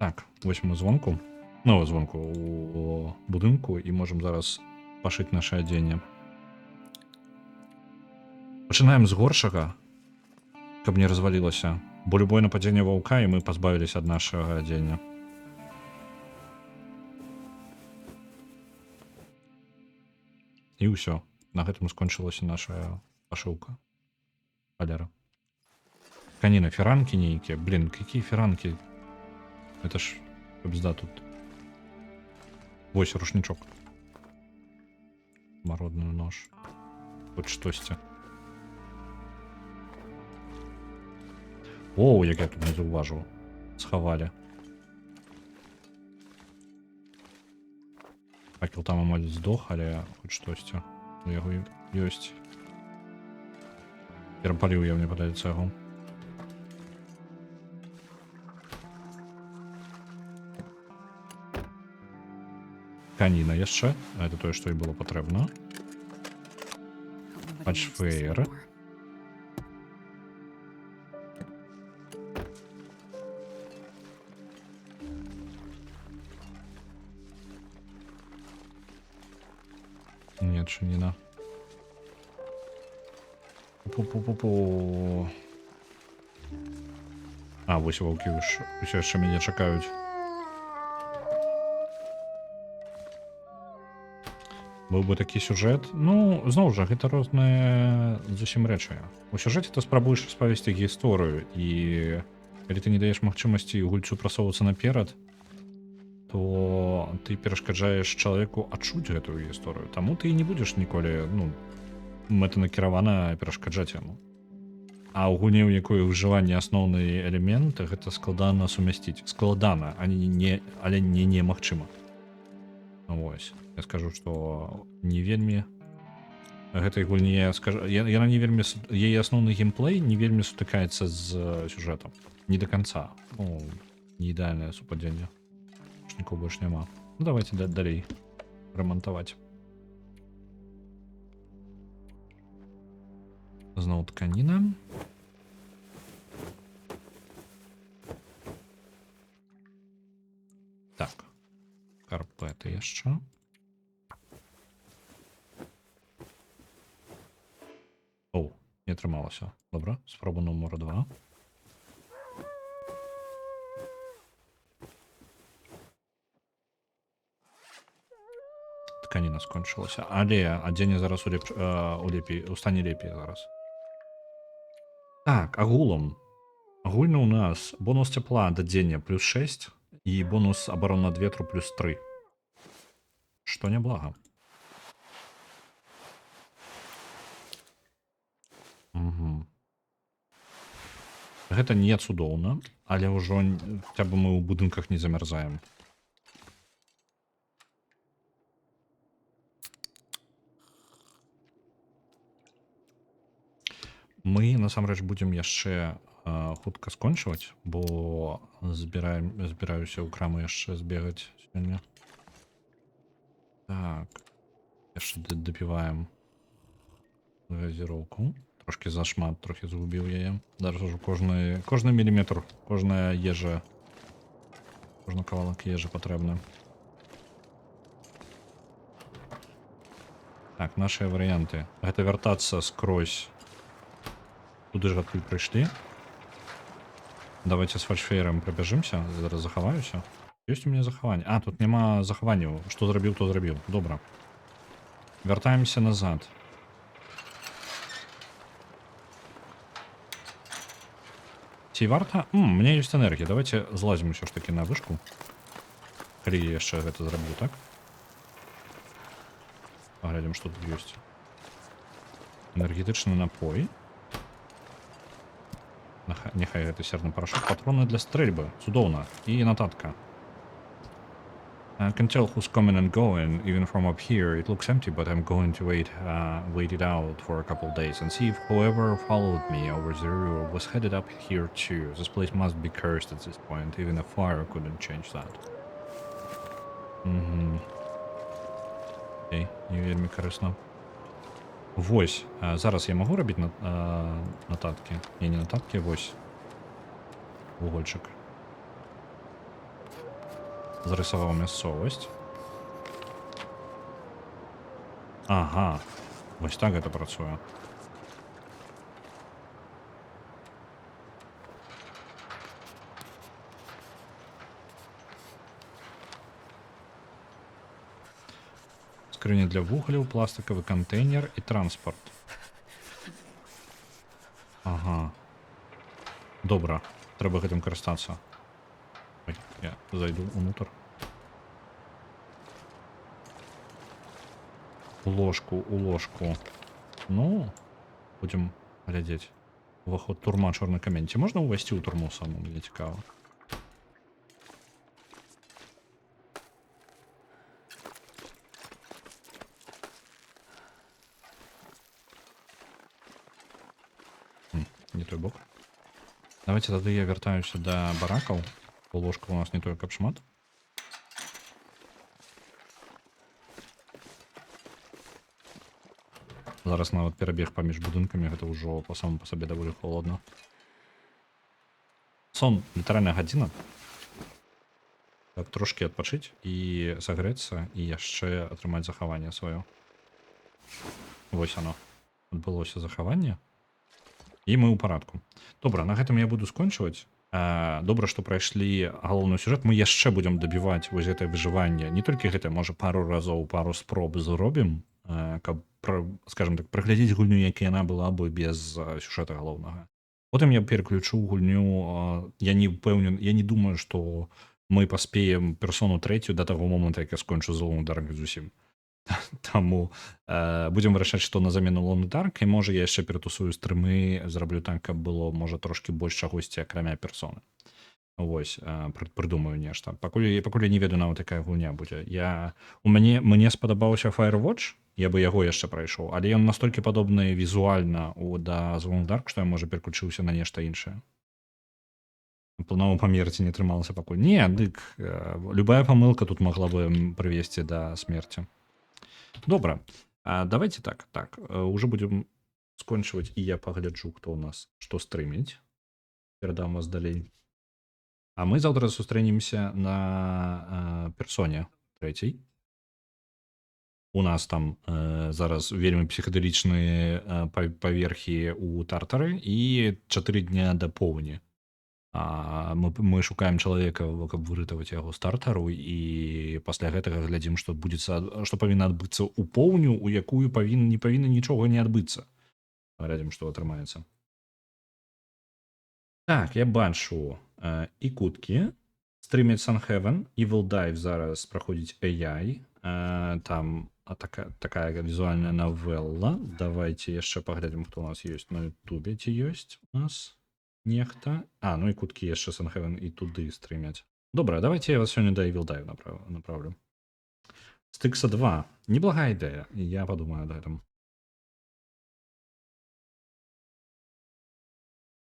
Так, вось мы звонку. Ну, звонку у будынку і можам зараз пашыць наше адзенне. Пачынаем з горшага, каб не развалілася. Бо любое нападение ваўка, і мы пазбавіліся ад нашага адзення. І ўсё. На гэтым скончылася наша пашыўка. Халера. Каніна, фіранкі нейкія. Блін, какие фіранкі? Это ж бзда тут. Вось рушнічок. Мародны нож. Хоць штосьці. Оу, як я тут не заўважыў. Схавалі. Факел там амаль здох, але хоць штосьці. У яго ёсць. Перапаліў я, мне падаецца, яго. Каніна яшчэ. Это тое, што і было патрэбна. Патчфейр. Не адчынена. Пу-пу-пу-пу. А, вось ваўкі ўсё яшчэ мяне чакаюць. Быў бы такі сюжэт. Ну, зноў жа, гэта розныя зусім рэчы. У сюжэце ты спрабуеш распавесці гісторыю, і калі ты не даеш магчымасці гульцу прасоўвацца наперад, то ты перашкаджаеш чалавеку адчуць гэтую гісторыю. Таму ты і не будзеш ніколі, ну, мэтанакіравана перашкаджаць яму. А ў гульні, у якой ўжыванне асноўны элемент, гэта складана сумясціць. Складана, але не немагчыма. Вось. Я скажу, што не вельмі гэтай гульні, яна не вельмі, яе асноўны геймплей не вельмі сутыкаецца з сюжэтам. Не до конца. Ну, не ідэальнае супадзенне. Нікого больш няма. Ну, давайте далей рамантаваць. Зноў тканіна. Так. Карпеты яшчэ. Оу, не атрымалася. Добра, спроба нумар 2. Тканіна скончылася. Але адзенне зараз у стане лепей зараз. Так, агулам. Агульна у нас бонус цяпла ад адзення плюс 6 і бонус абарона ад ветру плюс 3. Што няблага. Угу. Гэта не цудоўна, але ўжо хаця бы мы ў будынках не замярзаем. Мы насамрэч будзем яшчэ хутка скончваць, бо збіраюся ў краму яшчэ збегаць сёння. Так, яшчэ дапіваем газіроўку. Трошки зашмат, трохи згубіў яе. Зараз ужо кожны міліметр, кожная ежа, кожны кавалак ежы патрэбны. Так, нашыя варыянты. Гэта вяртацца скрозь туды ж, адкуль прыйшлі. Давайте с фальшфейером прабяжымся, зараз захаваюся. Ёсць у мяне захаванне. А, тут няма захаванняў. Што зрабіў, то зрабіў. Добра. Вяртаемся назад. Ці варта? Мне ёсць энергія. Давайте злазім усё ж таки на вышку. Калі я яшчэ гэта зраблю, так? Паглядзім, што тут ёсць. Энергетычны напой. Нехай гэта серны парашок. Патроны для стрэльбы. Цудоўна. І нататка. I can tell who's coming and going, even from up here. It looks empty, but I'm going to wait it out for a couple days and see if whoever followed me over the river was headed up here too. This place must be cursed at this point. Even a fire couldn't change that. Окей, не вельмі карысна. Вось, зараз я магу рабіць нататкі? Не нататкі, вось. Вугольчик. Зарисовал мясцовасць. Ага. Вось так гэта працуе. скрыня для вугляў, пластикавы кантэйнер і транспорт. Ага. Добра, трэба гэтым карыстацца. Ой, я зайду унутр. У ложку. Ну, будем глядзець. Уваход турма, чорны камень. Ці можна ўвайсці ў турму саму, мне цікава. Не той бок. Давайте тады я вяртаюся да баракаў. Бо ложка у нас не той, каб шмат. Зараз нават перабег паміж будынкамі, гэта ўжо па самому па сабе даволі холодна. Сон літаральная гадзіна. Каб трошкі адпачыць і сагрэцца, і яшчэ атрымаць захаванне сваё. Вось оно. Адбылося захаванне. І мы ў парадку. Добра, на гэтым я буду скончваць. Добра, што прайшлі галоўны сюжэт. Мы яшчэ будзем дабіваць вось гэтае выжыванне. Не толькі гэта, можа, пару разоў, пару спроб зробім, каб, скажем так, праглядзець гульню, як яна была бы без сюжэта галоўнага. Потым я переключу гульню. Я не ўпэўнен, я не думаю, што мы паспеем персону трэцюю да таго моманту, як я скончу з Лоун Дарк зусім. Таму будзем вырашаць, што на замену Лоун Дарк, і можа я яшчэ ператусую стрымы, зраблю так, каб было, можа, трошкі больш чагосьці акрамя персоны. Вось, прыдумаю нешта. Пакуль я не ведаю нават, якая гульня будзе. Мне спадабаўся Firewatch, я бы яго яшчэ прайшоў, але ён настолькі падобны візуальна да Лоун Дарк, што я, можа, переключыўся на нешта іншае. Планаваў памерці, не трымалася пакуль. Не, дык, любая памылка тут магла бы прывесці да смерці. Добра, давайте так, уже будем скончваць, і я пагляджу, хто у нас што стрыміць. Перадам вас далей. А мы заўтра сустрэнемся на персоне 3. У нас там зараз вельмі псіхадэлічныя паверхі ў Тартары і 4 дня да поўні. Мы шукаем чалавека, каб выратаваць яго з Тартару, і пасля гэтага глядзім, што павінна адбыцца ў поўню, у якую не павінна нічога не адбыцца. Глядзім, што атрымаецца. Так, я бачу і куткі. Стрымяць Sunheaven, Evil Dive зараз праходзіць AI. Там такая візуальная навелла. Давайте яшчэ паглядзім, хто у нас ёсць на Ютубе, ці ёсць у нас нехта. Ну і куткі яшчэ Sunheaven і туды стрымяць. Добра, давайте я вас сёння да Evil Dive направлю. Стыкса 2. Неблагая ідэя, я подумаю над гэтым.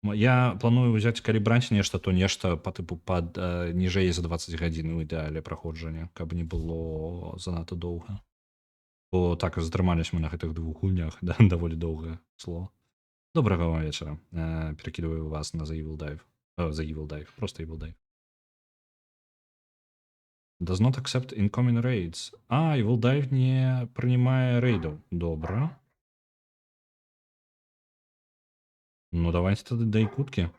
Я планую ўзяць, калі браць нешта, то нешта па тыпу пад ніжэй за 20 гадзін у ідэале праходжання, каб не было занадта доўга. Бо так затрымались мы на гэтых 2 гульнях, даволі доўгае слово. Добрага вам вечара. Перакідываю вас на The Evil Dive. Просто Evil Dive. Does not accept incoming raids. Evil Dive не прынимае рейдаў. Добра. Ну, давайте тады дай куткі.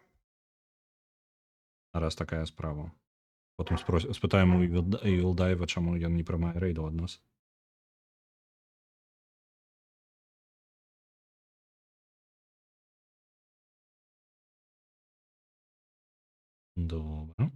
Раз такая справа. Потым спытаем у Evil Dive, чаму ён не прымае рейдаў ад нас. Добра.